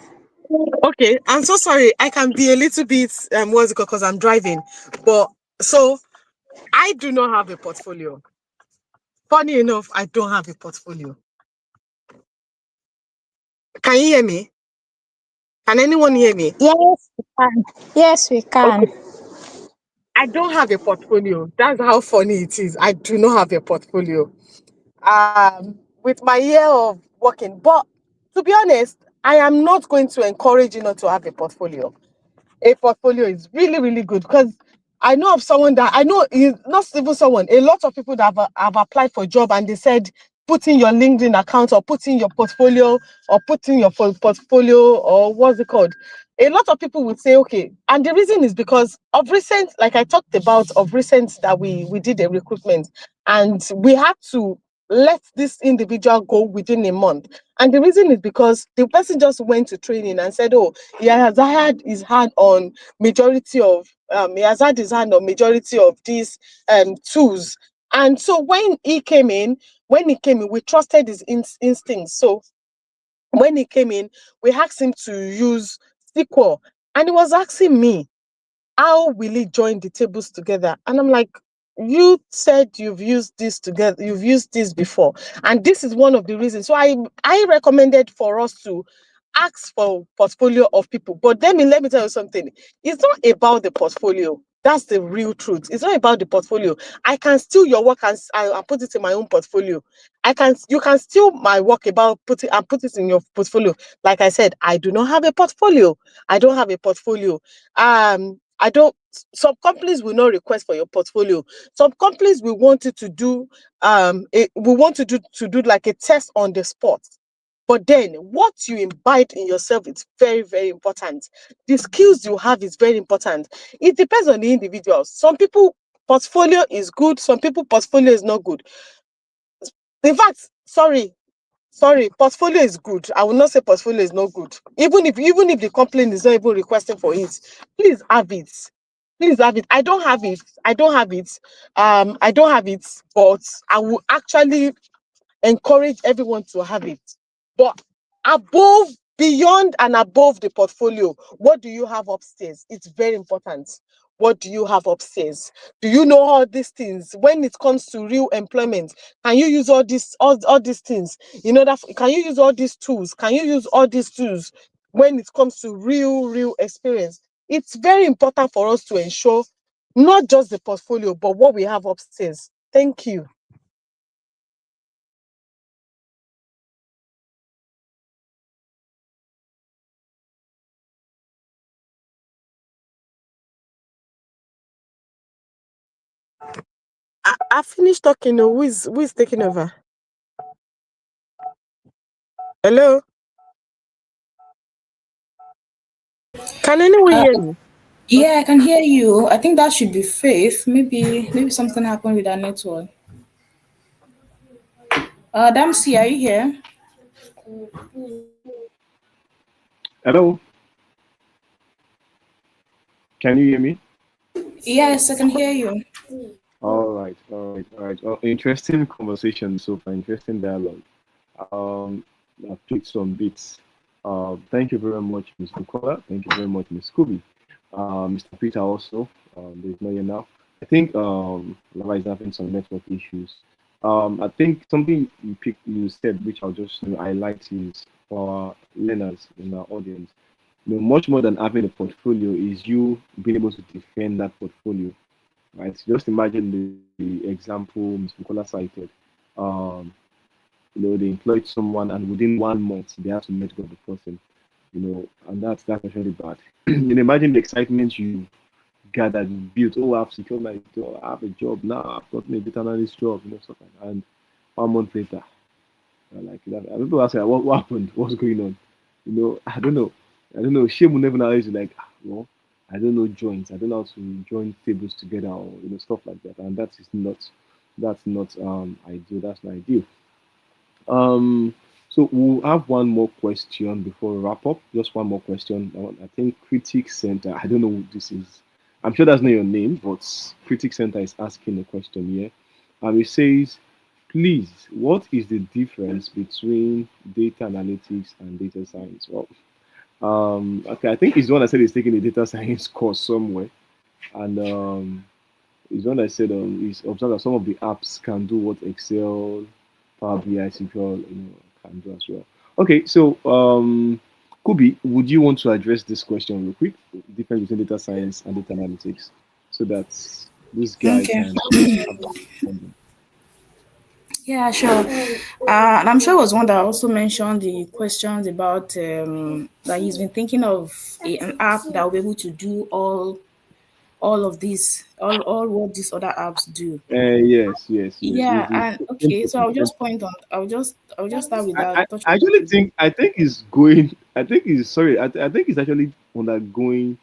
Okay, I'm so sorry. I can be a little bit what's it called, because I'm driving. But so I do not have a portfolio. Funny enough, I don't have a portfolio. Can you hear me? Can anyone hear me? Yes, we can. Yes, we can. Okay. I don't have a portfolio. That's how funny it is. I do not have a portfolio. With my year of working. But to be honest, I am not going to encourage you not to have a portfolio. A portfolio is really, really good, because I know of someone that I know is not even someone, a lot of people that have applied for a job, and they said, put in your LinkedIn account, or put in your portfolio, or put in your portfolio, or what's it called? A lot of people would say, okay. And the reason is because of recent, like I talked about, of recent that we did a recruitment, and we had to let this individual go within a month. And the reason is because the person just went to training and said, oh, he has had his hand on majority of these tools. And so when he came in, we trusted his instincts. So when he came in, we asked him to use SQL, and he was asking me, how will he join the tables together? And I'm like, you said you've used this together, you've used this before, and this is one of the reasons. So I recommended for us to ask for portfolio of people. But then let me tell you something. It's not about the portfolio. That's the real truth. It's not about the portfolio. I can steal your work and put it in my own portfolio. You can steal my work about put it in your portfolio. Like I said, I do not have a portfolio. I don't have a portfolio. I don't. Some companies will not request for your portfolio. Some companies will want you to do we want to do like a test on the spot. But then what you imbibe in yourself is very, very important. The skills you have is very important. It depends on the individuals. Some people portfolio is good, some people portfolio is not good. In fact, sorry, portfolio is good. I will not say portfolio is not good. Even if the company is not even requesting for it, please have it. Please have it. I don't have it. I don't have it. I don't have it, but I will actually encourage everyone to have it. But beyond and above the portfolio, what do you have upstairs? It's very important. What do you have upstairs? Do you know all these things? When it comes to real employment, can you use all these things? You know that can you use all these tools? Can you use all these tools when it comes to real experience? It's very important for us to ensure not just the portfolio, but what we have upstairs. Thank you. I finished talking. Oh, who is taking over? Hello? Can anyone hear me? Yeah, I can hear you. I think that should be Faith. Maybe something happened with our network. Dempsey, are you here? Hello, can you hear me? Yes, I can hear you. All right. Interesting conversation so far, interesting dialogue. Um, I've picked some bits. Thank you very much, Ms. Bukola. Thank you very much, Ms. Scooby. Mr. Peter also. There's no here now. I think Lava is having some network issues. I think something you said, which I'll just highlight, is for our learners in our audience. Much more than having a portfolio is you being able to defend that portfolio, right? Just imagine the example Ms. Bukola cited. Um, they employed someone, and within 1 month they have to let go of the person. And that's actually bad. Imagine the excitement you gathered, built. Oh, I've secured my job. I have a job now. I've gotten a data analyst job. Stuff like that. And 1 month later, like that. And people ask, what happened? What's going on? I don't know. Shame will never know. Like, well, I don't know joins. I don't know how to join tables together or stuff like that. And that's not ideal. That's not ideal. Um, so we'll have one more question before we wrap up. Just one more question. I think Critic Center. I don't know who this is. I'm sure that's not your name, but Critic Center is asking a question here. It says, please, what is the difference between data analytics and data science? Well, okay, I think he's the one that said he's taking a data science course somewhere, and is one that said is observed that some of the apps can do what Excel, Power BI, SQL, can do as well. Okay, so Kubi, would you want to address this question real quick? The difference between data science and data analytics, so that this guy Okay. can. Yeah, sure. And I'm sure it was one that also mentioned the questions about that he's been thinking of an app that will be able to do all of this, all what these other apps do. Yes. Yeah, Is the and okay, so I'll just point on. I'll just start with that. Touch I on that actually with you. think he's going. I think he's sorry. I think he's actually undergoing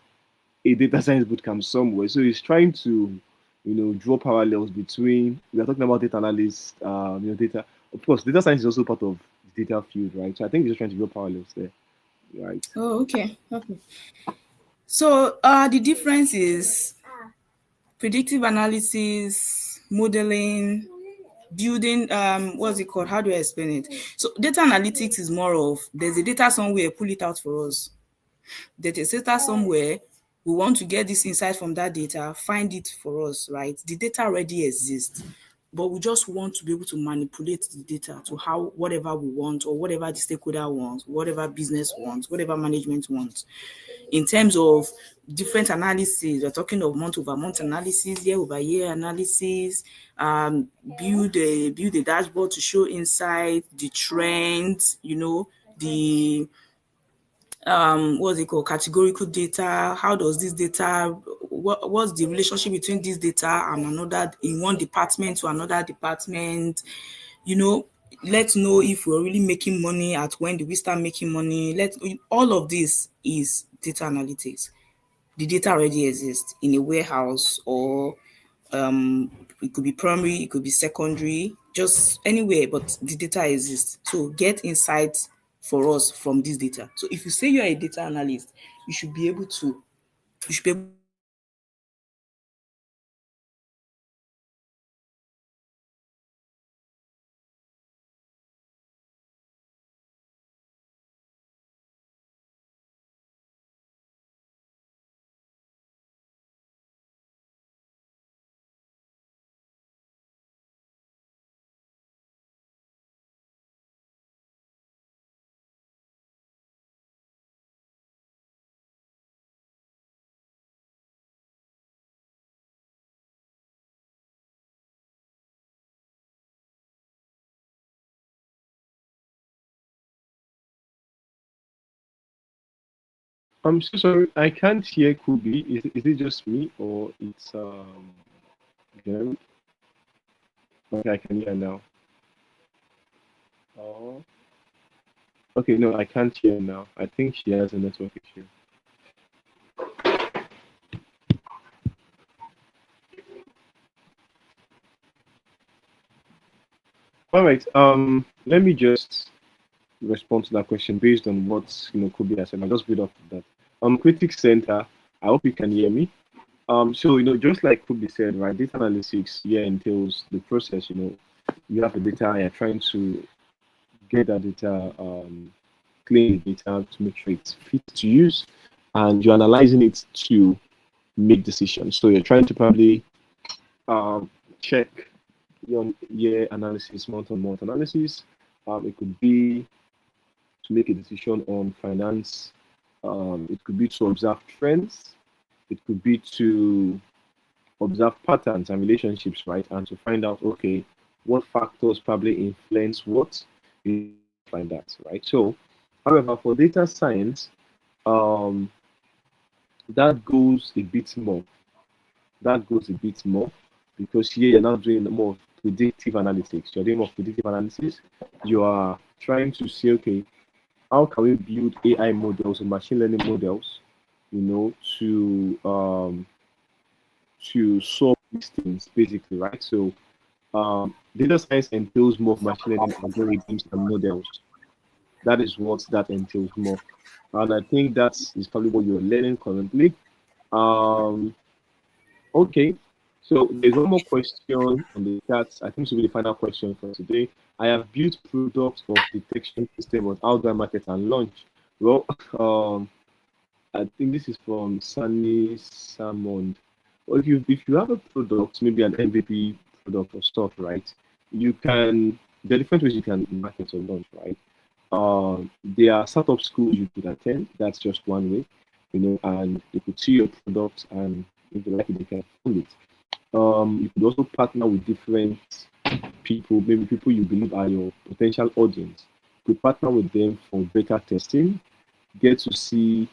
a data science bootcamp somewhere. So he's trying to, draw parallels between. We are talking about data analysts, data. Of course, data science is also part of the data field, right? So I think he's just trying to draw parallels there, right? Oh, okay, okay. So the difference is predictive analysis, modeling, building. What's it called? How do I explain it? So data analytics is more of there's a data somewhere, pull it out for us. There's a data somewhere, we want to get this insight from that data, find it for us, right? The data already exists, but we just want to be able to manipulate the data to how whatever we want or whatever the stakeholder wants, whatever business wants, whatever management wants. In terms of different analysis, we're talking of month over month analysis, year over year analysis, build a dashboard to show insight, the trends, the what's it called, categorical data. How does this data, what's the relationship between this data and another, in one department to another department? Let's know if we're really making money, at when do we start making money. All of this is data analytics. The data already exists in a warehouse, or it could be primary, it could be secondary, just anywhere, but the data exists. So get insights for us from this data. So if you say you're a data analyst, you should be able to you should be able I'm so sorry. I can't hear Kubi. Is it just me or it's them? Okay, I can hear now. Oh. Okay, no, I can't hear now. I think she has a network issue. All right. Let me just respond to that question based on what Kobe has said. I'll just build up to that. Critics Center. I hope you can hear me. So just like Kobe said, right, data analytics entails the process. You have the data, you're trying to get that data, clean the data to make sure it's fit to use, and you're analyzing it to make decisions. So you're trying to probably check your year analysis, month on month analysis. It could be to make a decision on finance. It could be to observe trends. It could be to observe patterns and relationships, right? And to find out, okay, what factors probably influence what, you find that, right? So, however, for data science, um, that goes a bit more. That goes a bit more because here you're now doing more predictive analytics. You're doing more predictive analysis. You are trying to see, okay, how can we build AI models and machine learning models to solve these things basically, right? So data science entails more of machine learning algorithms and models. That is what that entails more, and I think that is probably what you're learning currently. Um, okay, so there's one more question on the chat. I think this will be the final question for today. I have built products of detection system on how do I market and launch. Well, I think this is from Sunny Salmon. Well, if you have a product, maybe an MVP product or stuff, right? You can there are different ways you can market or launch, right? There are startup schools you could attend. That's just one way, and they could see your product and if they like it, they can fund it. You could also partner with different people, maybe people you believe are your potential audience. You could partner with them for beta testing, get to see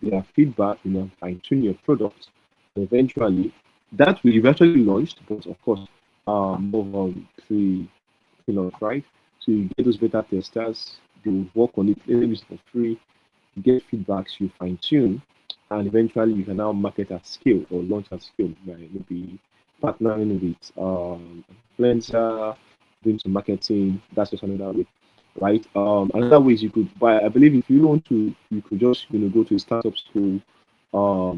their feedback, fine tune your product. Eventually, that will eventually launched, but of course, more pre-launch, right? So you get those beta testers, they will work on it, maybe for free, get feedbacks, you fine tune, and eventually you can now market at scale or launch at scale by maybe partnering with influencer, doing some marketing. That's just another way, right? Another way is you could buy. I believe if you want to, you could just go to a startup school or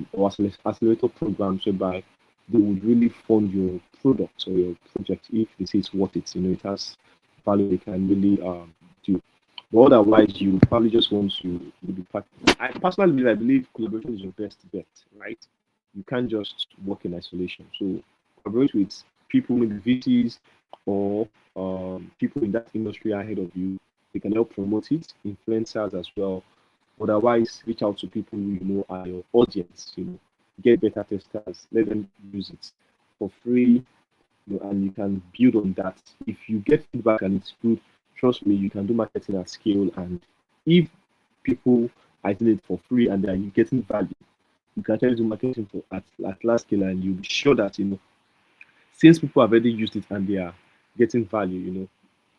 accelerator programs whereby they would really fund your product or your project if they say it's worth it. It has value they can really do. But otherwise, you probably just want to be part. I personally believe collaboration is your best bet, right? You can't just work in isolation. So collaborate with people, maybe VCs or people in that industry ahead of you. They can help promote it, influencers as well. Otherwise, reach out to people who are your audience. Get beta testers, let them use it for free, and you can build on that. If you get feedback and it's good, trust me, you can do marketing at scale. And if people are doing it for free and they are getting value, you can actually do marketing at large scale, and you'll be sure that since people have already used it and they are getting value,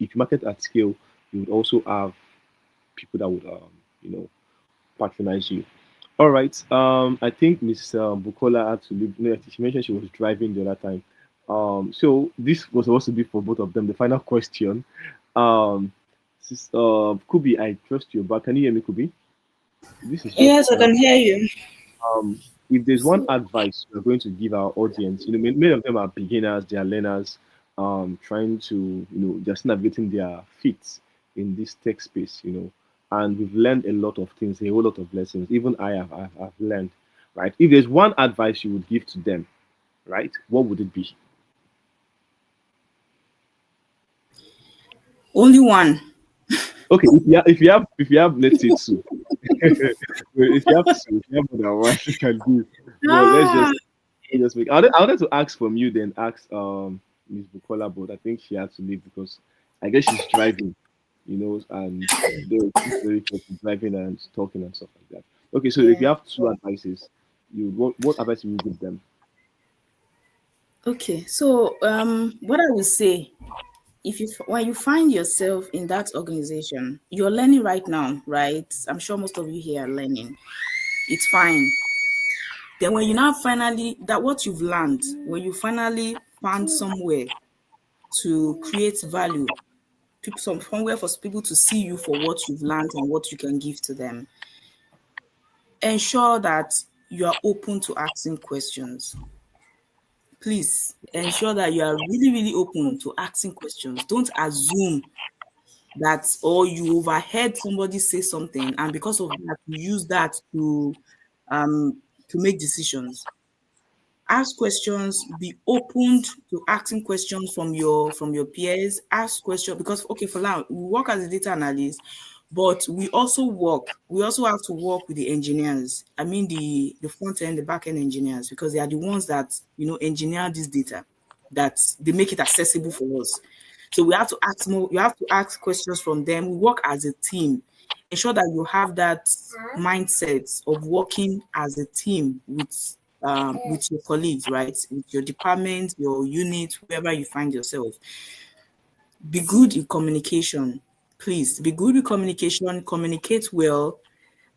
if you market at scale, you would also have people that would patronize you. All right. I think Miss Bukola had to leave. No, she mentioned she was driving the other time. So this was supposed to be for both of them. The final question. Kubi, I trust you, but can you hear me, Kubi? This is just Yes, I can hear you. if there's one advice we're going to give our audience, many of them are beginners, they are learners, trying to, just navigating their feet in this tech space, and we've learned a lot of things, a whole lot of lessons. Even I've learned, right? If there's one advice you would give to them, right, what would it be? Only one. Okay, if you have, let's say two. If you have two, if you have more than one, you can do. But Ah, let's just make. I wanted to ask from you, then ask Miss Bukola, but I think she had to leave because I guess she's driving, and they're very close to driving and talking and stuff like that. Okay, so if you yeah. have two advices, what advice would you give them? Okay. So, what I would say, if you when you find yourself in that organization, you're learning right now, right? I'm sure most of you here are learning. It's fine. Then when you now finally that what you've learned, when you finally found somewhere to create value, people somewhere for people to see you for what you've learned and what you can give to them, ensure that you are open to asking questions. Please ensure that you are really, really open to asking questions. Don't assume that or you overheard somebody say something and because of that you use that to make decisions. Ask questions, be open to asking questions from your peers. Ask questions because okay, for now we work as a data analyst, but we also have to work with the engineers. I mean the front end, the back end engineers, because they are the ones that engineer this data, that they make it accessible for us. So we have to ask more, you have to ask questions from them. We work as a team. Ensure that you have that mindset of working as a team with your colleagues, right? With your department, your unit, wherever you find yourself. Be good in communication. Please be good with communication, communicate well,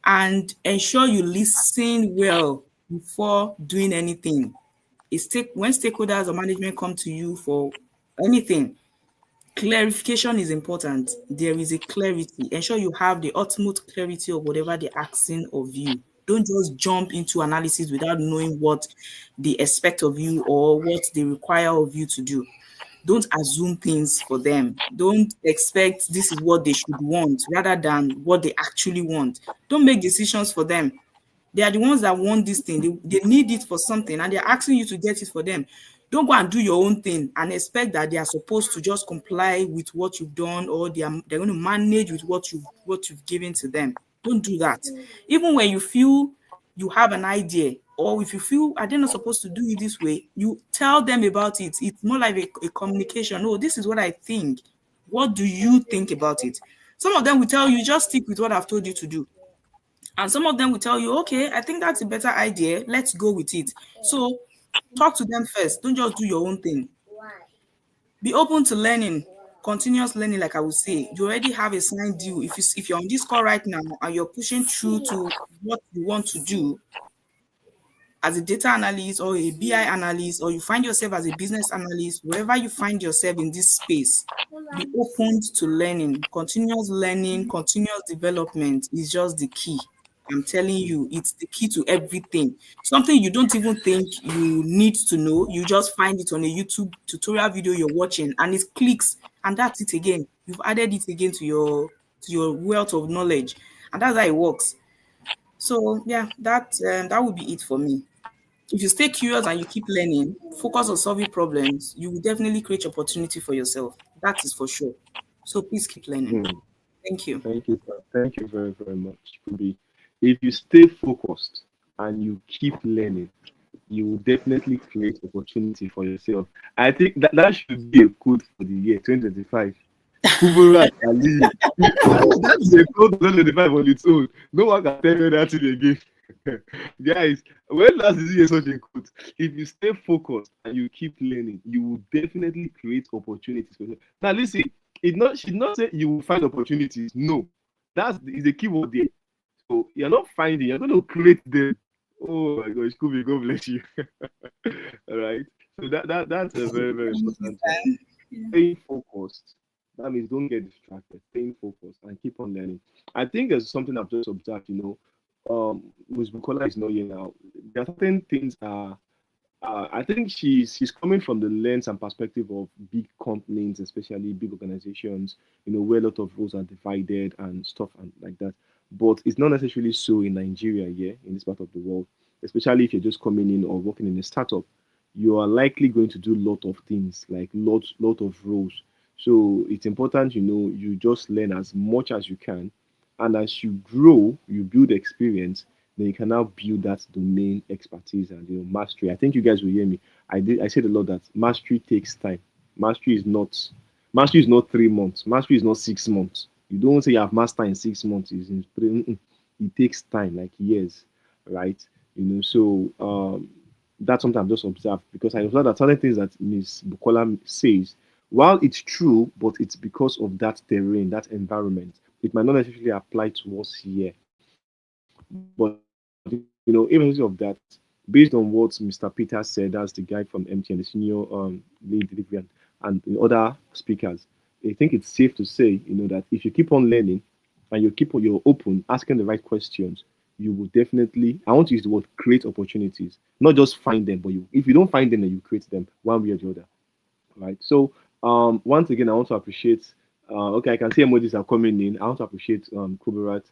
and ensure you listen well before doing anything. When stakeholders or management come to you for anything, clarification is important. There is a clarity. Ensure you have the ultimate clarity of whatever they're asking of you. Don't just jump into analysis without knowing what they expect of you or what they require of you to do. Don't assume things for them. Don't expect this is what they should want rather than what they actually want. Don't make decisions for them. They are the ones that want this thing. They need it for something and they're asking you to get it for them. Don't go and do your own thing and expect that they are supposed to just comply with what you've done or they're going to manage with what you've given to them. Don't do that. Even when you feel you have an idea or if you feel are they not supposed to do it this way, you tell them about it. It's more like a communication. Oh, this is what I think. What do you think about it? Some of them will tell you just stick with what I've told you to do. And some of them will tell you, okay, I think that's a better idea. Let's go with it. So talk to them first. Don't just do your own thing. Be open to learning, continuous learning, like I would say. You already have a signed deal. If you're on this call right now and you're pushing through to what you want to do, as a data analyst or a BI analyst, or you find yourself as a business analyst, wherever you find yourself in this space, be open to learning. Continuous learning, continuous development is just the key. I'm telling you, it's the key to everything. Something you don't even think you need to know, you just find it on a YouTube tutorial video you're watching and it clicks and that's it again. You've added it again to your wealth of knowledge. And that's how it works. So yeah, that would be it for me. If you stay curious and you keep learning, focus on solving problems, you will definitely create opportunity for yourself. That is for sure. So please keep learning. Hmm. Thank you. Thank you, sir. Thank you very, very much. Kubi. If you stay focused and you keep learning, you will definitely create opportunity for yourself. I think that should be a code for the year 2025. Kubura Ali. That's a code for 2025 on its own. No one can tell you that thing again. Guys, when last did you hear such a quote? If you stay focused and you keep learning, you will definitely create opportunities for yourself. Now, listen, it not should not say you will find opportunities. No, that's is a keyword there. So you're not finding, you're going to create them. Oh my gosh, Kubi, God bless you. All right. So that's a very, very Thank you, important one. Sam. Staying focused. That means don't get distracted. Staying focused and keep on learning. I think there's something I've just observed, Ms. Bukola is not here now. There are certain things I think she's coming from the lens and perspective of big companies, especially big organizations, where a lot of roles are divided and stuff and like that. But it's not necessarily so in Nigeria, yeah, in this part of the world, especially if you're just coming in or working in a startup, you are likely going to do a lot of things, like lot of roles. So it's important, you just learn as much as you can. And as you grow, you build experience, then you can now build that domain expertise and mastery. I think you guys will hear me. I said a lot that mastery takes time. Mastery is not mastery is not 3 months. Mastery is not 6 months. You don't say you have master in 6 months. It's in three. It takes time, like years, right? So that's something I've just observed because I observed that certain things that Miss Bukola says, while it's true, but it's because of that terrain, that environment. It might not necessarily apply to us here. But even of that, based on what Mr. Peter said, that's the guy from MTN, the senior lead delivery, and the other speakers, I think it's safe to say, that if you keep on learning and you're open, asking the right questions, you will definitely, I want to use the word create opportunities, not just find them, but if you don't find them, then you create them one way or the other. Right. So once again, I want to appreciate. Okay, I can see emojis are coming in. I want to appreciate Kuberat,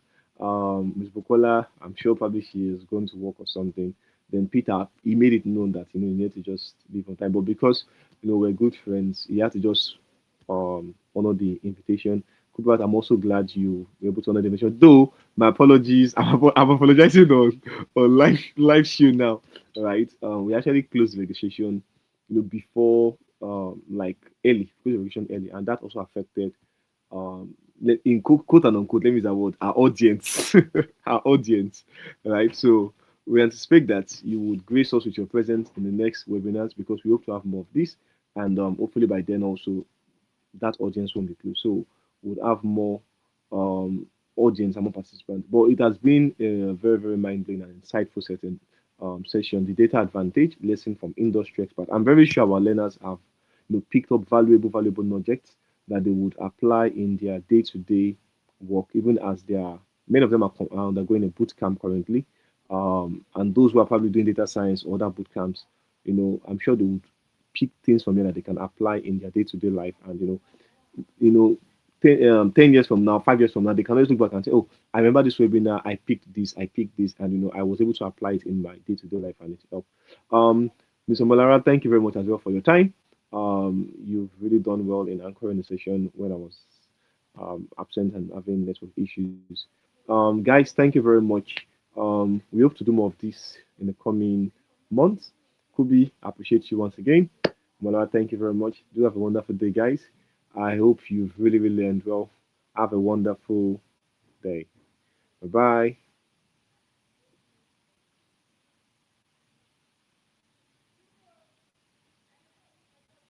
Ms. Bukola. I'm sure probably she is going to work or something. Then Peter, he made it known that he need to just leave on time, but because we're good friends, he had to just honor the invitation. Kuberat, I'm also glad you were able to honor the invitation. Though my apologies, I'm apologizing on live show now. Right. We actually closed the registration before like early, registration early, and that also affected in quote and unquote, let me use that word, our audience, our audience, right? So we anticipate that you would grace us with your presence in the next webinars because we hope to have more of this, and hopefully by then also that audience won't be closed. So we'll have more audience, among participants. But it has been a very, very mind blowing and insightful session. The data advantage, lesson from industry experts. I'm very sure our learners have picked up valuable nuggets that they would apply in their day to day work, even as they are many of them are undergoing a boot camp currently. And those who are probably doing data science or other boot camps, I'm sure they would pick things from here that they can apply in their day to day life. And you know, 10 years from now, 5 years from now, they can always look back and say, oh, I remember this webinar, I picked this, and I was able to apply it in my day-to-day life and it helped. Mr. Molara, thank you very much as well for your time. You've really done well in anchoring the session when I was absent and having network issues. Guys, thank you very much. We hope to do more of this in the coming months. Kubi, appreciate you once again. Molara, thank you very much. Do have a wonderful day, guys. I hope you've really, really learned well. Have a wonderful day. Bye bye.